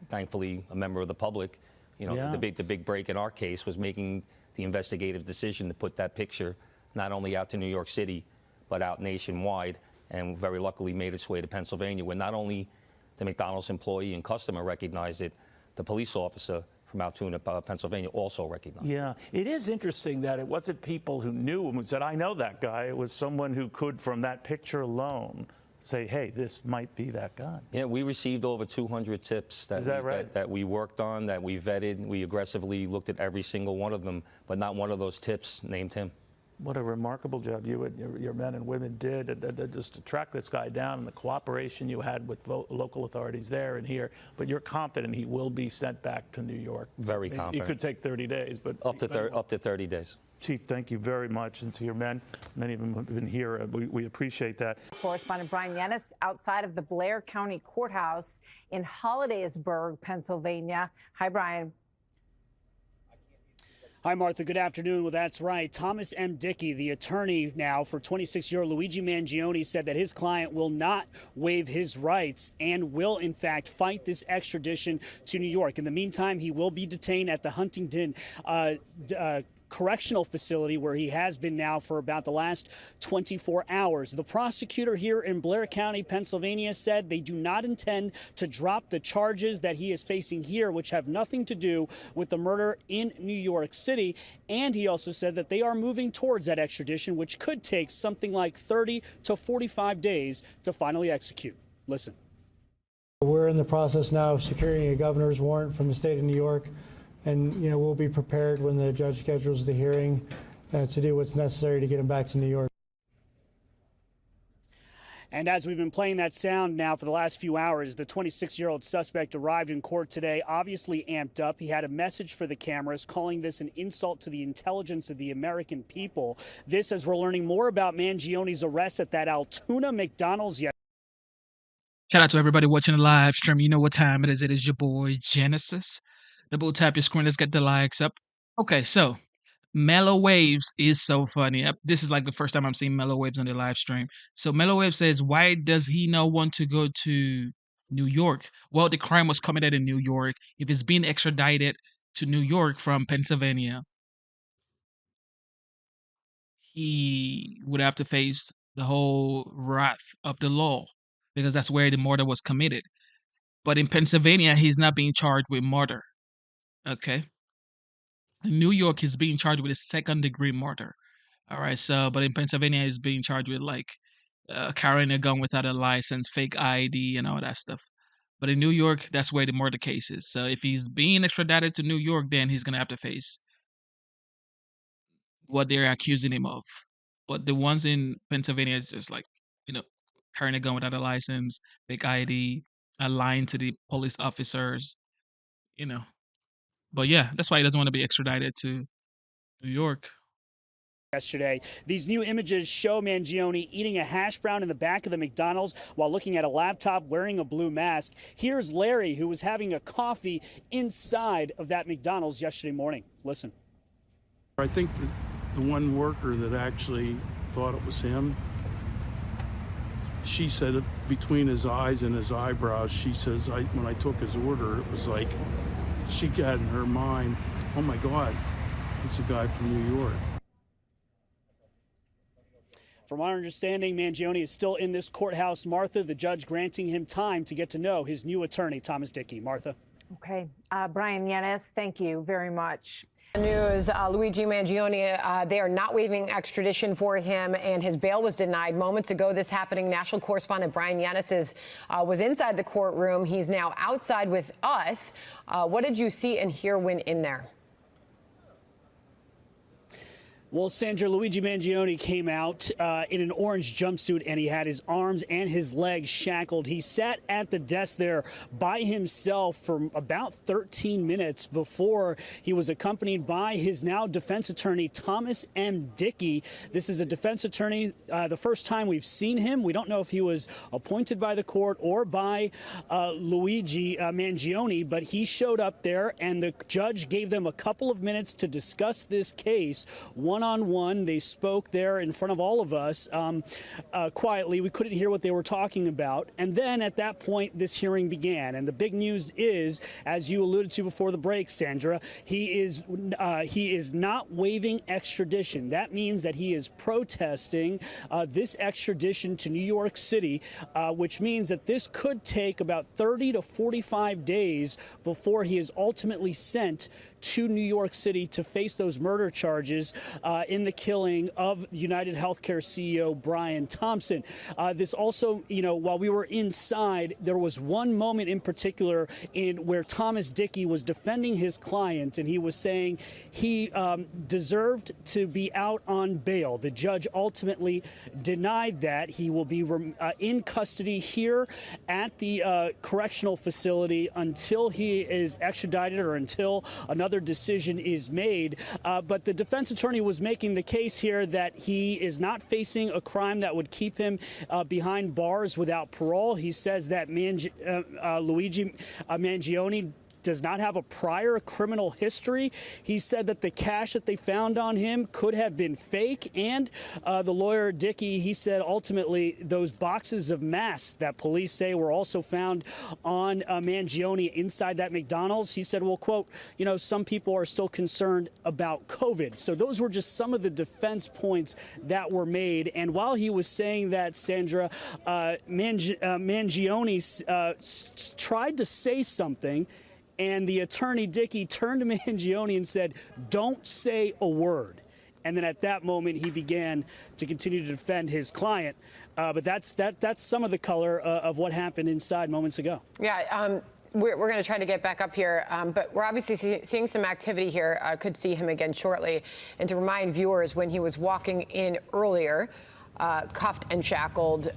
thankfully, a member of the public, you know, the big break in our case was making the investigative decision to put that picture not only out to New York City, but out nationwide, and very luckily made its way to Pennsylvania, where not only the McDonald's employee and customer recognized it, the police officer from Altoona, Pennsylvania, also recognized. Yeah, it is interesting that it wasn't people who knew him who said, I know that guy. It was someone who could, from that picture alone, say, hey, this might be that guy. Yeah, we received over 200 tips that we worked on, that we vetted. We aggressively looked at every single one of them, but not one of those tips named him. What a remarkable job you and your men and women did just to track this guy down, and the cooperation you had with local authorities there and here. But you're confident he will be sent back to New York? Very confident. It could take 30 days, but up to 30 days. Chief, thank you very much, and to your men, many of them have been here. We appreciate that. Correspondent Brian Yanis outside of the Blair County Courthouse in Hollidaysburg, Pennsylvania. Hi, Brian. Hi, Martha. Good afternoon. Well, that's right. Thomas M. Dickey, the attorney now for 26-year-old Luigi Mangione, said that his client will not waive his rights and will, in fact, fight this extradition to New York. In the meantime, he will be detained at the Huntington correctional facility, where he has been now for about the last 24 hours. The prosecutor here in Blair County, Pennsylvania, said they do not intend to drop the charges that he is facing here, which have nothing to do with the murder in New York City. And he also said that they are moving towards that extradition, which could take something like 30 to 45 days to finally execute. Listen. We're in the process now of securing a governor's warrant from the state of New York. And, you know, we'll be prepared when the judge schedules the hearing to do what's necessary to get him back to New York. And as we've been playing that sound now for the last few hours, the 26-year-old suspect arrived in court today, obviously amped up. He had a message for the cameras, calling this an insult to the intelligence of the American people. This, as we're learning more about Mangione's arrest at that Altoona McDonald's yesterday. Shout out to everybody watching the live stream. You know what time it is. It is your boy Genesis. Double tap your screen. Let's get the likes up. Okay, so Mellow Waves is so funny. This is like the first time I'm seeing Mellow Waves on the live stream. So Mellow Waves says, why does he not want to go to New York? Well, the crime was committed in New York. If it's being extradited to New York from Pennsylvania, he would have to face the whole wrath of the law, because that's where the murder was committed. But in Pennsylvania, he's not being charged with murder. Okay. In New York, he's being charged with a second-degree murder. All right. So, but in Pennsylvania, he's being charged with like carrying a gun without a license, fake ID, and all that stuff. But in New York, that's where the murder case is. So if he's being extradited to New York, then he's gonna have to face what they're accusing him of. But the ones in Pennsylvania is just like, you know, carrying a gun without a license, fake ID, lying to the police officers, you know. But yeah, that's why he doesn't want to be extradited to New York. yesterday. These new images show Mangione eating a hash brown in the back of the McDonald's while looking at a laptop wearing a blue mask. Here's Larry, who was having a coffee inside of that McDonald's yesterday morning. Listen. I think the one worker that actually thought it was him, she said it between his eyes and his eyebrows. She says, when I took his order, it was like she got in her mind, oh my God, it's a guy from New York. From our understanding, Mangione is still in this courthouse. Martha, the judge granting him time to get to know his new attorney, Thomas Dickey. Martha. Okay. Brian Yanis, thank you very much. News, Luigi Mangione, they are not waiving extradition for him, and his bail was denied moments ago. This happening. National correspondent Brian Yanis was inside the courtroom. He's now outside with us. What did you see and hear when in there? Well, Sandra, Luigi Mangione came out in an orange jumpsuit, and he had his arms and his legs shackled. He sat at the desk there by himself for about 13 minutes before he was accompanied by his now defense attorney, Thomas M. Dickey. This is a defense attorney, the first time we've seen him. We don't know if he was appointed by the court or by Luigi Mangione, but he showed up there, and the judge gave them a couple of minutes to discuss this case. One-on-one, they spoke there in front of all of us quietly. We couldn't hear what they were talking about. And then at that point, this hearing began. And the big news is, as you alluded to before the break, Sandra, he is not waiving extradition. That means that he is protesting this extradition to New York City, which means that this could take about 30 to 45 days before he is ultimately sent to New York City to face those murder charges in the killing of United Healthcare CEO Brian Thompson. This also, while we were inside, there was one moment in particular where Thomas Dickey was defending his client, and he was saying he deserved to be out on bail. The judge ultimately denied that. He will be in custody here at the correctional facility until he is extradited or until another decision is made. But the defense attorney was making the case here that he is not facing a crime that would keep him behind bars without parole. He says that Luigi Mangione does not have a prior criminal history. He said that the cash that they found on him could have been fake, and the lawyer Dickey, he said ultimately those boxes of masks that police say were also found on Mangione inside that McDonald's, he said, well, quote, some people are still concerned about COVID. So those were just some of the defense points that were made. And while he was saying that, Sandra, Mangione tried to say something, and the attorney, Dickey, turned to Mangione and said, don't say a word. And then at that moment, he began to continue to defend his client. But that's some of the color of what happened inside moments ago. Yeah. We're going to try to get back up here, but we're obviously seeing some activity here. Could see him again shortly. And to remind viewers, when he was walking in earlier, cuffed and shackled,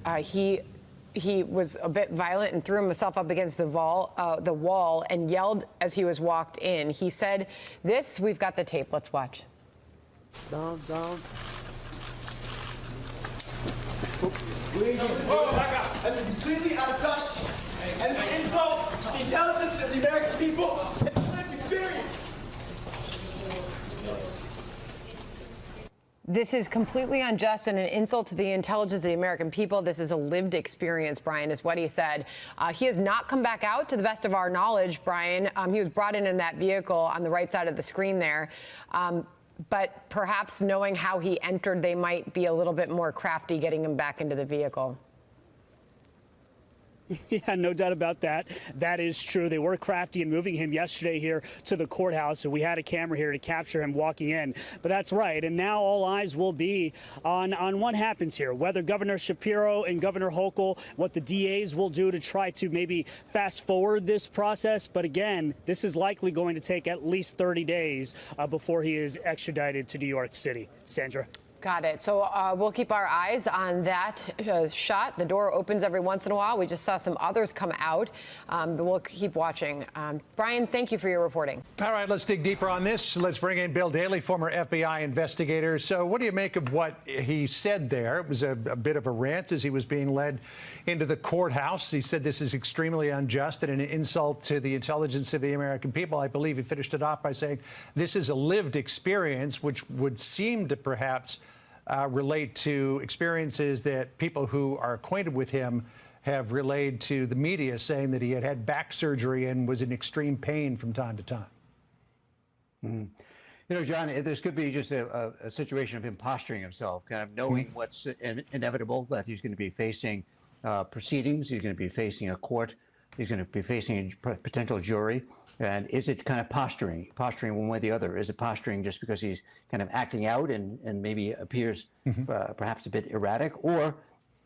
he was a bit violent and threw himself up against the wall and yelled as he was walked in. He said this. We've got the tape. Let's watch. Down. Oh my God! That's completely out of touch, and it's an insult to the intelligence of the American people and the lived experience. This is completely unjust and an insult to the intelligence of the American people. This is a lived experience, Brian, is what he said. He has not come back out, to the best of our knowledge, Brian. He was brought in that vehicle on the right side of the screen there. But perhaps knowing how he entered, they might be a little bit more crafty getting him back into the vehicle. Yeah, no doubt about that. That is true. They were crafty in moving him yesterday here to the courthouse, and we had a camera here to capture him walking in. But that's right. And now all eyes will be on what happens here, whether Governor Shapiro and Governor Hochul, what the DAs will do to try to maybe fast forward this process. But again, this is likely going to take at least 30 days before he is extradited to New York City. Sandra. Got it. So we'll keep our eyes on that shot. The door opens every once in a while. We just saw some others come out, but we'll keep watching. Brian, thank you for your reporting. All right, let's dig deeper on this. Let's bring in Bill Daley, former FBI investigator. So what do you make of what he said there? It was a bit of a rant as he was being led into the courthouse. He said this is extremely unjust and an insult to the intelligence of the American people. I believe he finished it off by saying this is a lived experience, which would seem to perhaps relate to experiences that people who are acquainted with him have relayed to the media, saying that he had had back surgery and was in extreme pain from time to time. You know, John, this could be just a situation of him posturing himself, kind of knowing what's inevitable, that he's going to be facing proceedings, he's going to be facing a court, he's going to be facing a potential jury. And is it kind of posturing one way or the other? Is it posturing just because he's kind of acting out and maybe appears perhaps a bit erratic? Or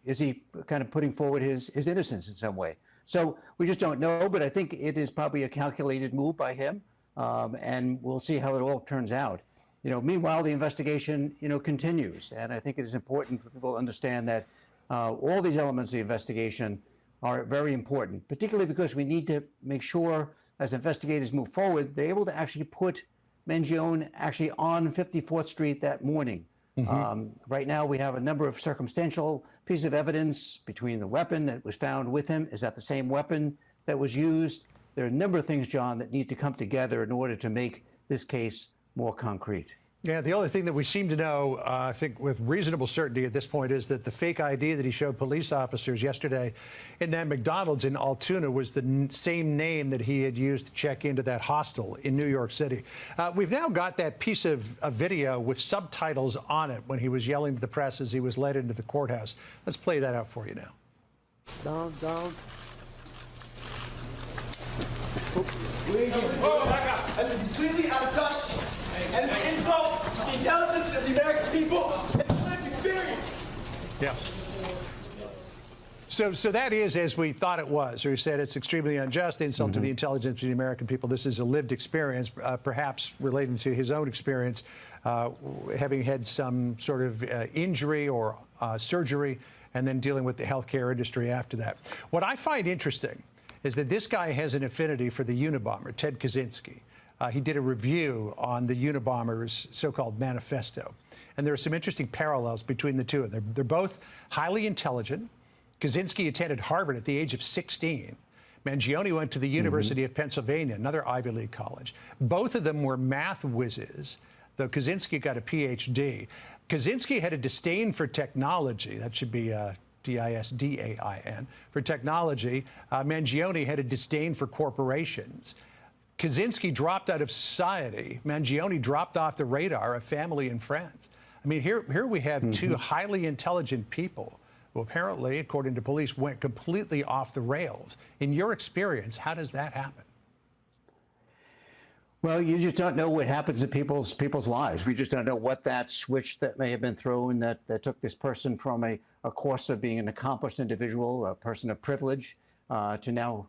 is he kind of putting forward his innocence in some way? So we just don't know, but I think it is probably a calculated move by him, and we'll see how it all turns out. You know, meanwhile, the investigation, continues, and I think it is important for people to understand that all these elements of the investigation are very important, particularly because we need to make sure, as investigators move forward, they're able to actually put Mangione actually on 54th Street that morning. Right now, we have a number of circumstantial pieces of evidence between the weapon that was found with him. Is that the same weapon that was used? There are a number of things, John, that need to come together in order to make this case more concrete. Yeah, the only thing that we seem to know, I think with reasonable certainty at this point, is that the fake ID that he showed police officers yesterday in that McDonald's in Altoona was the same name that he had used to check into that hostel in New York City. We've now got that piece of video with subtitles on it when he was yelling to the press as he was led into the courthouse. Let's play that out for you now. Down. Oh my God! That's completely out of touch. And an insult to the intelligence of the American people and the lived experience. Yeah. So that is as we thought it was. Or he said it's extremely unjust, insult to the intelligence of the American people. This is a lived experience, perhaps relating to his own experience, having had some sort of injury or surgery, and then dealing with the healthcare industry after that. What I find interesting is that this guy has an affinity for the Unabomber, Ted Kaczynski. He did a review on the Unabomber's so-called manifesto. And there are some interesting parallels between the two. They're both highly intelligent. Kaczynski attended Harvard at the age of 16. Mangione went to the University of Pennsylvania, another Ivy League college. Both of them were math whizzes, though Kaczynski got a PhD. Kaczynski had a disdain for technology. That should be D-I-S-D-A-I-N, for technology. Mangione had a disdain for corporations. Kaczynski dropped out of society. Mangione dropped off the radar of family and friends. I mean, here we have two highly intelligent people who apparently, according to police, went completely off the rails. In your experience, how does that happen? Well, you just don't know what happens in people's lives. We just don't know what that switch that may have been thrown that took this person from a course of being an accomplished individual, a person of privilege, to now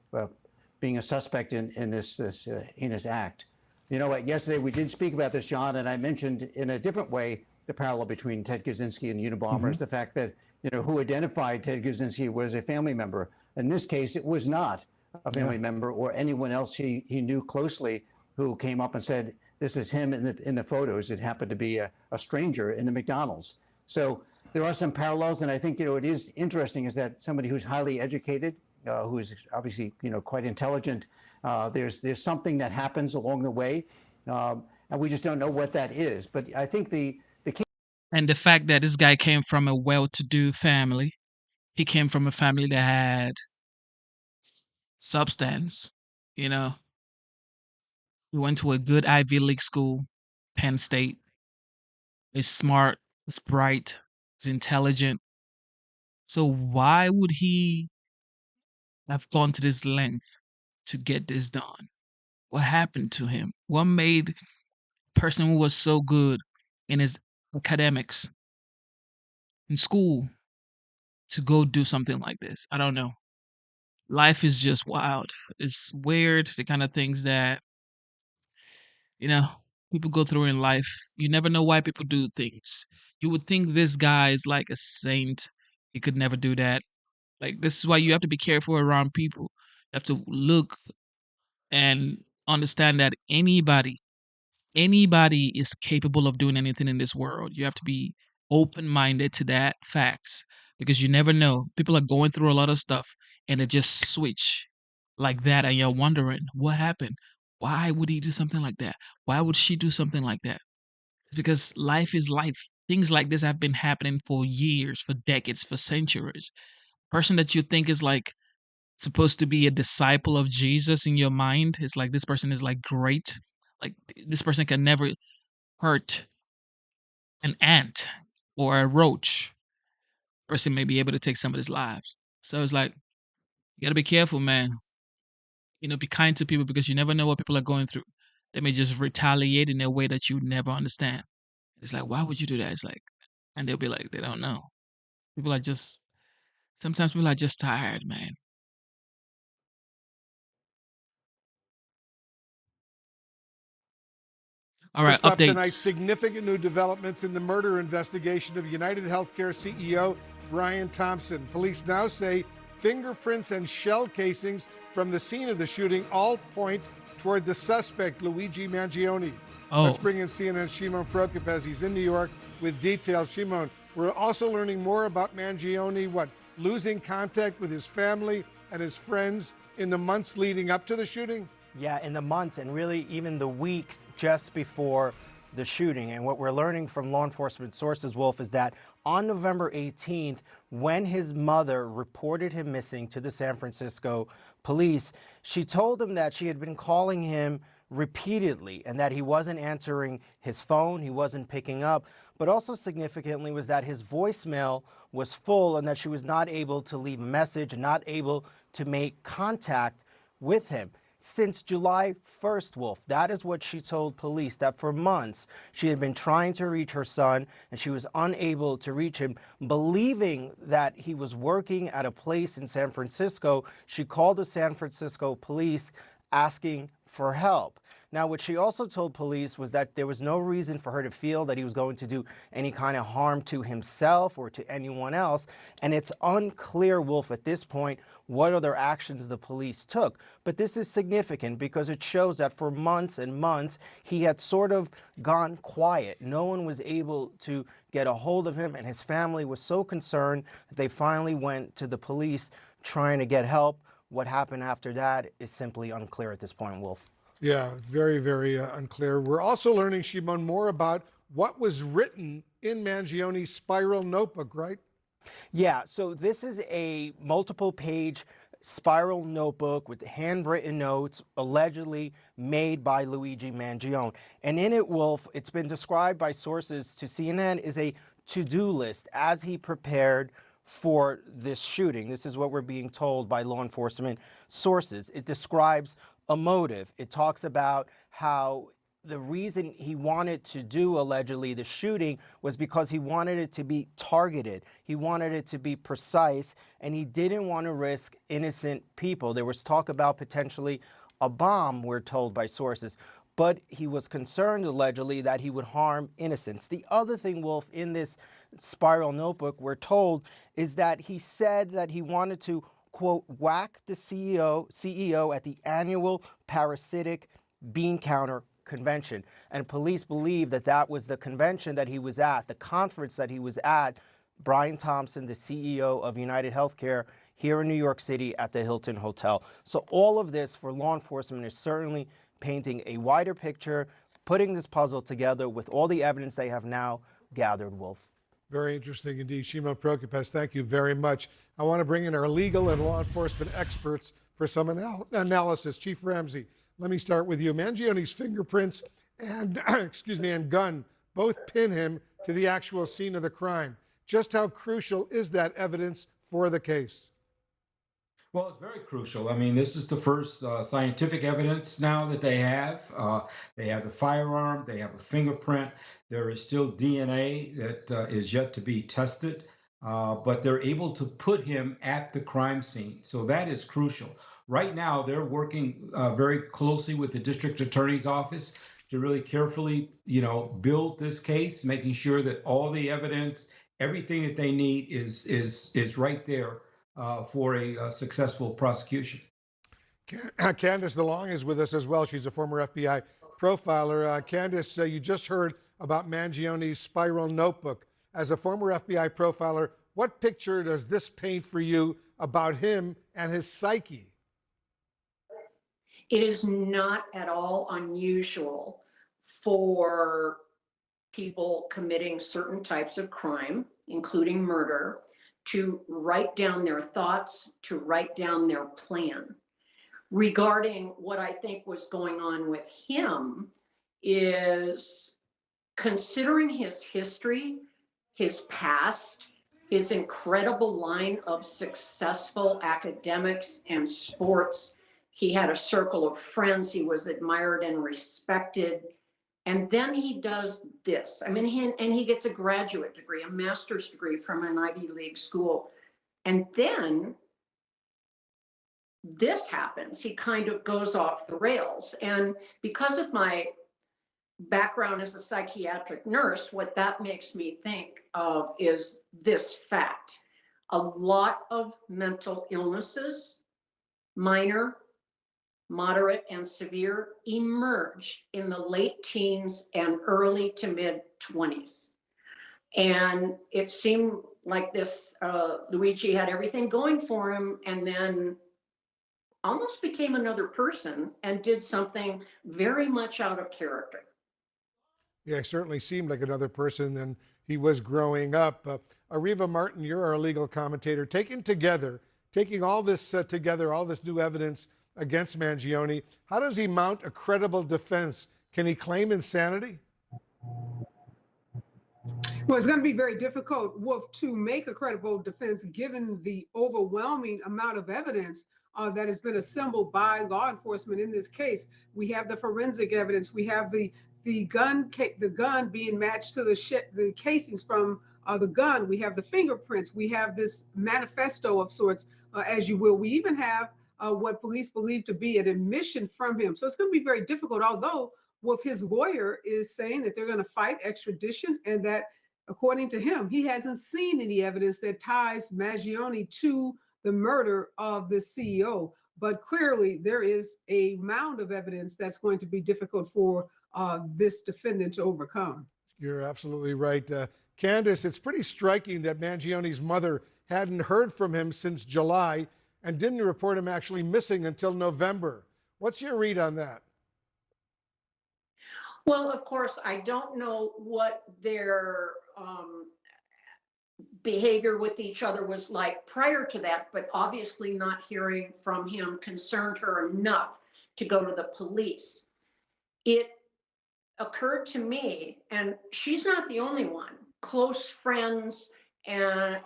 being a suspect in this heinous act. You know what? Yesterday we did speak about this, John, and I mentioned in a different way the parallel between Ted Kaczynski and Unabomber is the fact that who identified Ted Kaczynski was a family member. In this case, it was not a family member or anyone else he knew closely who came up and said this is him in the photos. It happened to be a stranger in the McDonald's. So there are some parallels, and I think it is interesting is that somebody who's highly educated, who is obviously quite intelligent. There's something that happens along the way, and we just don't know what that is. But I think the key. And the fact that this guy came from a well-to-do family, he came from a family that had substance. He went to a good Ivy League school, Penn State. He's smart, he's bright, he's intelligent. So why would he have gone to this length to get this done? What happened to him? What made a person who was so good in his academics in school to go do something like this? I don't know. Life is just wild. It's weird, the kind of things that, people go through in life. You never know why people do things. You would think this guy is like a saint. He could never do that. Like, this is why you have to be careful around people. You have to look and understand that anybody is capable of doing anything in this world. You have to be open-minded to that facts, because you never know. People are going through a lot of stuff and they just switch like that, and you're wondering what happened. Why would he do something like that? Why would she do something like that? It's because life is life. Things like this have been happening for years, for decades, for centuries. Person that you think is like supposed to be a disciple of Jesus in your mind, it's like this person is like great. Like, this person can never hurt an ant or a roach. Person may be able to take somebody's lives. So it's like, you gotta be careful, man. Be kind to people, because you never know what people are going through. They may just retaliate in a way that you would never understand. It's like, why would you do that? It's like, and they'll be like, they don't know. Sometimes people are just tired, man. All right, First up tonight, updates. significant new developments in the murder investigation of United Healthcare CEO Brian Thompson. Police now say fingerprints and shell casings from the scene of the shooting all point toward the suspect, Luigi Mangione. Oh. Let's bring in CNN's Shimon Prokupecz. He's in New York with details. Shimon, we're also learning more about Mangione, losing contact with his family and his friends in the months leading up to the shooting? Yeah, in the months and really even the weeks just before the shooting. And what we're learning from law enforcement sources, Wolf, is that on November 18th, when his mother reported him missing to the San Francisco police, she told him that she had been calling him repeatedly and that he wasn't answering his phone, he wasn't picking up. But also significantly was that his voicemail was full and that she was not able to leave a message, not able to make contact with him. Since July 1st, Wolf, that is what she told police, that for months she had been trying to reach her son and she was unable to reach him. Believing that he was working at a place in San Francisco, she called the San Francisco police asking for help. Now, what she also told police was that there was no reason for her to feel that he was going to do any kind of harm to himself or to anyone else. And it's unclear, Wolf, at this point, what other actions the police took. But this is significant because it shows that for months and months, he had sort of gone quiet. No one was able to get a hold of him, and his family was so concerned that they finally went to the police trying to get help. What happened after that is simply unclear at this point, Wolf. Yeah, very, very unclear. We're also learning, Shimon, more about what was written in Mangione's spiral notebook, right? Yeah, so this is a multiple-page spiral notebook with handwritten notes allegedly made by Luigi Mangione. And in it, Wolf, it's been described by sources to CNN as a to-do list as he prepared for this shooting. This is what we're being told by law enforcement sources. It describes a motive. It talks about how the reason he wanted to do, allegedly, the shooting was because he wanted it to be targeted. He wanted it to be precise, and he didn't want to risk innocent people. There was talk about potentially a bomb, we're told by sources, but he was concerned, allegedly, that he would harm innocents. The other thing, Wolf, in this spiral notebook, we're told, is that he said that he wanted to, quote, whack the CEO at the annual parasitic bean counter convention. And police believe that that was the convention that he was at, the conference that he was at, Brian Thompson, the CEO of United Healthcare here in New York City at the Hilton Hotel. So all of this for law enforcement is certainly painting a wider picture, putting this puzzle together with all the evidence they have now gathered, Wolf. Very interesting indeed. Shimon Prokupecz, thank you very much. I want to bring in our legal and law enforcement experts for some analysis. Chief Ramsey, let me start with you. Mangione's fingerprints and, and gun both pin him to the actual scene of the crime. Just how crucial is that evidence for the case? Well, it's very crucial. I mean, this is the first scientific evidence now that they have. They have the firearm, they have a fingerprint. There is still DNA that is yet to be tested, but they're able to put him at the crime scene. So that is crucial. Right now, they're working very closely with the district attorney's office to really carefully, build this case, making sure that all the evidence, everything that they need is right there for a successful prosecution. Candace DeLong is with us as well. She's a former FBI profiler. Candace, you just heard about Mangioni's spiral notebook. As a former FBI profiler, what picture does this paint for you about him and his psyche? It is not at all unusual for people committing certain types of crime, including murder, to write down their thoughts, to write down their plan. Regarding what I think was going on with him is considering his history, his past, his incredible line of successful academics and sports. He had a circle of friends. He was admired and respected. And then he does this. I mean, he gets a graduate degree, a master's degree from an Ivy League school. And then this happens. He kind of goes off the rails. And because of my background as a psychiatric nurse, what that makes me think of is this fact. A lot of mental illnesses, minor, moderate, and severe, emerge in the late teens and early to mid 20s. And it seemed like this Luigi had everything going for him, and then almost became another person and did something very much out of character. Yeah, he certainly seemed like another person than he was growing up. Areva Martin, you're our legal commentator. Taking all this together, all this new evidence against Mangione, how does he mount a credible defense? Can he claim insanity? Well, it's going to be very difficult, Wolf, to make a credible defense given the overwhelming amount of evidence that has been assembled by law enforcement in this case. We have the forensic evidence. We have the gun being matched to the casings from the gun. We have the fingerprints. We have this manifesto of sorts, as you will. We even have what police believe to be an admission from him. So it's going to be very difficult, although what his lawyer is saying that they're going to fight extradition, and that, according to him, he hasn't seen any evidence that ties Mangione to the murder of the CEO. But clearly, there is a mound of evidence that's going to be difficult for this defendant to overcome. You're absolutely right. Candace, it's pretty striking that Mangione's mother hadn't heard from him since July and didn't report him actually missing until November. What's your read on that? Well, of course, I don't know what their behavior with each other was like prior to that, but obviously not hearing from him concerned her enough to go to the police. It occurred to me, and she's not the only one, close friends and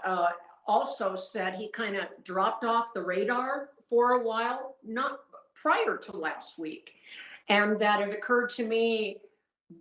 also said he kind of dropped off the radar for a while, not prior to last week. And that it occurred to me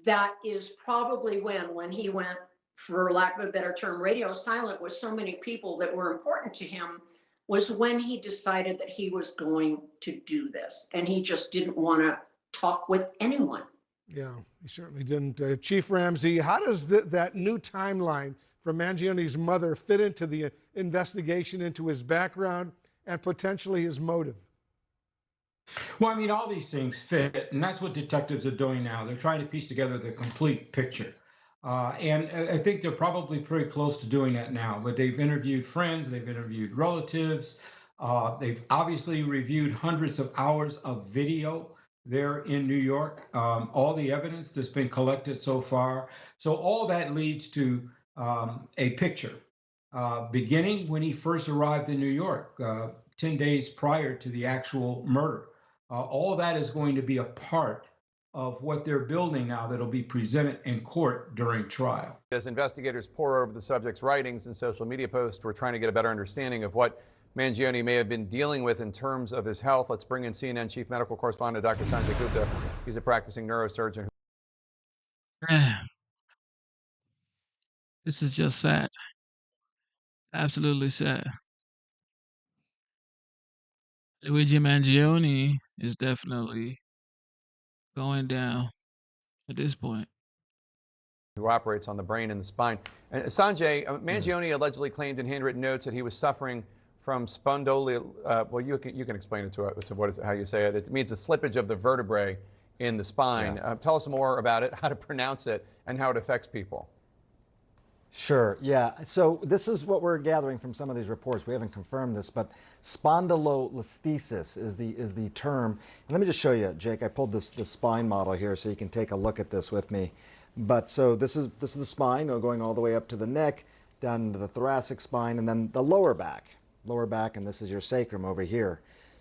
that is probably when he went, for lack of a better term, radio silent with so many people that were important to him, was when he decided that he was going to do this. And he just didn't want to talk with anyone. Yeah, he certainly didn't. Chief Ramsey, how does that new timeline from Mangione's mother fit into the investigation into his background and potentially his motive? Well, I mean, all these things fit, and that's what detectives are doing now. They're trying to piece together the complete picture. And I think they're probably pretty close to doing that now, but they've interviewed friends, they've interviewed relatives, they've obviously reviewed hundreds of hours of video there in New York, all the evidence that's been collected so far. So all that leads to a picture, beginning when he first arrived in New York, 10 days prior to the actual murder. All that is going to be a part of what they're building now that'll be presented in court during trial. As investigators pore over the subject's writings and social media posts, we're trying to get a better understanding of what Mangione may have been dealing with in terms of his health. Let's bring in CNN chief medical correspondent Dr. Sanjay Gupta. He's a practicing neurosurgeon. This is just sad. Absolutely sad. Luigi Mangione is definitely going down. at this point. Who operates on the brain and the spine. And Sanjay, Mangione allegedly claimed in handwritten notes that he was suffering from spondylolisthesis. Well, you can explain it to how you say it. It means a slippage of the vertebrae in the spine. Yeah. Tell us more about it, how to pronounce it, and how it affects people. Sure, yeah. So this is what we're gathering from some of these reports. We haven't confirmed this, but spondylolisthesis is the term. And let me just show you, Jake. I pulled this spine model here so you can take a look at this with me. But so this is the spine going all the way up to the neck, down into the thoracic spine, and then the lower back, and this is your sacrum over here.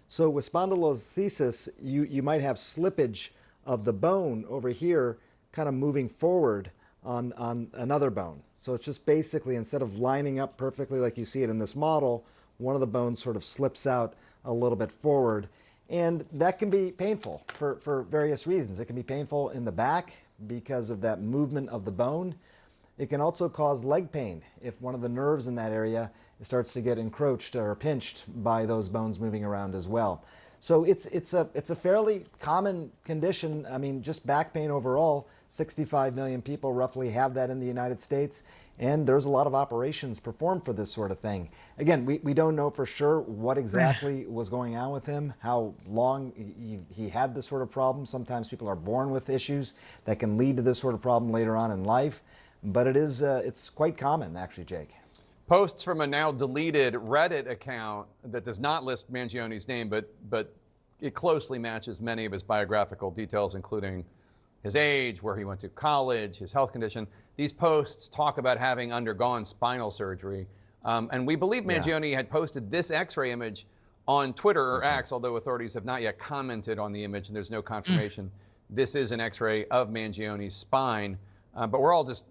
So with spondylolisthesis, you might have slippage of the bone over here, kind of moving forward on another bone. So it's just basically, instead of lining up perfectly like you see it in this model, one of the bones sort of slips out a little bit forward. And that can be painful for various reasons. It can be painful in the back because of that movement of the bone. It can also cause leg pain if one of the nerves in that area starts to get encroached or pinched by those bones moving around as well. So it's a fairly common condition. I mean, just back pain overall, 65 million people roughly have that in the United States, and there's a lot of operations performed for this sort of thing. Again, we don't know for sure what exactly was going on with him, how long he had this sort of problem. Sometimes people are born with issues that can lead to this sort of problem later on in life, but it's quite common, actually, Jake. Posts from a now deleted Reddit account that does not list Mangione's name, but it closely matches many of his biographical details, including his age, where he went to college, his health condition. These posts talk about having undergone spinal surgery. And we believe Mangione had posted this X-ray image on Twitter or X, although authorities have not yet commented on the image and there's no confirmation. This is an X-ray of Mangione's spine. But we're all just,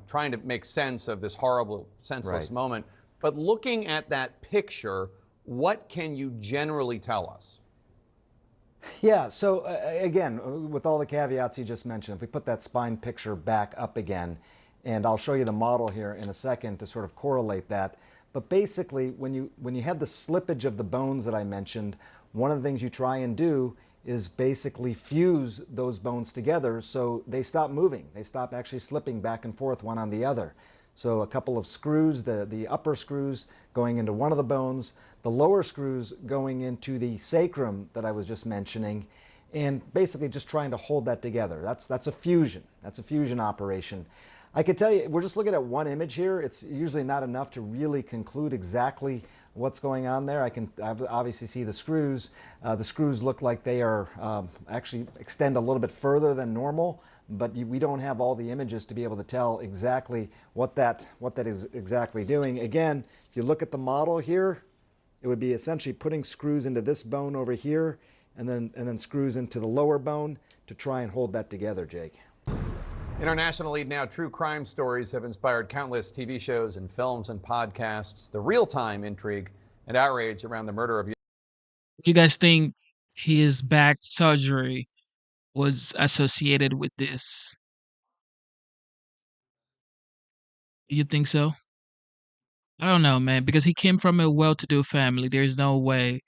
trying to make sense of this horrible, senseless moment. But looking at that picture, what can you generally tell us? Yeah, so again, with all the caveats you just mentioned, if we put that spine picture back up again, and I'll show you the model here in a second to sort of correlate that. But basically, when you have the slippage of the bones that I mentioned, one of the things you try and do is basically fuse those bones together so they stop moving. They stop actually slipping back and forth one on the other. So a couple of screws, the upper screws going into one of the bones, the lower screws going into the sacrum that I was just mentioning, and basically just trying to hold that together. That's a fusion. That's a fusion operation. I could tell you, we're just looking at one image here. It's usually not enough to really conclude exactly what's going on there. I can obviously see the screws. The screws look like they are actually extend a little bit further than normal, but we don't have all the images to be able to tell exactly what that is exactly doing. Again, if you look at the model here, it would be essentially putting screws into this bone over here and then screws into the lower bone to try and hold that together, Jake. In our national lead now, true crime stories have inspired countless TV shows and films and podcasts. The real-time intrigue and outrage around the murder of... You guys think his back surgery was associated with this? You think so? I don't know, man, because he came from a well-to-do family. There's no way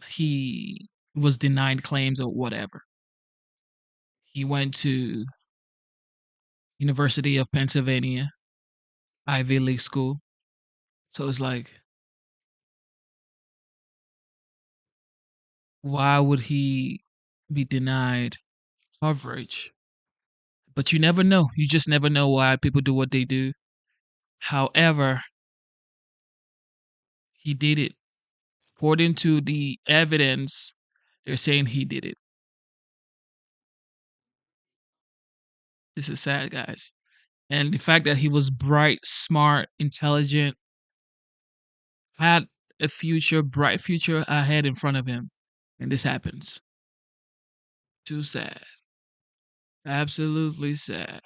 he was denied claims or whatever. He went to University of Pennsylvania, Ivy League school. So it's like, why would he be denied coverage? But you never know. You just never know why people do what they do. However, he did it. According to the evidence, they're saying he did it. This is sad, guys. And the fact that he was bright, smart, intelligent, had a future, bright future ahead in front of him. And this happens. Too sad. Absolutely sad.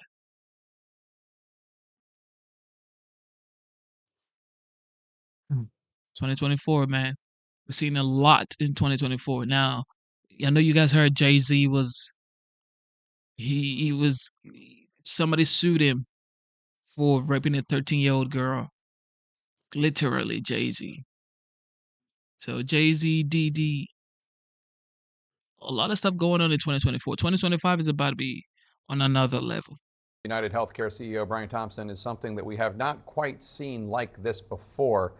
Mm. 2024, man. We're seeing a lot in 2024. Now, I know you guys heard Jay-Z was somebody sued him for raping a 13-year-old girl. Literally, Jay-Z. So Jay-Z, DD, a lot of stuff going on in 2024. 2025 is about to be on another level. United Healthcare CEO Brian Thompson is something that we have not quite seen like this before.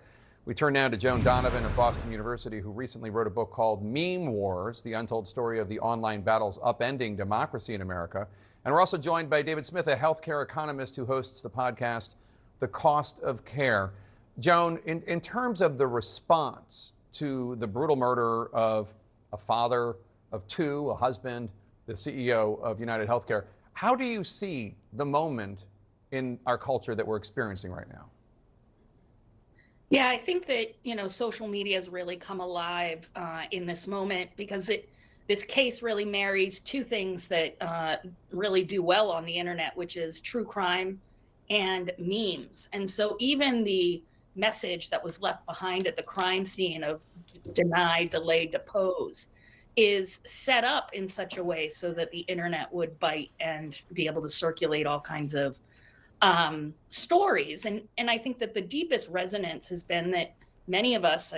We turn now to Joan Donovan of Boston University, who recently wrote a book called Meme Wars, the untold story of the online battles upending democracy in America. And we're also joined by David Smith, a healthcare economist who hosts the podcast, The Cost of Care. Joan, in terms of the response to the brutal murder of a father of two, a husband, the CEO of United Healthcare, how do you see the moment in our culture that we're experiencing right now? Yeah, I think that, social media has really come alive in this moment because this case really marries two things that really do well on the internet, which is true crime and memes. And so even the message that was left behind at the crime scene of deny, delay, depose is set up in such a way so that the internet would bite and be able to circulate all kinds of stories. And I think that the deepest resonance has been that many of us,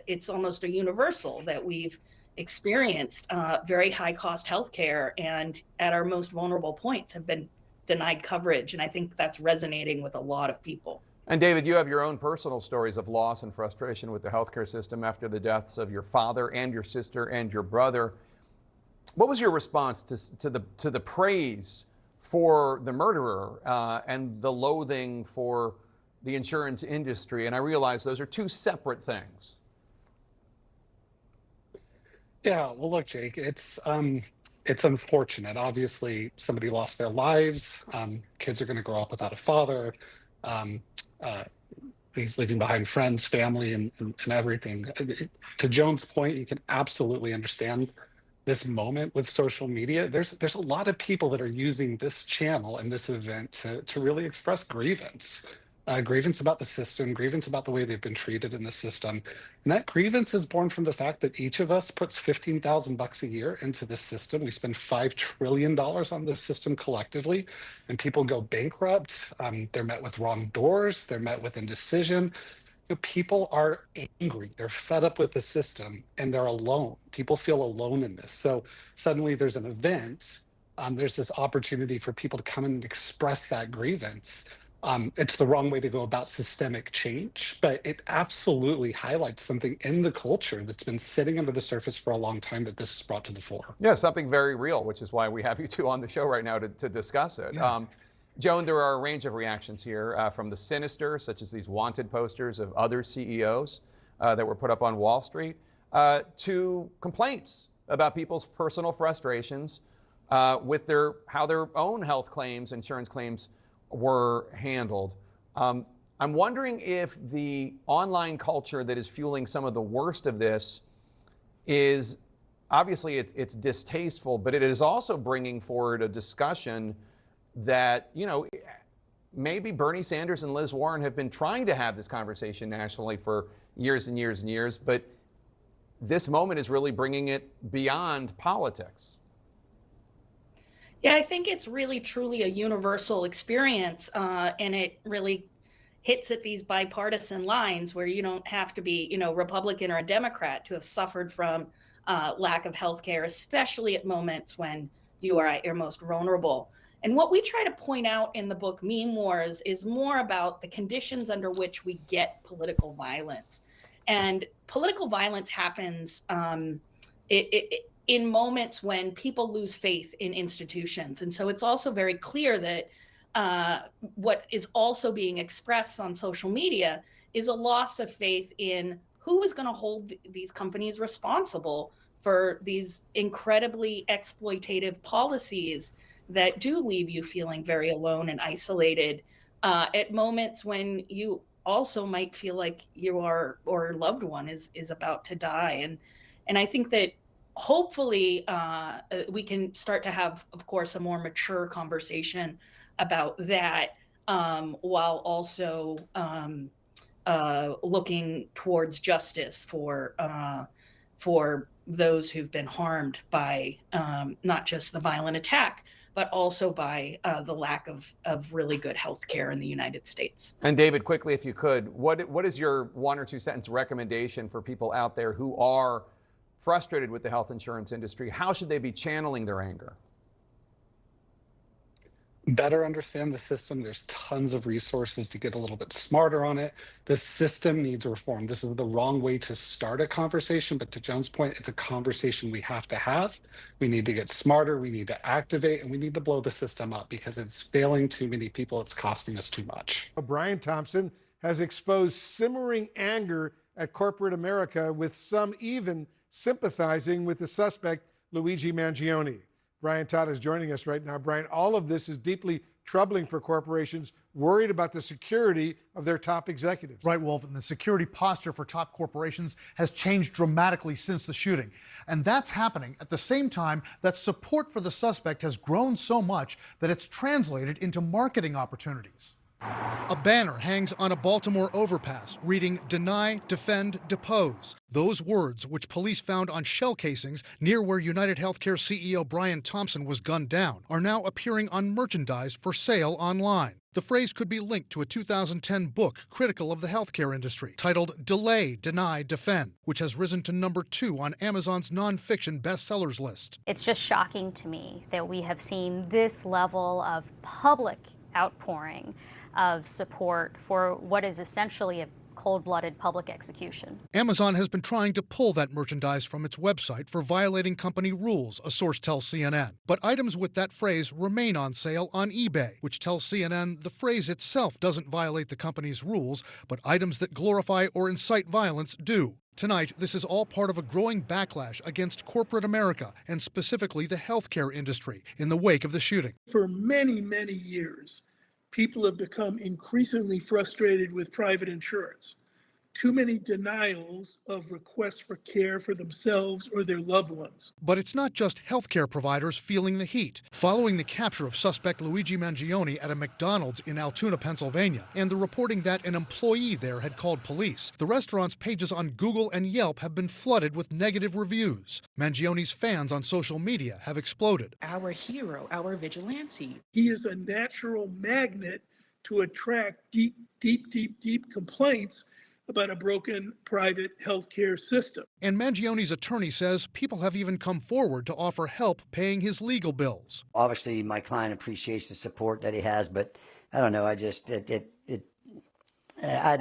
it's almost a universal that we've experienced very high cost healthcare and at our most vulnerable points have been denied coverage. And I think that's resonating with a lot of people. And David, you have your own personal stories of loss and frustration with the healthcare system after the deaths of your father and your sister and your brother. What was your response to the praise for the murderer and the loathing for the insurance industry? And I realize those are two separate things. Yeah, well, look, Jake, it's unfortunate. Obviously, somebody lost their lives. Kids are going to grow up without a father. He's leaving behind friends, family, and everything. To Joan's point, you can absolutely understand this moment with social media. There's a lot of people that are using this channel and this event to really express grievance. Grievance about the system, grievance about the way they've been treated in the system. And that grievance is born from the fact that each of us puts $15,000 a year into this system. We spend $5 trillion on this system collectively, and people go bankrupt. They're met with wrong doors. They're met with indecision. People are angry. They're fed up with the system, and they're alone. People feel alone in this. So suddenly there's an event. There's this opportunity for people to come in and express that grievance. It's the wrong way to go about systemic change, but it absolutely highlights something in the culture that's been sitting under the surface for a long time that this is brought to the fore. Yeah, something very real, which is why we have you two on the show right now to discuss it. Yeah. Joan, there are a range of reactions here from the sinister, such as these wanted posters of other CEOs that were put up on Wall Street, to complaints about people's personal frustrations with how their own health claims, insurance claims, were handled. I'm wondering if the online culture that is fueling some of the worst of this is, obviously it's distasteful, but it is also bringing forward a discussion that, maybe Bernie Sanders and Liz Warren have been trying to have this conversation nationally for years and years and years, but this moment is really bringing it beyond politics. Yeah, I think it's really truly a universal experience, and it really hits at these bipartisan lines where you don't have to be, Republican or a Democrat to have suffered from lack of health care, especially at moments when you are at your most vulnerable. And what we try to point out in the book Meme Wars is more about the conditions under which we get political violence. And political violence happens in moments when people lose faith in institutions. And so it's also very clear that what is also being expressed on social media is a loss of faith in who is going to hold these companies responsible for these incredibly exploitative policies that do leave you feeling very alone and isolated at moments when you also might feel like you are, or a loved one is about to die. And I think that hopefully we can start to have, of course, a more mature conversation about that, while also looking towards justice for those who've been harmed by not just the violent attack, but also by the lack of really good health care in the United States. And David, quickly, if you could, what is your 1 or 2 sentence recommendation for people out there who are frustrated with the health insurance industry? How should they be channeling their anger? better understand the system. There's tons of resources to get a little bit smarter on it. The system needs reform. This is the wrong way to start a conversation, but to Joan's point, it's a conversation we have to have. We need to get smarter, we need to activate, and we need to blow the system up because it's failing too many people. It's costing us too much. Brian Thompson has exposed simmering anger at corporate America, with some even sympathizing with the suspect, Luigi Mangione. Brian Todd is joining us right now. Brian, all of this is deeply troubling for corporations worried about the security of their top executives. Right, Wolf, and the security posture for top corporations has changed dramatically since the shooting. And that's happening at the same time that support for the suspect has grown so much that it's translated into marketing opportunities. A banner hangs on a Baltimore overpass reading "Deny, Defend, Depose." Those words, which police found on shell casings near where United Healthcare CEO Brian Thompson was gunned down, are now appearing on merchandise for sale online. The phrase could be linked to a 2010 book critical of the healthcare industry titled "Delay, Deny, Defend," which has risen to #2 on Amazon's nonfiction bestsellers list. It's just shocking to me that we have seen this level of public outpouring of support for what is essentially a cold-blooded public execution. Amazon has been trying to pull that merchandise from its website for violating company rules, a source tells CNN. But items with that phrase remain on sale on eBay, which tells CNN the phrase itself doesn't violate the company's rules, but items that glorify or incite violence do. Tonight, this is all part of a growing backlash against corporate America and specifically the healthcare industry in the wake of the shooting. For many, many years, people have become increasingly frustrated with private insurance. Too many denials of requests for care for themselves or their loved ones. But it's not just healthcare providers feeling the heat. Following the capture of suspect Luigi Mangione at a McDonald's in Altoona, Pennsylvania, and the reporting that an employee there had called police, the restaurant's pages on Google and Yelp have been flooded with negative reviews. Mangione's fans on social media have exploded. Our hero, our vigilante. He is a natural magnet to attract deep complaints about a broken private healthcare system. And Mangione's attorney says people have even come forward to offer help paying his legal bills. Obviously, my client appreciates the support that he has, but I don't know. I'd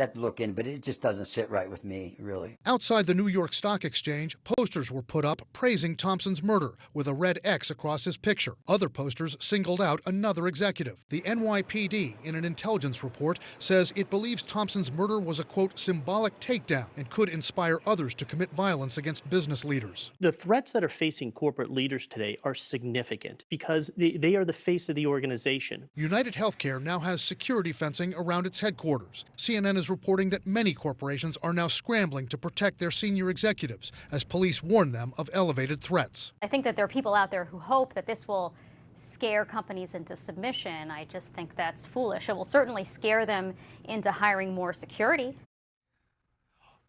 have to look in, but it just doesn't sit right with me, really. Outside the New York Stock Exchange, posters were put up praising Thompson's murder with a red X across his picture. Other posters singled out another executive. The NYPD, in an intelligence report, says it believes Thompson's murder was a, quote, symbolic takedown and could inspire others to commit violence against business leaders. The threats that are facing corporate leaders today are significant because they are the face of the organization. United Healthcare now has security fencing around its headquarters. CNN is reporting that many corporations are now scrambling to protect their senior executives as police warn them of elevated threats. I think that there are people out there who hope that this will scare companies into submission. I just think that's foolish. It will certainly scare them into hiring more security.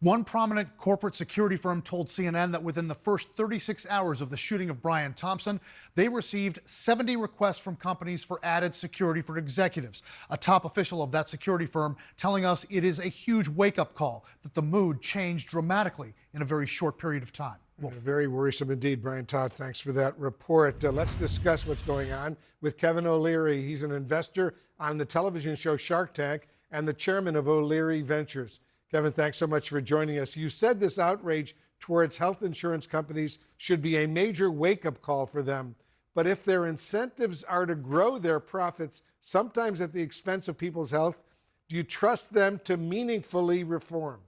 One prominent corporate security firm told CNN that within the first 36 hours of the shooting of Brian Thompson, they received 70 requests from companies for added security for executives. A top official of that security firm telling us it is a huge wake-up call, that the mood changed dramatically in a very short period of time. Very worrisome indeed, Brian Todd. Thanks for that report. Let's discuss what's going on with Kevin O'Leary. He's an investor on the television show Shark Tank and the chairman of O'Leary Ventures. Kevin, thanks so much for joining us. You said this outrage towards health insurance companies should be a major wake-up call for them. But if their incentives are to grow their profits, sometimes at the expense of people's health, do you trust them to meaningfully reform?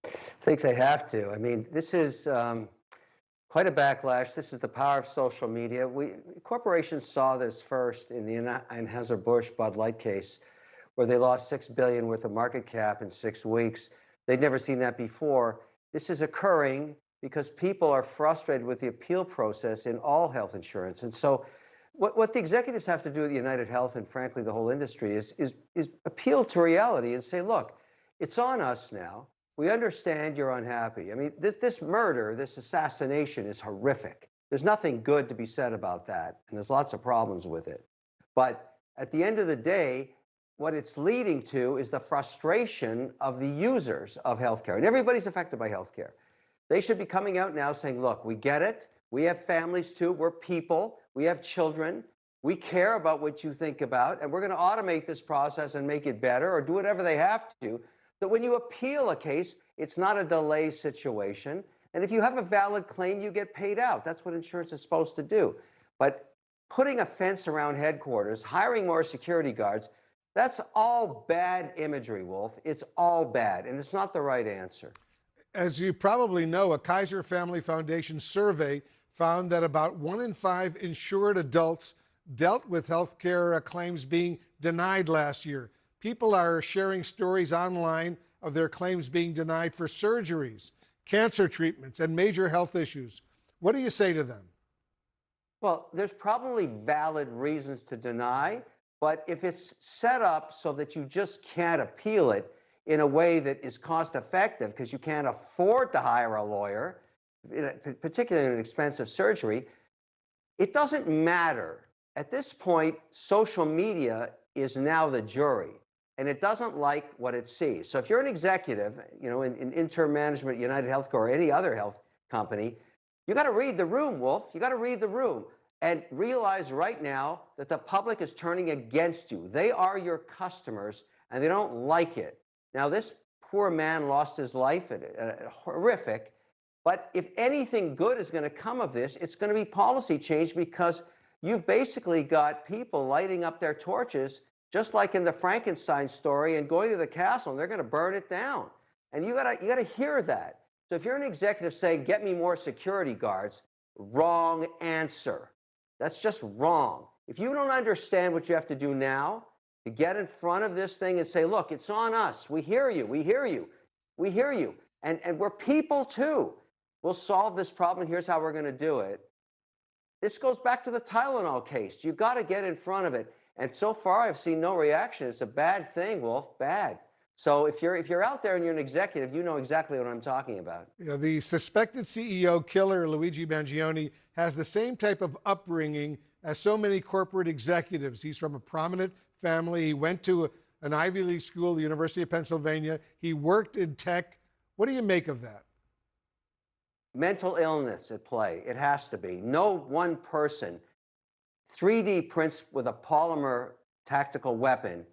I think they have to. I mean, this is quite a backlash. This is the power of social media. Corporations saw this first in the Anheuser-Busch Bud Light case, where they lost $6 billion worth of market cap in 6 weeks. They'd never seen that before. This is occurring because people are frustrated with the appeal process in all health insurance. And so what the executives have to do at United Health, and frankly the whole industry, is appeal to reality and say, look, it's on us now. We understand you're unhappy. I mean, this murder, this assassination is horrific. There's nothing good to be said about that, and there's lots of problems with it. But at the end of the day, what it's leading to is the frustration of the users of healthcare, and everybody's affected by healthcare. They should be coming out now saying, look, we get it. We have families too. We're people. We have children. We care about what you think about, and we're going to automate this process and make it better or do whatever they have to. That when you appeal a case, it's not a delay situation. And if you have a valid claim, you get paid out. That's what insurance is supposed to do. But putting a fence around headquarters, hiring more security guards, that's all bad imagery, Wolf. It's all bad, and it's not the right answer. As you probably know, a Kaiser Family Foundation survey found that about 1 in 5 insured adults dealt with healthcare claims being denied last year. People are sharing stories online of their claims being denied for surgeries, cancer treatments, and major health issues. What do you say to them? Well, there's probably valid reasons to deny, but if it's set up so that you just can't appeal it in a way that is cost effective because you can't afford to hire a lawyer, particularly in an expensive surgery, it doesn't matter. At this point, social media is now the jury, and it doesn't like what it sees. So if you're an executive, in interim management, United Healthcare, or any other health company, you got to read the room, Wolf. You got to read the room and realize right now that the public is turning against you. They are your customers, and they don't like it. Now, this poor man lost his life, horrific. But if anything good is going to come of this, it's going to be policy change, because you've basically got people lighting up their torches, just like in the Frankenstein story, and going to the castle, and they're going to burn it down. And you gotta hear that. So if you're an executive saying, get me more security guards, wrong answer. That's just wrong. If you don't understand what you have to do now to get in front of this thing and say, look, it's on us. We hear you. We hear you. We hear you. And we're people too. We'll solve this problem. Here's how we're going to do it. This goes back to the Tylenol case. You got to get in front of it. And so far, I've seen no reaction. It's a bad thing, Wolf. Bad. So if you're out there and you're an executive, you know exactly what I'm talking about. Yeah, the suspected CEO killer, Luigi Mangione, has the same type of upbringing as so many corporate executives. He's from a prominent family. He went to an Ivy League school, the University of Pennsylvania. He worked in tech. What do you make of that? Mental illness at play. It has to be. No one person 3D prints with a polymer tactical weapon.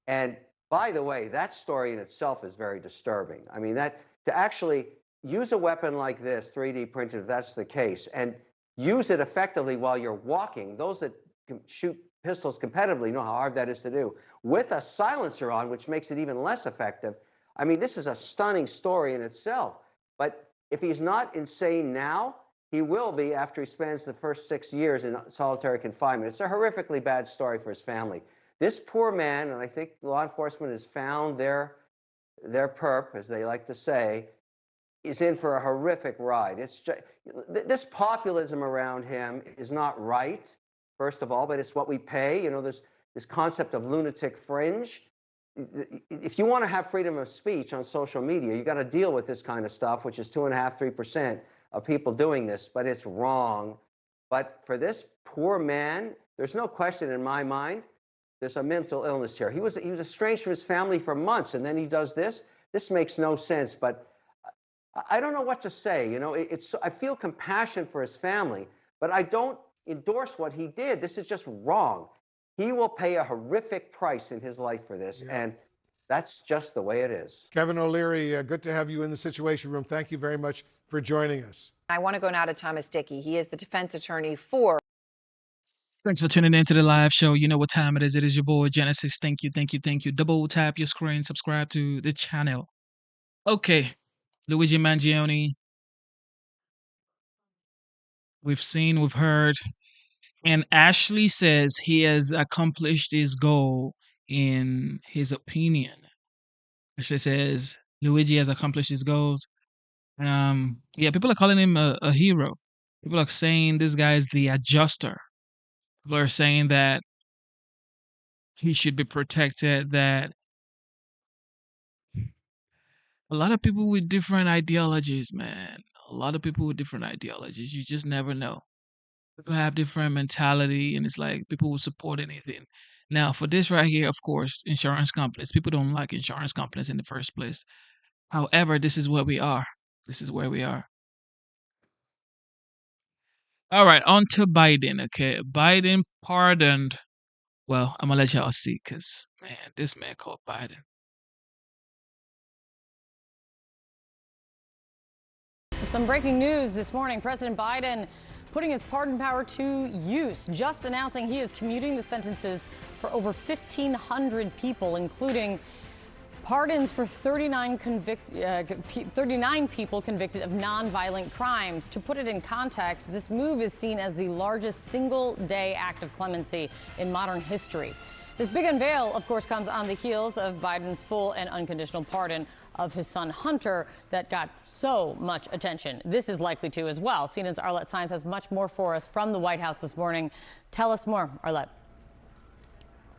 And by the way, that story in itself is very disturbing. I mean, that to actually use a weapon like this, 3D printed, if that's the case, and use it effectively while you're walking, those that can shoot pistols competitively know how hard that is to do, with a silencer on, which makes it even less effective. I mean, this is a stunning story in itself. But if he's not insane now, he will be after he spends the first 6 years in solitary confinement. It's a horrifically bad story for his family. This poor man, and I think law enforcement has found their perp, as they like to say, is in for a horrific ride. It's just, this populism around him is not right, first of all, but it's what we pay. You know, there's this concept of lunatic fringe. If you want to have freedom of speech on social media, you got to deal with this kind of stuff, which is 2.5%, 3% of people doing this, but it's wrong. But for this poor man, there's no question in my mind, there's a mental illness here. He was estranged from his family for months, and then he does this. This makes no sense, but I don't know what to say. You know, I feel compassion for his family, but I don't endorse what he did. This is just wrong. He will pay a horrific price in his life for this, and that's just the way it is. Kevin O'Leary, good to have you in the Situation Room. Thank you very much for joining us. I want to go now to Thomas Dickey. He is the defense attorney for. Thanks for tuning in to the live show. You know what time it is. It is your boy, Genesis. Thank you, thank you, thank you. Double tap your screen, subscribe to the channel. Okay, Luigi Mangione. We've seen, we've heard. And Ashley says he has accomplished his goal in his opinion. Ashley says Luigi has accomplished his goals. Yeah, people are calling him a hero. People are saying this guy is the adjuster. People are saying that he should be protected, that a lot of people with different ideologies, man. A lot of people with different ideologies. You just never know. People have different mentality, and it's like people will support anything. Now, for this right here, of course, insurance companies. People don't like insurance companies in the first place. However, this is where we are. This is where we are. All right, on to Biden. Okay, Biden pardoned. Well, I'm gonna let y'all see, cause man, this man called Biden. Some breaking news this morning. President Biden putting his pardon power to use, just announcing he is commuting the sentences for over 1,500 people, including pardons for 39 people convicted of nonviolent crimes. To put it in context, this move is seen as the largest single-day act of clemency in modern history. This big unveil, of course, comes on the heels of Biden's full and unconditional pardon of his son Hunter that got so much attention. This is likely to as well. CNN's Arlette Saenz has much more for us from the White House this morning. Tell us more, Arlette.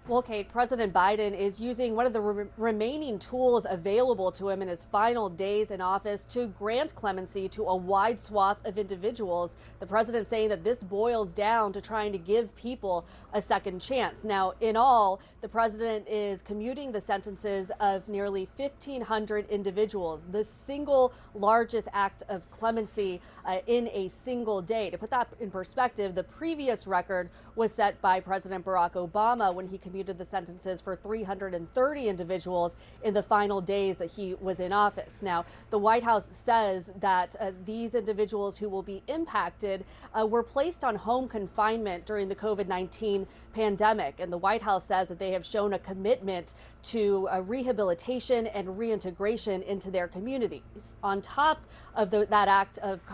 Well, Kate, President Biden is using one of the remaining tools available to him in his final days in office to grant clemency to a wide swath of individuals. The president saying that this boils down to trying to give people a second chance. Now, in all, the president is commuting the sentences of nearly 1,500 individuals, the single largest act of clemency in a single day. To put that in perspective, the previous record was set by President Barack Obama when he commuted the sentences for 330 individuals in the final days that he was in office. Now, the White House says that these individuals who will be impacted were placed on home confinement during the COVID-19 pandemic. And the White House says that they have shown a commitment to rehabilitation and reintegration into their communities. On top of that act of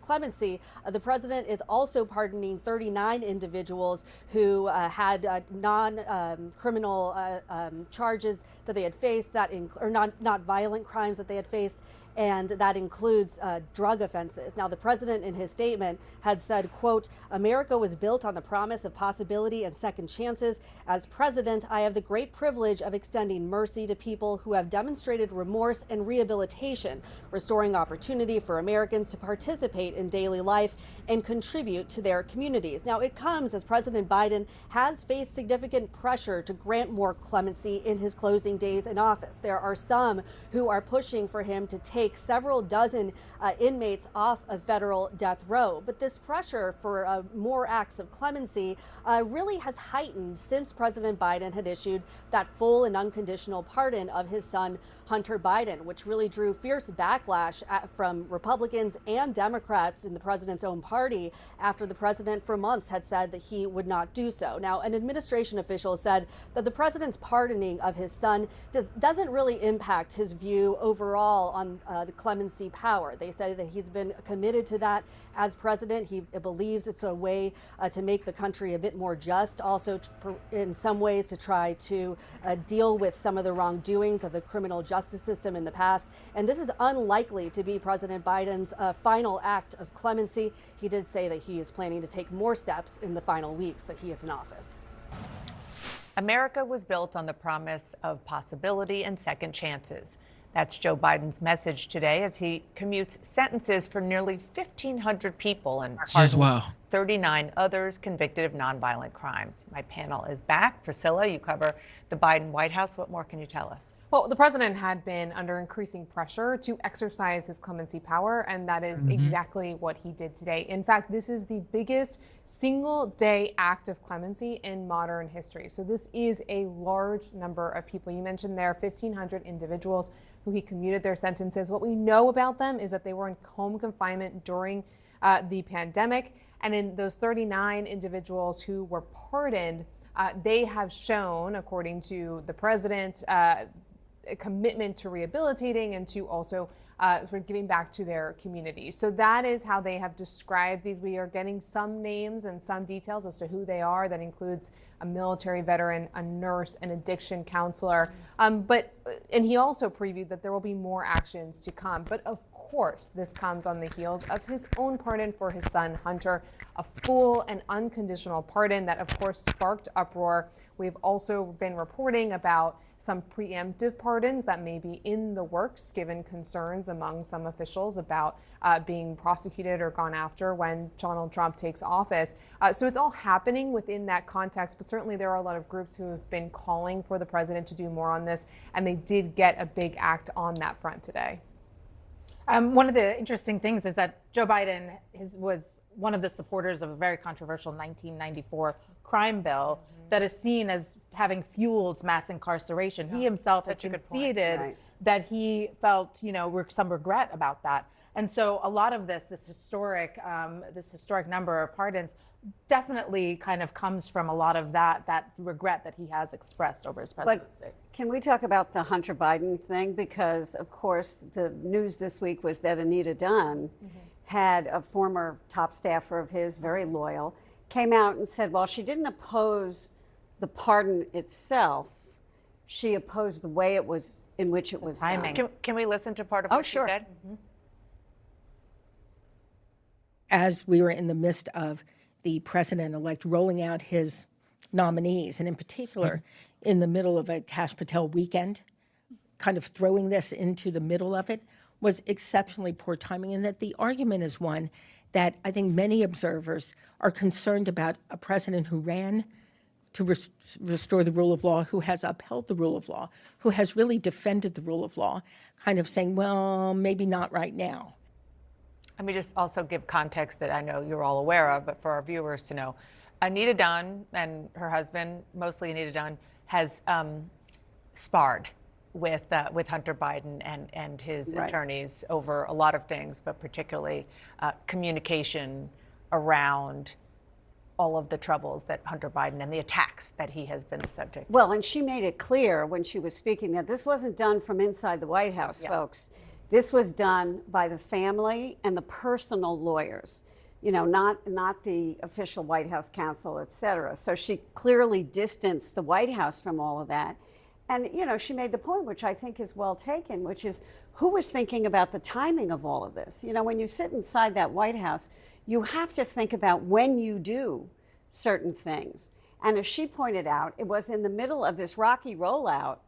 clemency, the president is also pardoning 39 individuals who had non-criminal charges that they had faced, or not violent crimes that they had faced, and that includes drug offenses. Now, the president in his statement had said, quote, "America was built on the promise of possibility and second chances. As president, I have the great privilege of extending mercy to people who have demonstrated remorse and rehabilitation, restoring opportunity for Americans to participate in daily life and contribute to their communities." Now, it comes as President Biden has faced significant pressure to grant more clemency in his closing days in office. There are some who are pushing for him to take several dozen inmates off of federal death row. But this pressure for more acts of clemency really has heightened since President Biden had issued that full and unconditional pardon of his son, Hunter Biden, which really drew fierce backlash from Republicans and Democrats in the president's own party after the president for months had said that he would not do so. Now, an administration official said that the president's pardoning of his son doesn't really impact his view overall on the clemency power. They say that he's been committed to that as president. He believes it's a way to make the country a bit more just, also in some ways to try to deal with some of the wrongdoings of the criminal justice system in the past. And this is unlikely to be President Biden's final act of clemency. He did say that he is planning to take more steps in the final weeks that he is in office. America was built on the promise of possibility and second chances. That's Joe Biden's message today as he commutes sentences for nearly 1,500 people and pardons 39 others convicted of nonviolent crimes. My panel is back. Priscilla, you cover the Biden White House. What more can you tell us? Well, the president had been under increasing pressure to exercise his clemency power, and that is exactly what he did today. In fact, this is the biggest single-day act of clemency in modern history. So this is a large number of people. You mentioned there are 1,500 individuals who he commuted their sentences. What we know about them is that they were in home confinement during the pandemic, and in those 39 individuals who were pardoned, they have shown, according to the president, a commitment to rehabilitating and to also sort of giving back to their community. So that is how they have described these. We are getting some names and some details as to who they are. That includes a military veteran, a nurse, an addiction counselor. And he also previewed that there will be more actions to come. But of course, this comes on the heels of his own pardon for his son, Hunter, a full and unconditional pardon that, of course, sparked uproar. We've also been reporting about some preemptive pardons that may be in the works, given concerns among some officials about being prosecuted or gone after when Donald Trump takes office. So it's all happening within that context, but certainly there are a lot of groups who have been calling for the president to do more on this, and they did get a big act on that front today. One of the interesting things is that Joe Biden was one of the supporters of a very controversial 1994 crime bill that is seen as having fueled mass incarceration. He himself has conceded that he felt, some regret about that. And so a lot of this historic number of pardons definitely kind of comes from a lot of that regret that he has expressed over his presidency. But can we talk about the Hunter Biden thing? Because, of course, the news this week was that Anita Dunn had a former top staffer of his, very loyal, came out and said, well, she didn't oppose the pardon itself. She opposed the way in which it was done. Can we listen to part of what she said? As we were in the midst of the president-elect rolling out his nominees, and in particular, in the middle of a Kash Patel weekend, kind of throwing this into the middle of it was exceptionally poor timing, and that the argument is one that I think many observers are concerned about a president who ran to restore the rule of law, who has upheld the rule of law, who has really defended the rule of law, kind of saying, well, maybe not right now. Let me just also give context that I know you're all aware of, but for our viewers to know. Anita Dunn and her husband, mostly Anita Dunn, has sparred with Hunter Biden and his attorneys over a lot of things, but particularly communication around all of the troubles that Hunter Biden and the attacks that he has been the subject. Well, and she made it clear when she was speaking that this wasn't done from inside the White House, folks. This was done by the family and the personal lawyers, not the official White House counsel, et cetera. So she clearly distanced the White House from all of that. And, she made the point, which I think is well taken, which is who was thinking about the timing of all of this? When you sit inside that White House, you have to think about when you do certain things. And as she pointed out, it was in the middle of this rocky rollout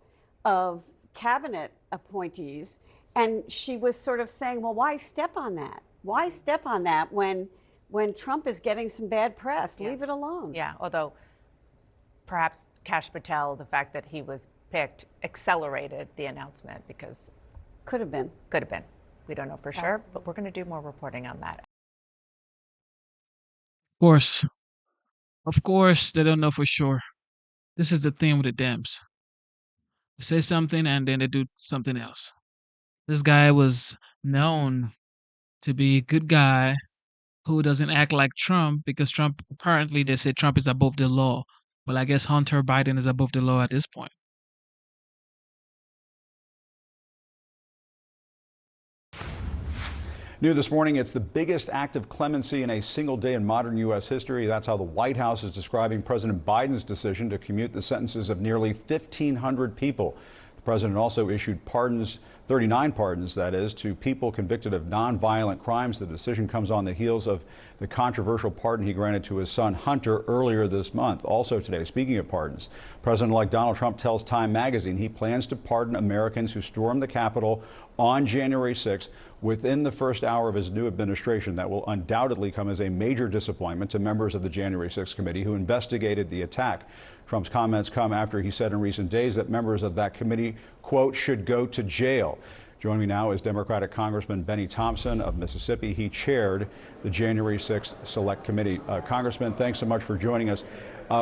of cabinet appointees. And she was sort of saying, well, why step on that? Why step on that when Trump is getting some bad press? Leave it alone. Yeah, although perhaps Kash Patel, the fact that he was picked, accelerated the announcement because... Could have been. Could have been. We don't know for sure, but we're going to do more reporting on that. Of course, they don't know for sure. This is the thing with the Dems. They say something and then they do something else. This guy was known to be a good guy who doesn't act like Trump because Trump, apparently they say Trump is above the law. Well, I guess Hunter Biden is above the law at this point. New this morning, it's the biggest act of clemency in a single day in modern U.S. history. That's how the White House is describing President Biden's decision to commute the sentences of nearly 1,500 people. The president also issued pardons, 39 pardons, that is, to people convicted of nonviolent crimes. The decision comes on the heels of the controversial pardon he granted to his son Hunter earlier this month. Also today, speaking of pardons, President-elect Donald Trump tells Time magazine he plans to pardon Americans who stormed the Capitol on January 6th within the first hour of his new administration. That will undoubtedly come as a major disappointment to members of the January 6th committee who investigated the attack. Trump's comments come after he said in recent days that members of that committee, quote, should go to jail. Joining me now is Democratic Congressman Benny Thompson of Mississippi. He chaired the January 6th Select Committee. Congressman, thanks so much for joining us.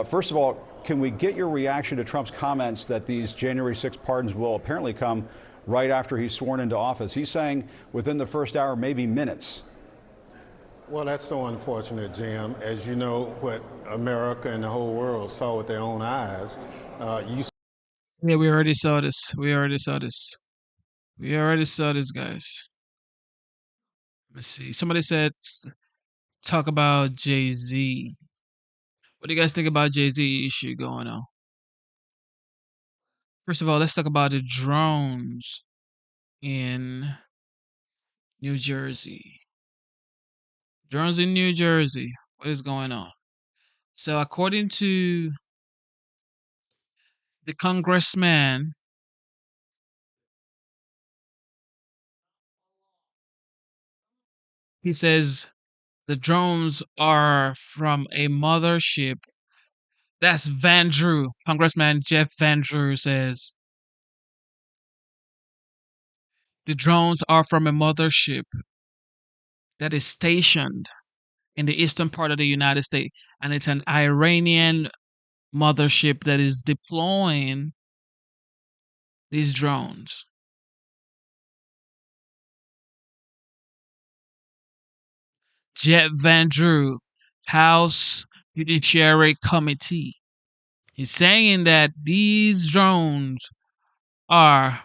First of all, can we get your reaction to Trump's comments that these January 6th pardons will apparently come right after he's sworn into office? He's saying within the first hour, maybe minutes. Well, that's so unfortunate, Jim. As you know, what America and the whole world saw with their own eyes. Yeah, we already saw this. We already saw this, guys. Let's see. Somebody said, talk about Jay-Z. What do you guys think about Jay-Z issue going on? First of all, let's talk about the drones in New Jersey. Drones in New Jersey. What is going on? So according to the congressman, he says the drones are from a mothership. That's Van Drew. Congressman Jeff Van Drew says the drones are from a mothership that is stationed in the eastern part of the United States, and it's an Iranian mothership that is deploying these drones. Jet Van Drew, House Judiciary Committee, is saying that these drones are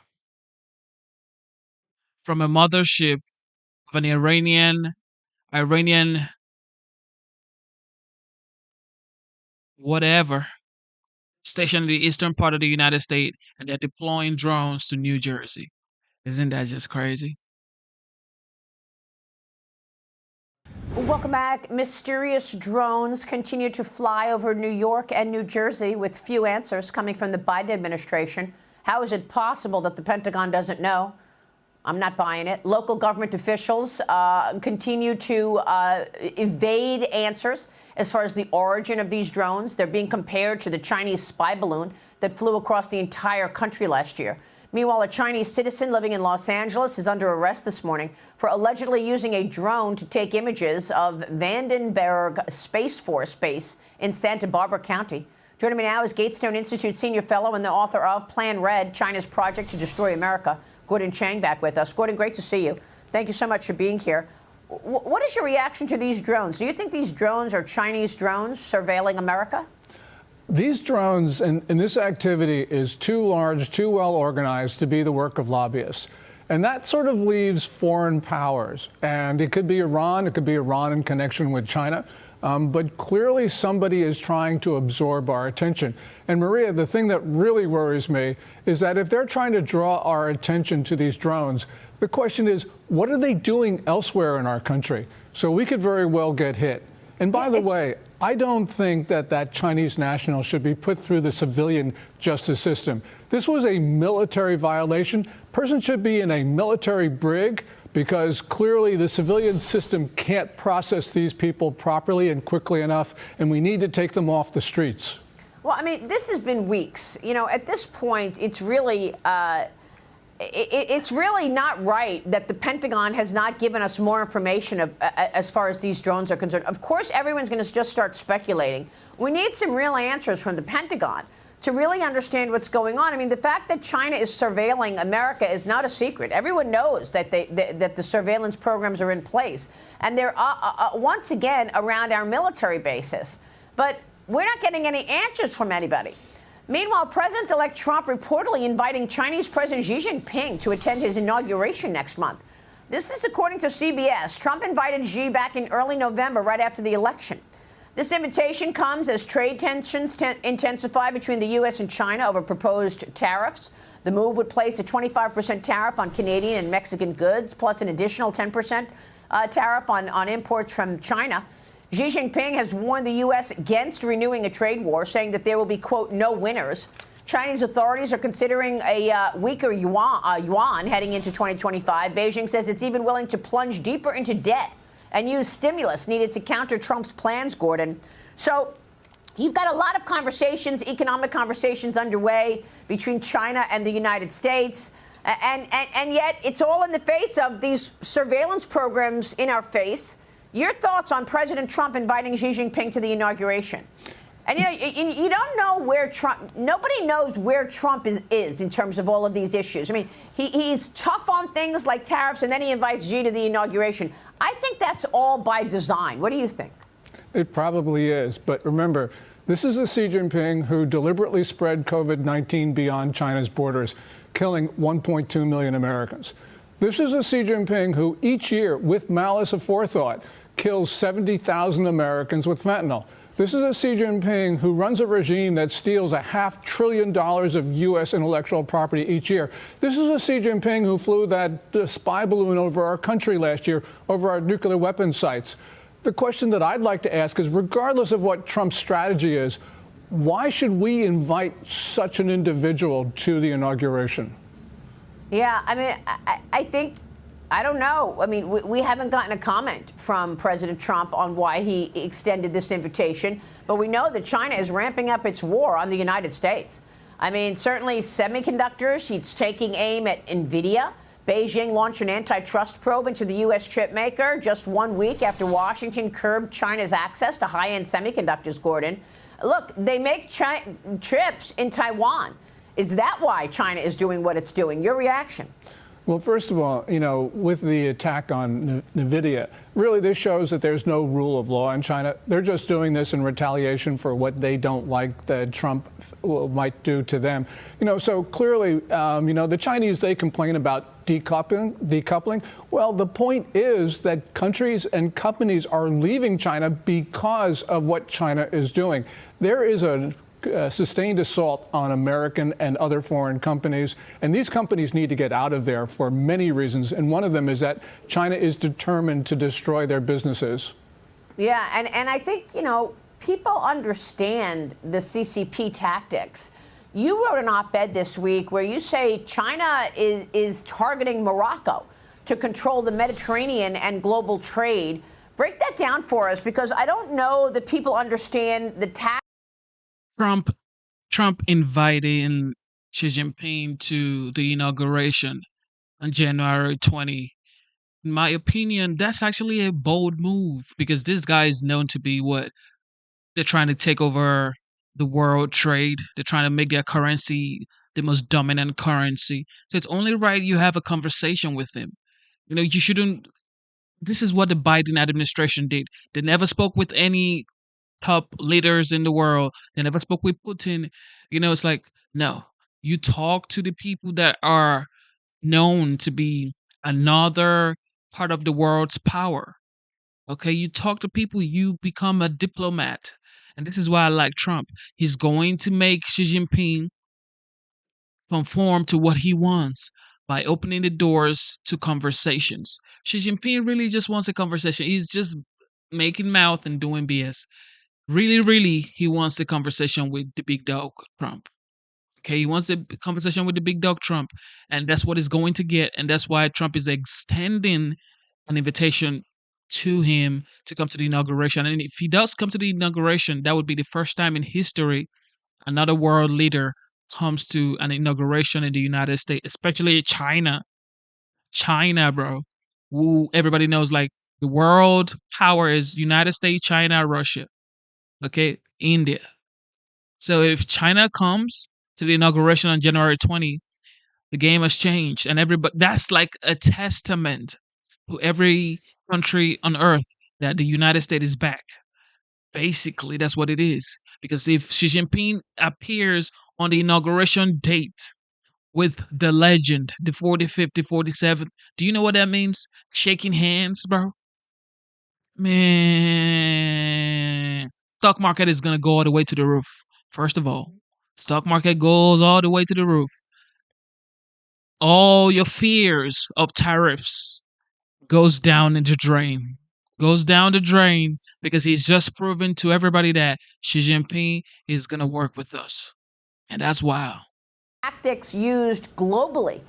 from a mothership of an Iranian whatever stationed in the eastern part of the United States, and they're deploying drones to New Jersey. Isn't that just crazy? Welcome back. Mysterious drones continue to fly over New York and New Jersey with few answers coming from the Biden administration. How is it possible that the Pentagon doesn't know? I'm not buying it. Local government officials continue to evade answers as far as the origin of these drones. They're being compared to the Chinese spy balloon that flew across the entire country last year. Meanwhile, a Chinese citizen living in Los Angeles is under arrest this morning for allegedly using a drone to take images of Vandenberg Space Force Base in Santa Barbara County. Joining me now is Gatestone Institute senior fellow and the author of Plan Red, China's Project to Destroy America, Gordon Chang, back with us. Gordon, great to see you. Thank you so much for being here. What is your reaction to these drones? Do you think these drones are Chinese drones surveilling America? These drones and this activity is too large, too well organized to be the work of lobbyists. And that sort of leaves foreign powers. And it could be Iran in connection with China. But clearly somebody is trying to absorb our attention. And Maria, the thing that really worries me is that if they're trying to draw our attention to these drones, the question is, what are they doing elsewhere in our country? So we could very well get hit. And by the way, I don't think that Chinese national should be put through the civilian justice system. This was a military violation. Person should be in a military brig, because clearly the civilian system can't process these people properly and quickly enough, and we need to take them off the streets. Well, I mean, this has been weeks. You know, at this point, it's really not right that the Pentagon has not given us more information as far as these drones are concerned. Of course, everyone's going to just start speculating. We need some real answers from the Pentagon to really understand what's going on. I mean, the fact that China is surveilling America is not a secret. Everyone knows that that the surveillance programs are in place, and they're once again around our military bases. But we're not getting any answers from anybody. Meanwhile, President-elect Trump reportedly inviting Chinese President Xi Jinping to attend his inauguration next month. This is according to CBS. Trump invited Xi back in early November, right after the election. This invitation comes as trade tensions intensify between the U.S. and China over proposed tariffs. The move would place a 25% tariff on Canadian and Mexican goods, plus an additional 10% tariff on imports from China. Xi Jinping has warned the U.S. against renewing a trade war, saying that there will be, quote, no winners. Chinese authorities are considering a weaker yuan heading into 2025. Beijing says it's even willing to plunge deeper into debt and use stimulus needed to counter Trump's plans, Gordon. So you've got a lot of conversations, economic conversations underway between China and the United States. And yet it's all in the face of these surveillance programs in our face. Your thoughts on President Trump inviting Xi Jinping to the inauguration? And, you know, you don't know where Trump, nobody knows where Trump is in terms of all of these issues. I mean, he's tough on things like tariffs, and then he invites Xi to the inauguration. I think that's all by design. What do you think? It probably is. But remember, this is a Xi Jinping who deliberately spread COVID-19 beyond China's borders, killing 1.2 million Americans. This is a Xi Jinping who each year, with malice aforethought, kills 70,000 Americans with fentanyl. This is a Xi Jinping who runs a regime that steals $500 billion of U.S. intellectual property each year. This is a Xi Jinping who flew that spy balloon over our country last year, over our nuclear weapons sites. The question that I'd like to ask is, regardless of what Trump's strategy is, why should we invite such an individual to the inauguration? Yeah, I mean, I think, I don't know. I mean, we haven't gotten a comment from President Trump on why he extended this invitation, but we know that China is ramping up its war on the United States. I mean, certainly semiconductors, he's taking aim at NVIDIA Beijing launched an antitrust probe into the U.S. chip maker just 1 week after Washington curbed China's access to high-end semiconductors, Gordon. Look, they make chips in Taiwan. Is that why China is doing what it's doing? Your reaction? Well, first of all, with the attack on NVIDIA, really this shows that there's no rule of law in China. They're just doing this in retaliation for what they don't like that Trump might do to them. So clearly, the Chinese, they complain about decoupling. Well, the point is that countries and companies are leaving China because of what China is doing. There is a sustained assault on American and other foreign companies. And these companies need to get out of there for many reasons. And one of them is that China is determined to destroy their businesses. Yeah, and I think, people understand the CCP tactics. You wrote an op-ed this week where you say China is targeting Morocco to control the Mediterranean and global trade. Break that down for us, because I don't know that people understand the tactics. Trump inviting Xi Jinping to the inauguration on January 20. In my opinion, that's actually a bold move, because this guy is known to be they're trying to take over the world trade. They're trying to make their currency the most dominant currency. So it's only right you have a conversation with him. You shouldn't. This is what the Biden administration did. They never spoke with any top leaders in the world. They never spoke with Putin. It's like, no, you talk to the people that are known to be another part of the world's power. Okay, you talk to people, you become a diplomat. And this is why I like Trump. He's going to make Xi Jinping conform to what he wants by opening the doors to conversations. Xi Jinping really just wants a conversation. He's just making mouth and doing BS. Really, really, he wants the conversation with the big dog, Trump. Okay, he wants the conversation with the big dog, Trump. And that's what he's going to get. And that's why Trump is extending an invitation to him to come to the inauguration. And if he does come to the inauguration, that would be the first time in history another world leader comes to an inauguration in the United States, especially China. China, bro. Who everybody knows, like, the world power is United States, China, Russia. Okay, India. So if China comes to the inauguration on January 20, the game has changed. And that's like a testament to every country on earth that the United States is back. Basically, that's what it is. Because if Xi Jinping appears on the inauguration date with the legend, the 45th, the 47th, do you know what that means? Shaking hands, bro. Man, stock market is going to go all the way to the roof. First of all, stock market goes all the way to the roof. All your fears of tariffs goes down in the drain. Goes down the drain, because he's just proven to everybody that Xi Jinping is going to work with us. And that's wild. Tactics used globally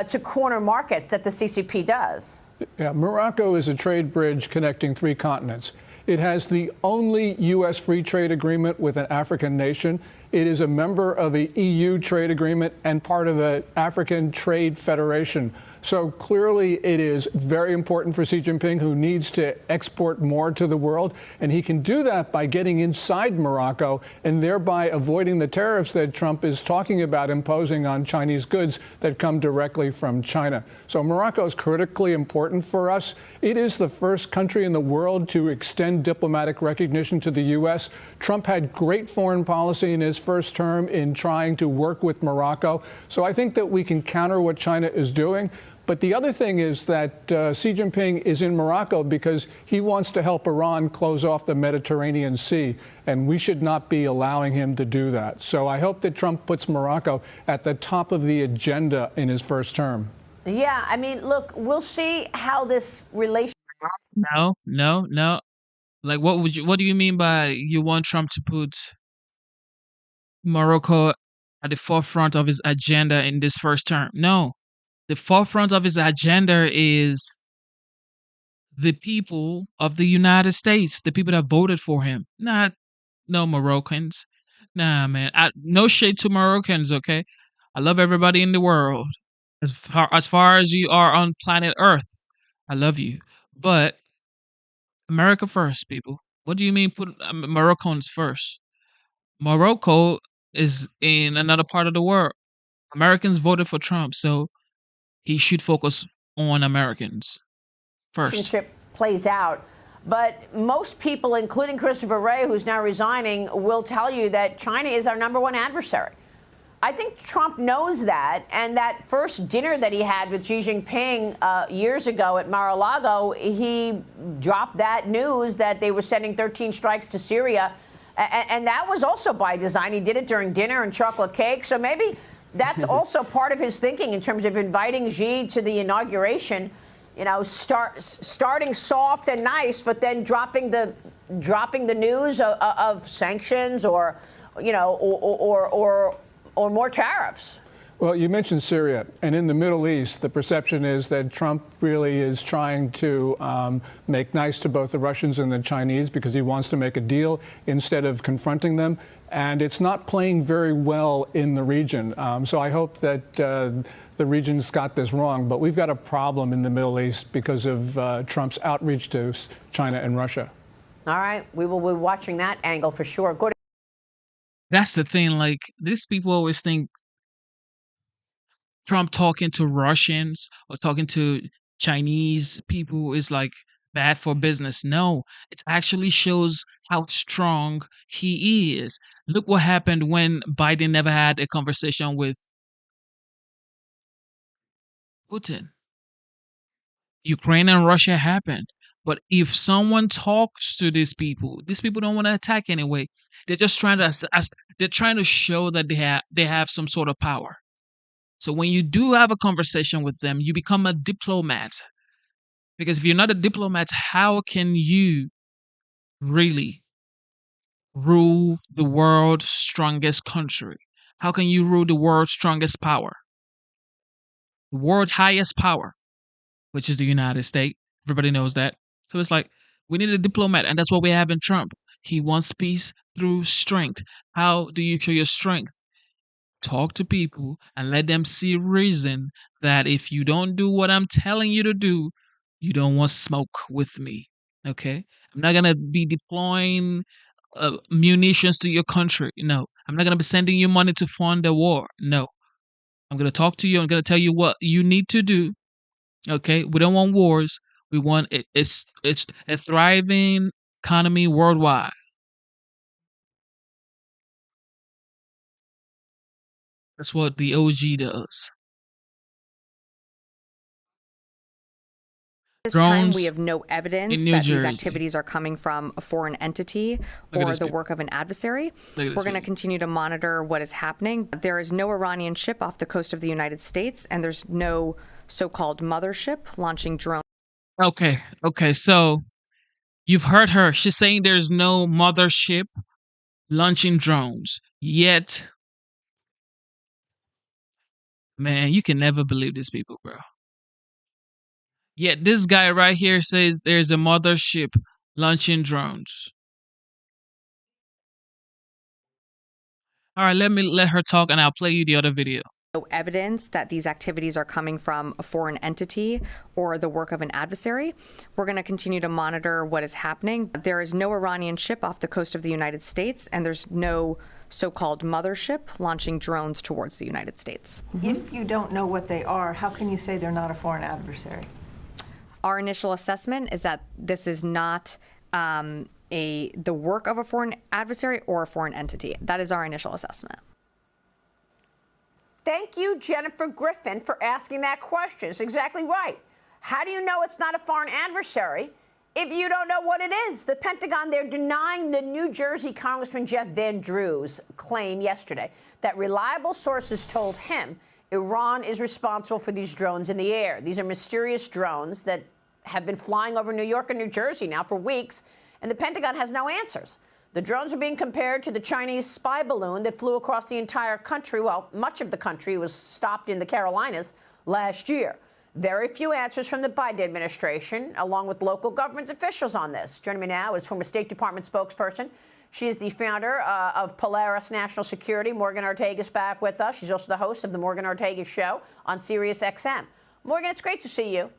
to corner markets that the CCP does. Yeah, Morocco is a trade bridge connecting 3 continents. It has the only U.S. free trade agreement with an African nation. It is a member of the EU trade agreement and part of the African Trade Federation. So clearly it is very important for Xi Jinping, who needs to export more to the world. And he can do that by getting inside Morocco and thereby avoiding the tariffs that Trump is talking about imposing on Chinese goods that come directly from China. So Morocco is critically important for us. It is the first country in the world to extend diplomatic recognition to the U.S. Trump had great foreign policy in his first term in trying to work with Morocco. So I think that we can counter what China is doing. But the other thing is that Xi Jinping is in Morocco because he wants to help Iran close off the Mediterranean Sea, and we should not be allowing him to do that. So I hope that Trump puts Morocco at the top of the agenda in his first term. Yeah, I mean, look, we'll see how this relationship. No. Like, what do you mean by you want Trump to put Morocco at the forefront of his agenda in this first term? No. The forefront of his agenda is the people of the United States, the people that voted for him, not no Moroccans. Nah, man. No shade to Moroccans, okay? I love everybody in the world. as far as you are on planet Earth, I love you. But America first, people. What do you mean put Moroccans first? Morocco is in another part of the world. Americans voted for Trump, so he should focus on Americans first. Relationship plays out. But most people, including Christopher Wray, who's now resigning, will tell you that China is our #1 adversary. I think Trump knows that, and that first dinner that he had with Xi Jinping years ago at Mar-a-Lago, he dropped that news that they were sending 13 strikes to Syria, and that was also by design. He did it during dinner and chocolate cake, so maybe that's also part of his thinking in terms of inviting Xi to the inauguration. You know, starting soft and nice, but then dropping the news of sanctions or, you know, or more tariffs. Well, you mentioned Syria, and in the Middle East, the perception is that Trump really is trying to make nice to both the Russians and the Chinese because he wants to make a deal instead of confronting them. And it's not playing very well in the region. So I hope that the region's got this wrong. But we've got a problem in the Middle East because of Trump's outreach to China and Russia. All right. We will be watching that angle for sure. Go to That's the thing. Like, these people always think Trump talking to Russians or talking to Chinese people is like bad for business. No, it actually shows how strong he is. Look what happened when Biden never had a conversation with Putin. Ukraine and Russia happened. But if someone talks to these people don't want to attack anyway. They're just trying to show that they have some sort of power. So when you do have a conversation with them, you become a diplomat. Because if you're not a diplomat, how can you really rule the world's strongest country? How can you rule the world's strongest power? The world's highest power, which is the United States. Everybody knows that. So it's like, we need a diplomat, and that's what we have in Trump. He wants peace through strength. How do you show your strength? Talk to people and let them see reason that if you don't do what I'm telling you to do, you don't want smoke with me. Okay? I'm not going to be deploying munitions to your country. No. I'm not going to be sending you money to fund the war. No. I'm going to talk to you. I'm going to tell you what you need to do. Okay? We don't want wars. We want it's a thriving economy worldwide. That's what the OG does. This time, we have no evidence that these activities are coming from a foreign entity or the work of an adversary. We're going to continue to monitor what is happening. There is no Iranian ship off the coast of the United States, and there's no so-called mothership launching drones. Okay, so you've heard her. She's saying there's no mothership launching drones. Yet, man, you can never believe these people, bro. Yet this guy right here says there's a mothership launching drones. All right, let her talk, and I'll play you the other video. No evidence that these activities are coming from a foreign entity or the work of an adversary. We're going to continue to monitor what is happening. There is no Iranian ship off the coast of the United States, and there's no so-called mothership launching drones towards the United States. If you don't know what they are, how can you say they're not a foreign adversary? Our initial assessment is that this is not the work of a foreign adversary or a foreign entity. That is our initial assessment. Thank you, Jennifer Griffin, for asking that question. It's exactly right. How do you know it's not a foreign adversary if you don't know what it is? The Pentagon, they're denying the New Jersey Congressman Jeff Van Drew's claim yesterday that reliable sources told him Iran is responsible for these drones in the air. These are mysterious drones that have been flying over New York and New Jersey now for weeks, and the Pentagon has no answers. The drones are being compared to the Chinese spy balloon that flew across the entire country. Well, much of the country was stopped in the Carolinas last year. Very few answers from the Biden administration, along with local government officials on this. Joining me now is former State Department spokesperson. She is the founder of Polaris National Security. Morgan Ortega is back with us. She's also the host of the Morgan Ortega Show on Sirius XM. Morgan, it's great to see you.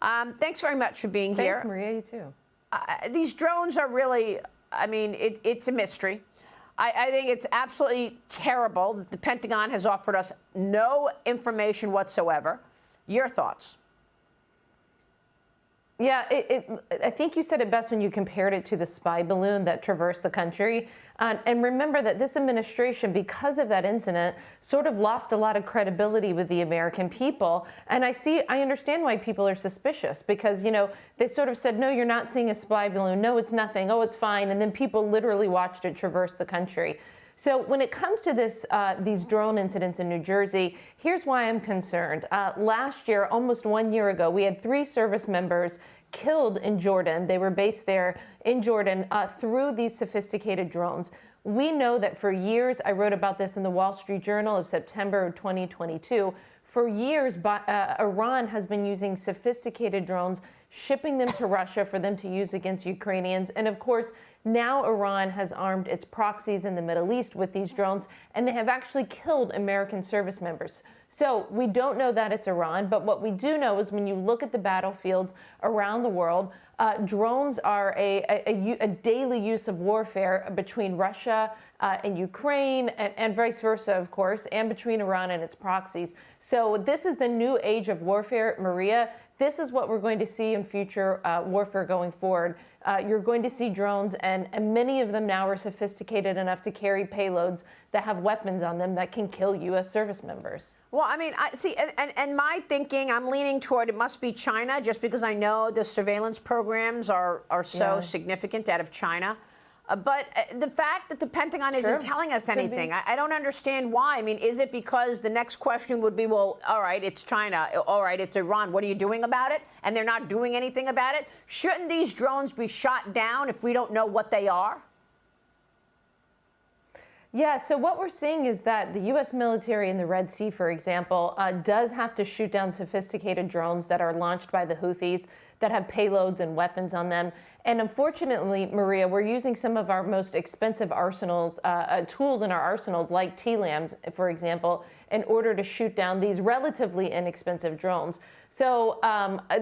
Thanks very much for being here. Thanks, Maria. You too. These drones are really, I mean, it's a mystery. I think it's absolutely terrible that the Pentagon has offered us no information whatsoever. Your thoughts? Yeah, I think you said it best when you compared it to the spy balloon that traversed the country. And remember that this administration, because of that incident, sort of lost a lot of credibility with the American people. And I understand why people are suspicious, because, you know, they sort of said, no, you're not seeing a spy balloon. No, it's nothing. Oh, it's fine. And then people literally watched it traverse the country. So when it comes to these drone incidents in New Jersey, here's why I'm concerned. Last year, almost 1 year ago, we had 3 service members killed in Jordan. They were based there in Jordan through these sophisticated drones. We know that for years, I wrote about this in the Wall Street Journal of September of 2022, for years, Iran has been using sophisticated drones, shipping them to Russia for them to use against Ukrainians. And of course, now Iran has armed its proxies in the Middle East with these drones, and they have actually killed American service members. So we don't know that it's Iran, but what we do know is when you look at the battlefields around the world, drones are a daily use of warfare between Russia and Ukraine, and vice versa, of course, and between Iran and its proxies. So this is the new age of warfare, Maria. This is what we're going to see in future warfare going forward. You're going to see drones, and many of them now are sophisticated enough to carry payloads that have weapons on them that can kill U.S. service members. Well, I mean, I see, and my thinking, I'm leaning toward it must be China, just because I know the surveillance programs are so significant out of China. But the fact that the Pentagon isn't telling us anything, I don't understand why. I mean, is it because the next question would be, well, all right, it's China. All right, it's Iran. What are you doing about it? And they're not doing anything about it. Shouldn't these drones be shot down if we don't know what they are? Yeah, so what we're seeing is that the U.S. military in the Red Sea, for example, does have to shoot down sophisticated drones that are launched by the Houthis that have payloads and weapons on them. And unfortunately, Maria, we're using some of our most expensive arsenals, tools in our arsenals, like TLAMs, for example, in order to shoot down these relatively inexpensive drones. So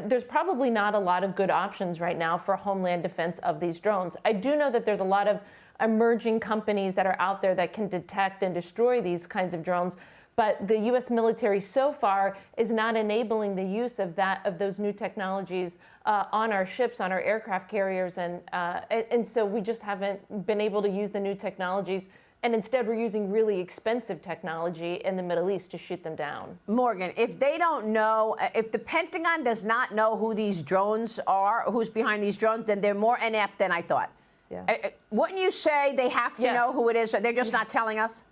there's probably not a lot of good options right now for homeland defense of these drones. I do know that there's a lot of emerging companies that are out there that can detect and destroy these kinds of drones. But the U.S. military so far is not enabling the use of those new technologies on our ships, on our aircraft carriers, and so we just haven't been able to use the new technologies. And instead, we're using really expensive technology in the Middle East to shoot them down. Morgan, if they don't know, if the Pentagon does not know who these drones are, who's behind these drones, then they're more inept than I thought. Yeah. Wouldn't you say they have to know who it is? They're just not telling us?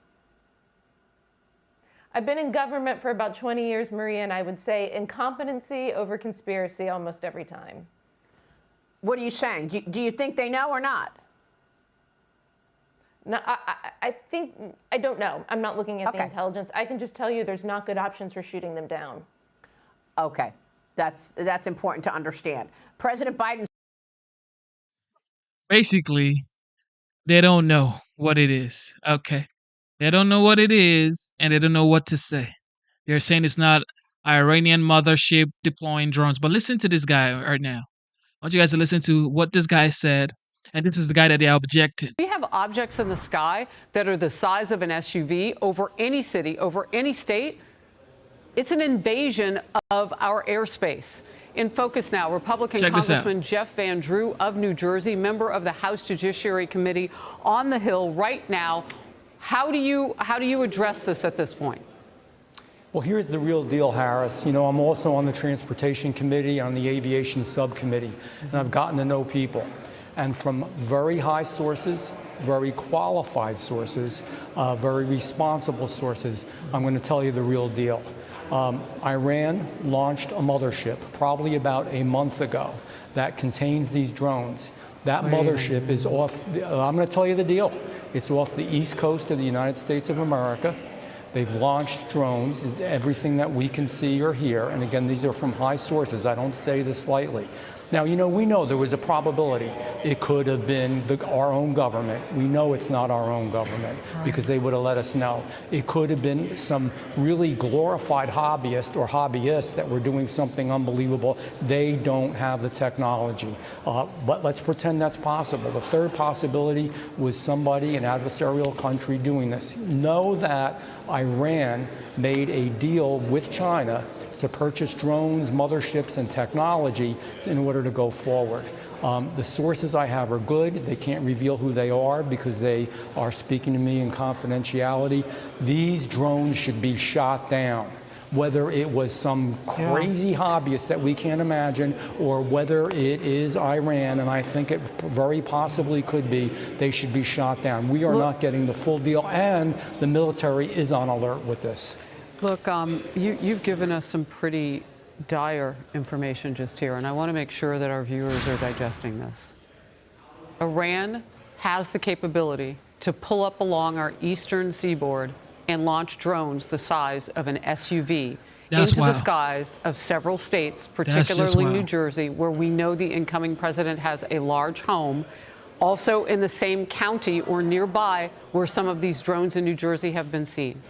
I've been in government for about 20 years, Maria, and I would say incompetency over conspiracy almost every time. What are you saying? Do you think they know or not? No, I think, I don't know. I'm not looking at the intelligence. I can just tell you there's not good options for shooting them down. Okay, that's important to understand. President Biden. Basically, they don't know what it is. Okay. They don't know what it is, and they don't know what to say. They're saying it's not Iranian mothership deploying drones. But listen to this guy right now. I want you guys to listen to what this guy said. And this is the guy that they are objecting. We have objects in the sky that are the size of an SUV over any city, over any state. It's an invasion of our airspace. In focus now, Republican Congressman Jeff Van Drew of New Jersey, member of the House Judiciary Committee on the Hill right now. How do you address this at this point? Well, here's the real deal, Harris. You know, I'm also on the Transportation Committee, on the Aviation Subcommittee, and I've gotten to know people. And from very high sources, very qualified sources, very responsible sources, I'm going to tell you the real deal. Iran launched a mothership probably about a month ago that contains these drones. That mothership is off, I'm going to tell you the deal. It's off the east coast of the United States of America. They've launched drones, is everything that we can see or hear. And again, these are from high sources. I don't say this lightly. Now, we know there was a probability it could have been our own government. We know it's not our own government because they would have let us know. It could have been some really glorified hobbyist or hobbyists that were doing something unbelievable. They don't have the technology. But let's pretend that's possible. The third possibility was somebody, an adversarial country, doing this. Know that Iran made a deal with China to purchase drones, motherships, and technology in order to go forward. The sources I have are good. They can't reveal who they are because they are speaking to me in confidentiality. These drones should be shot down. Whether it was some crazy hobbyist that we can't imagine, or whether it is Iran, and I think it very possibly could be, they should be shot down. We are not getting the full deal, and the military is on alert with this. Look, you've given us some pretty dire information just here, and I want to make sure that our viewers are digesting this. Iran has the capability to pull up along our eastern seaboard and launch drones the size of an SUV into the skies of several states, particularly New Jersey, where we know the incoming president has a large home. Also in the same county or nearby where some of these drones in New Jersey have been seen.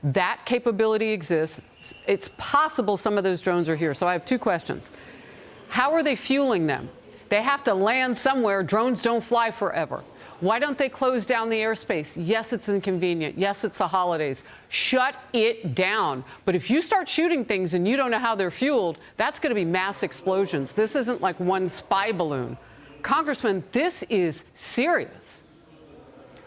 That capability exists. It's possible some of those drones are here. So I have two questions. How are they fueling them? They have to land somewhere. Drones don't fly forever. Why don't they close down the airspace? Yes, it's inconvenient. Yes, it's the holidays. Shut it down. But if you start shooting things and you don't know how they're fueled, that's going to be mass explosions. This isn't like one spy balloon. Congressman, this is serious.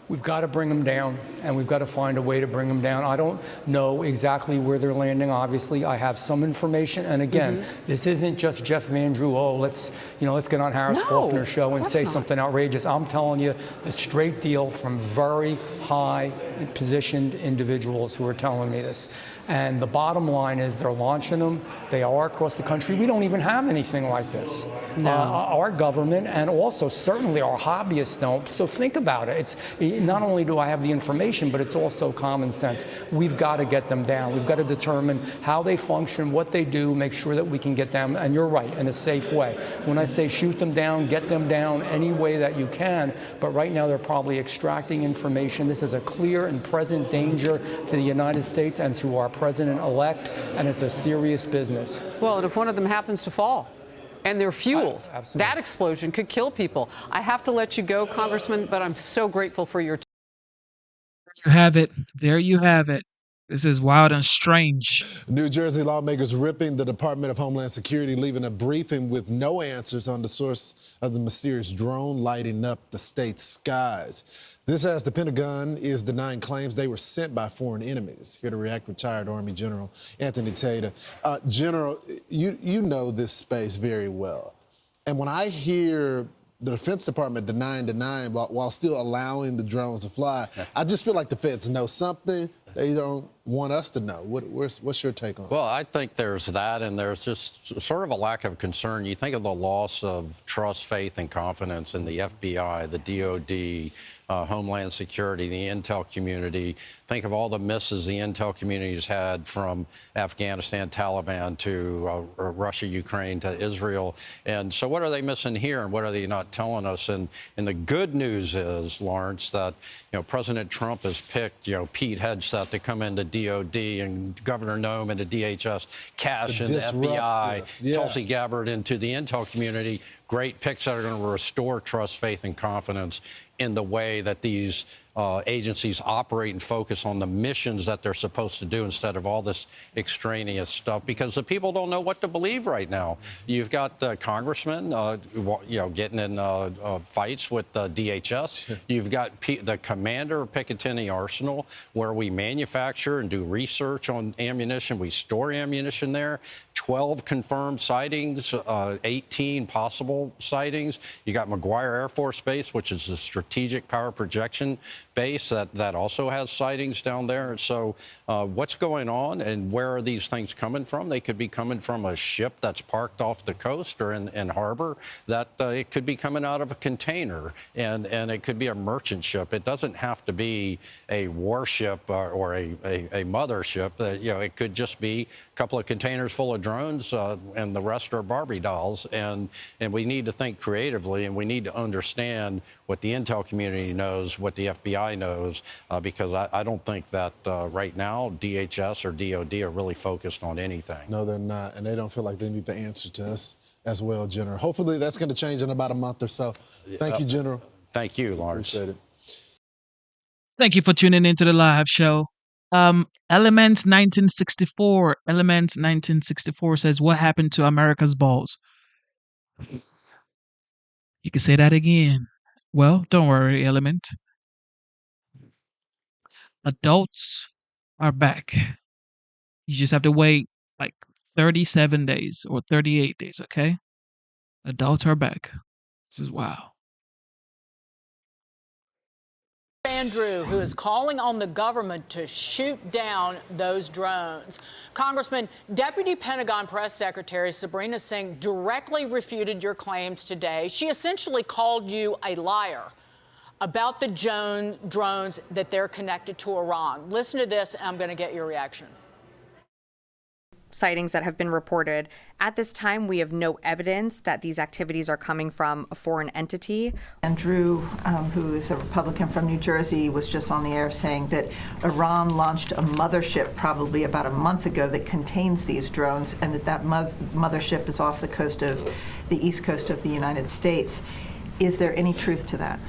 We've got to bring them down, and we've got to find a way to bring them down. I don't know exactly where they're landing. Obviously, I have some information. And again, this isn't just Jeff Van Drew. Oh, let's get on Harris Faulkner's show and say something outrageous. I'm telling you the straight deal from very high positioned individuals who are telling me this. And the bottom line is they're launching them. They are across the country. We don't even have anything like this. No. Our government and also certainly our hobbyists don't. So think about it. It's not only do I have the information, but it's also common sense. We've got to get them down. We've got to determine how they function, what they do, make sure that we can get them, and you're right, in a safe way. When I say shoot them down, get them down any way that you can, but right now they're probably extracting information. This is a clear and present danger to the United States and to our president-elect, and it's a serious business. Well, and if one of them happens to fall and they're fueled, that explosion could kill people. I have to let you go, Congressman, but I'm so grateful for your time. You have it. There you have it. This is wild and strange. New Jersey lawmakers ripping the Department of Homeland Security, leaving a briefing with no answers on the source of the mysterious drone lighting up the state's skies. This as the Pentagon is denying claims they were sent by foreign enemies. Here to react, retired Army General Anthony Tata. General, you know this space very well. And when I hear the Defense Department denying while still allowing the drones to fly, I just feel like the feds know something they don't want us to know. What's your take on it? Well, I think there's that, and there's just sort of a lack of concern. You think of the loss of trust, faith, and confidence in the FBI, the DOD, Homeland Security, the intel community. Think of all the misses the intel community has had from Afghanistan, Taliban, to Russia, Ukraine, to Israel. And so what are they missing here, and what are they not telling us? And the good news is, Lawrence, that President Trump has picked Pete Hegseth to come into DOD, and Governor Noem into DHS, Cash into FBI, Tulsi Gabbard into the intel community. Great picks that are going to restore trust, faith, and confidence in the way that these agencies operate and focus on the missions that they're supposed to do instead of all this extraneous stuff, because the people don't know what to believe right now. You've got congressmen, getting in fights with DHS. You've got the commander of Picatinny Arsenal, where we manufacture and do research on ammunition. We store ammunition there. 12 confirmed sightings, 18 possible sightings. You got McGuire Air Force Base, which is a strategic power projection base that also has sightings down there. So what's going on and where are these things coming from? They could be coming from a ship that's parked off the coast or in harbor. That it could be coming out of a container, and it could be a merchant ship. It doesn't have to be a warship or a mothership. It could just be a couple of containers full of drones, and the rest are Barbie dolls. And we need to think creatively, and we need to understand what the intel community knows, what the FBI knows, because I don't think that right now DHS or DOD are really focused on anything. No, they're not, and they don't feel like they need the answer to us as well, General. Hopefully that's going to change in about a month or so. Thank you, General. Thank you, Lawrence. Appreciate it. Thank you for tuning into the live show. Element 1964. Element 1964 says, "What happened to America's balls?" You can say that again. Well, don't worry, Element. Adults are back. You just have to wait like 37 days or 38 days, okay? Adults are back. This is wow. Andrew, who is calling on the government to shoot down those drones. Congressman, Deputy Pentagon Press Secretary Sabrina Singh directly refuted your claims today. She essentially called you a liar about the drones that they're connected to Iran. Listen to this, and I'm going to get your reaction. Sightings that have been reported. At this time, we have no evidence that these activities are coming from a foreign entity. Andrew, who is a Republican from New Jersey, was just on the air saying that Iran launched a mothership probably about a month ago that contains these drones, and that mothership is off the coast of the east coast of the United States. Is there any truth to that?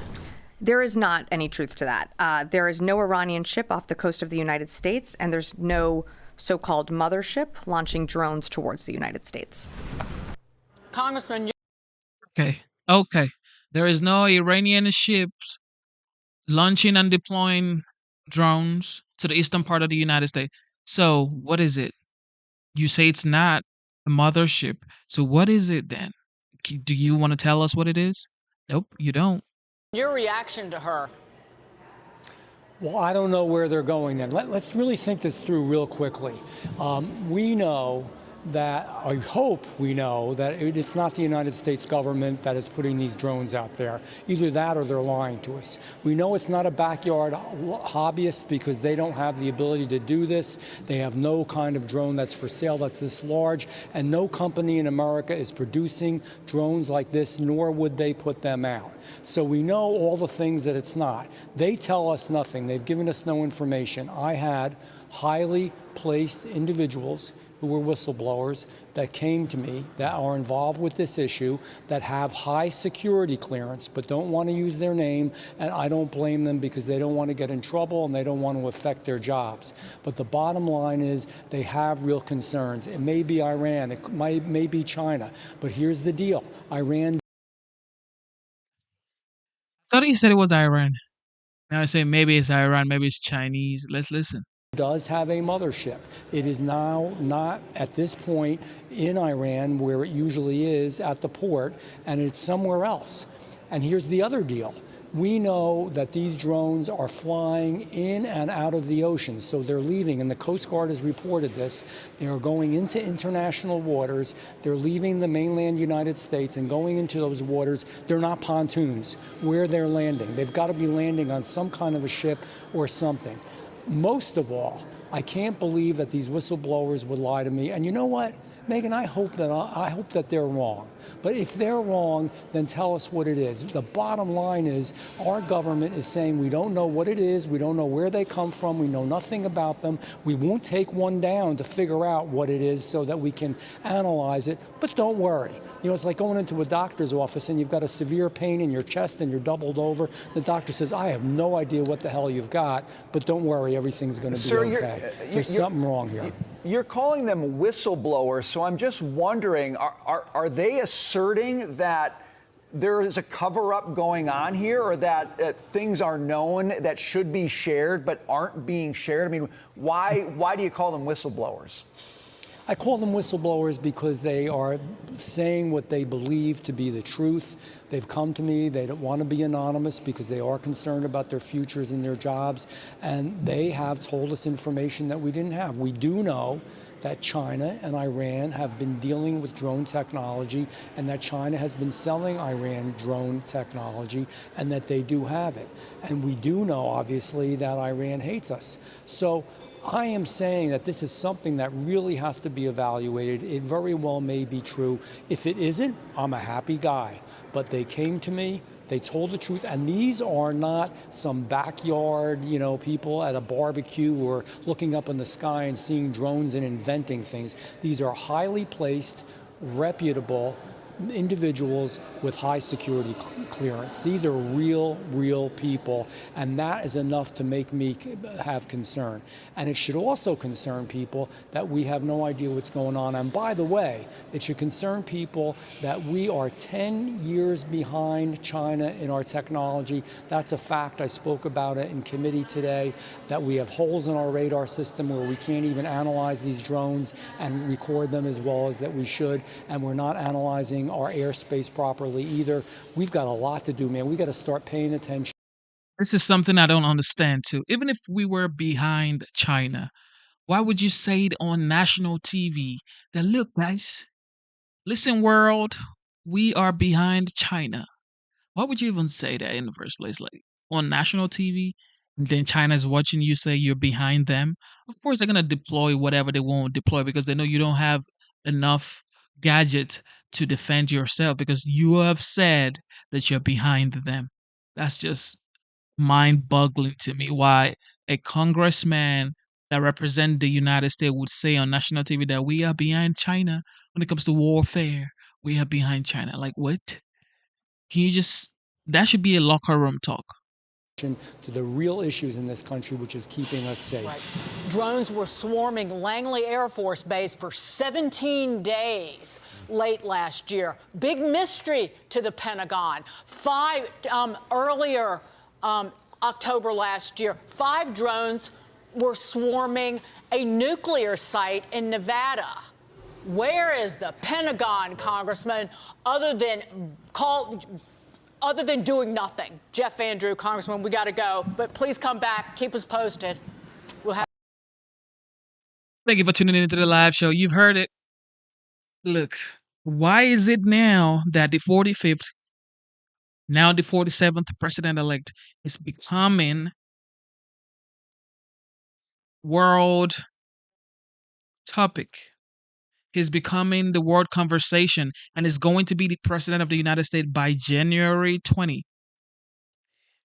There is not any truth to that. There is no Iranian ship off the coast of the United States, and there's no so-called mothership launching drones towards the United States. Congressman, Okay. There is no Iranian ships launching and deploying drones to the eastern part of the United States. So what is it? You say it's not a mothership. So what is it then? Do you want to tell us what it is? Nope, you don't. your reaction to her. Well, I don't know where they're going then. Let's really think this through real quickly. We know that, I hope we know, that it's not the United States government that is putting these drones out there. Either that or they're lying to us. We know it's not a backyard hobbyist because they don't have the ability to do this. They have no kind of drone that's for sale that's this large, and no company in America is producing drones like this, nor would they put them out. So we know all the things that it's not. They tell us nothing. They've given us no information. I had highly placed individuals who were whistleblowers that came to me that are involved with this issue, that have high security clearance but don't want to use their name, and I don't blame them because they don't want to get in trouble and they don't want to affect their jobs. But the bottom line is they have real concerns. It may be Iran, it may be China, but here's the deal. Iran. I thought he said it was Iran. Now I say maybe it's Iran, maybe it's Chinese. Let's listen. Does have a mothership. It is now not at this point in Iran where it usually is at the port, and it's somewhere else. And here's the other deal. We know that these drones are flying in and out of the ocean, so they're leaving, and the Coast Guard has reported this. They are going into international waters. They're leaving the mainland United States and going into those waters. They're not pontoons where they're landing. They've got to be landing on some kind of a ship or something. Most of all, I can't believe that these whistleblowers would lie to me. And you know what, Megan, I hope that they're wrong. But if they're wrong, then tell us what it is. The bottom line is our government is saying we don't know what it is. We don't know where they come from. We know nothing about them. We won't take one down to figure out what it is so that we can analyze it. But don't worry. You know, it's like going into a doctor's office and you've got a severe pain in your chest and you're doubled over. The doctor says, I have no idea what the hell you've got, but don't worry, everything's going to be okay. There's something wrong here. You're calling them whistleblowers, so I'm just wondering, are they asserting that there is a cover-up going on here, or that things are known that should be shared but aren't being shared? I mean, why do you call them whistleblowers? I call them whistleblowers because they are saying what they believe to be the truth. They've come to me, they don't want to be anonymous because they are concerned about their futures and their jobs, and they have told us information that we didn't have. We do know that China and Iran have been dealing with drone technology, and that China has been selling Iran drone technology, and that they do have it. And we do know, obviously, that Iran hates us. So I am saying that this is something that really has to be evaluated. It very well may be true. If it isn't, I'm a happy guy. But they came to me, they told the truth, and these are not some backyard, people at a barbecue who are looking up in the sky and seeing drones and inventing things. These are highly placed, reputable individuals with high security clearance. These are real people, and that is enough to make me have concern. And it should also concern people that we have no idea what's going on. And by the way, it should concern people that we are 10 years behind China in our technology. That's a fact. I spoke about it in committee today, that we have holes in our radar system where we can't even analyze these drones and record them as well as that we should, and we're not analyzing our airspace properly either. We've got a lot to do, man. We got to start paying attention. This is something I don't understand too. Even if we were behind China, why would you say it on national TV that, look, guys, listen, world, we are behind China? Why would you even say that in the first place? Like on national TV, and then China's watching you say you're behind them. Of course, they're going to deploy whatever they want to deploy because they know you don't have enough gadget to defend yourself because you have said that you're behind them. That's just mind-boggling to me why a congressman that represents the United States would say on national TV that we are behind China when it comes to warfare. We are behind China. Like what? Can you just, that should be a locker room talk. To the real issues in this country, which is keeping us safe. Right. Drones were swarming Langley Air Force Base for 17 days late last year. Big mystery to the Pentagon. Earlier October last year, 5 drones were swarming a nuclear site in Nevada. Where is the Pentagon, Congressman, other than doing nothing? Jeff Van Drew, Congressman, we got to go, but please come back. Keep us posted. We'll have. Thank you for tuning into the live show. You've heard it. Look, why is it now that the 45th, now the 47th president-elect is becoming world topic? He's becoming the world conversation and is going to be the president of the United States by January 20.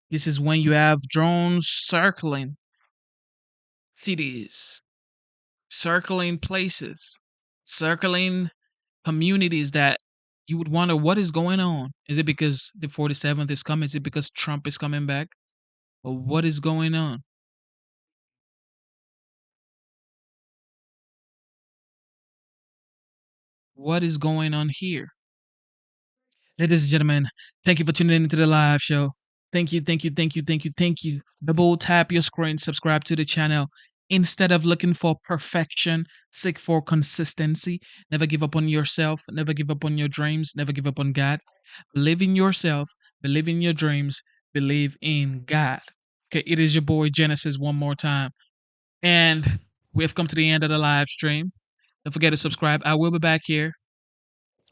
This is when you have drones circling cities, circling places, circling communities that you would wonder what is going on. Is it because the 47th is coming? Is it because Trump is coming back? Or what is going on? What is going on here? Ladies and gentlemen, thank you for tuning into the live show. Thank you. Double tap your screen, subscribe to the channel. Instead of looking for perfection, seek for consistency. Never give up on yourself. Never give up on your dreams. Never give up on God. Believe in yourself. Believe in your dreams. Believe in God. Okay, it is your boy Genesis one more time. And we have come to the end of the live stream. Don't forget to subscribe. I will be back here.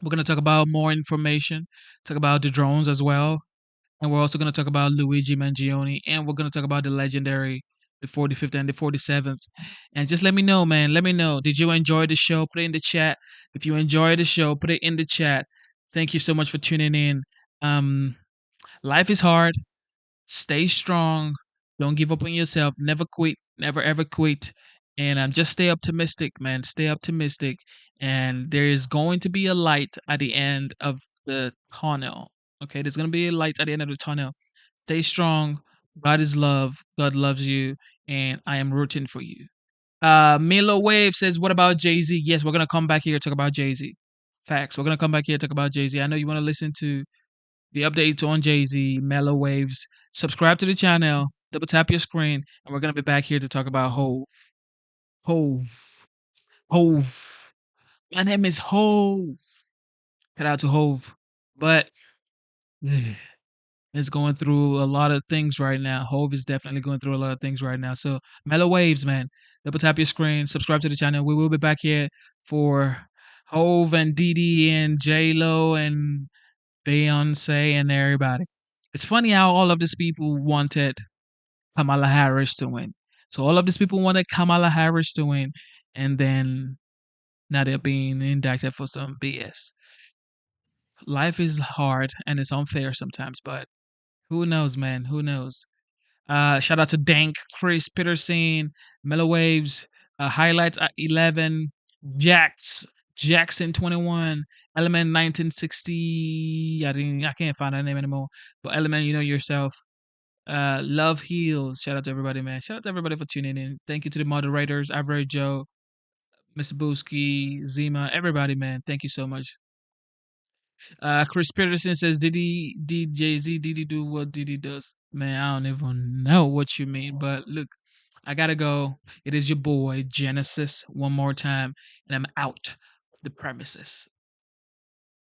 We're going to talk about more information, talk about the drones as well. And we're also going to talk about Luigi Mangione. And we're going to talk about the legendary, the 45th and the 47th. And just let me know, man. Let me know. Did you enjoy the show? Put it in the chat. If you enjoyed the show, put it in the chat. Thank you so much for tuning in. Life is hard. Stay strong. Don't give up on yourself. Never quit. Never, ever quit. And just stay optimistic, man. Stay optimistic. And there is going to be a light at the end of the tunnel. Okay, there's going to be a light at the end of the tunnel. Stay strong. God is love. God loves you. And I am rooting for you. Milo Wave says, what about Jay-Z? Yes, we're going to come back here to talk about Jay-Z. Facts. We're going to come back here to talk about Jay-Z. I know you want to listen to the updates on Jay-Z, Mellow Waves. Subscribe to the channel. Double tap your screen. And we're going to be back here to talk about Hove. My name is Hove. Shout out to Hove. But it's going through a lot of things right now. Hove is definitely going through a lot of things right now. So Mellow Waves, man. Double tap your screen, subscribe to the channel. We will be back here for Hove and Didi and J Lo and Beyonce and everybody. It's funny how all of these people wanted Kamala Harris to win. So all of these people wanted Kamala Harris to win, and then now they're being indicted for some BS. Life is hard and it's unfair sometimes, but who knows, man? Who knows? Shout out to Dank, Chris Peterson, Mellow Waves, Highlights at 11, Jackson 21, Element 1960. I can't find that name anymore. But Element, you know yourself. Love Heals. Shout out to everybody, man. Shout out to everybody for tuning in. Thank you to the moderators, Average Joe, Mr. Booski, Zima, everybody, man. Thank you so much. Chris Peterson says, did Jay-Z do what Diddy does? Man, I don't even know what you mean, but look, I gotta go. It is your boy, Genesis, one more time, and I'm out the premises.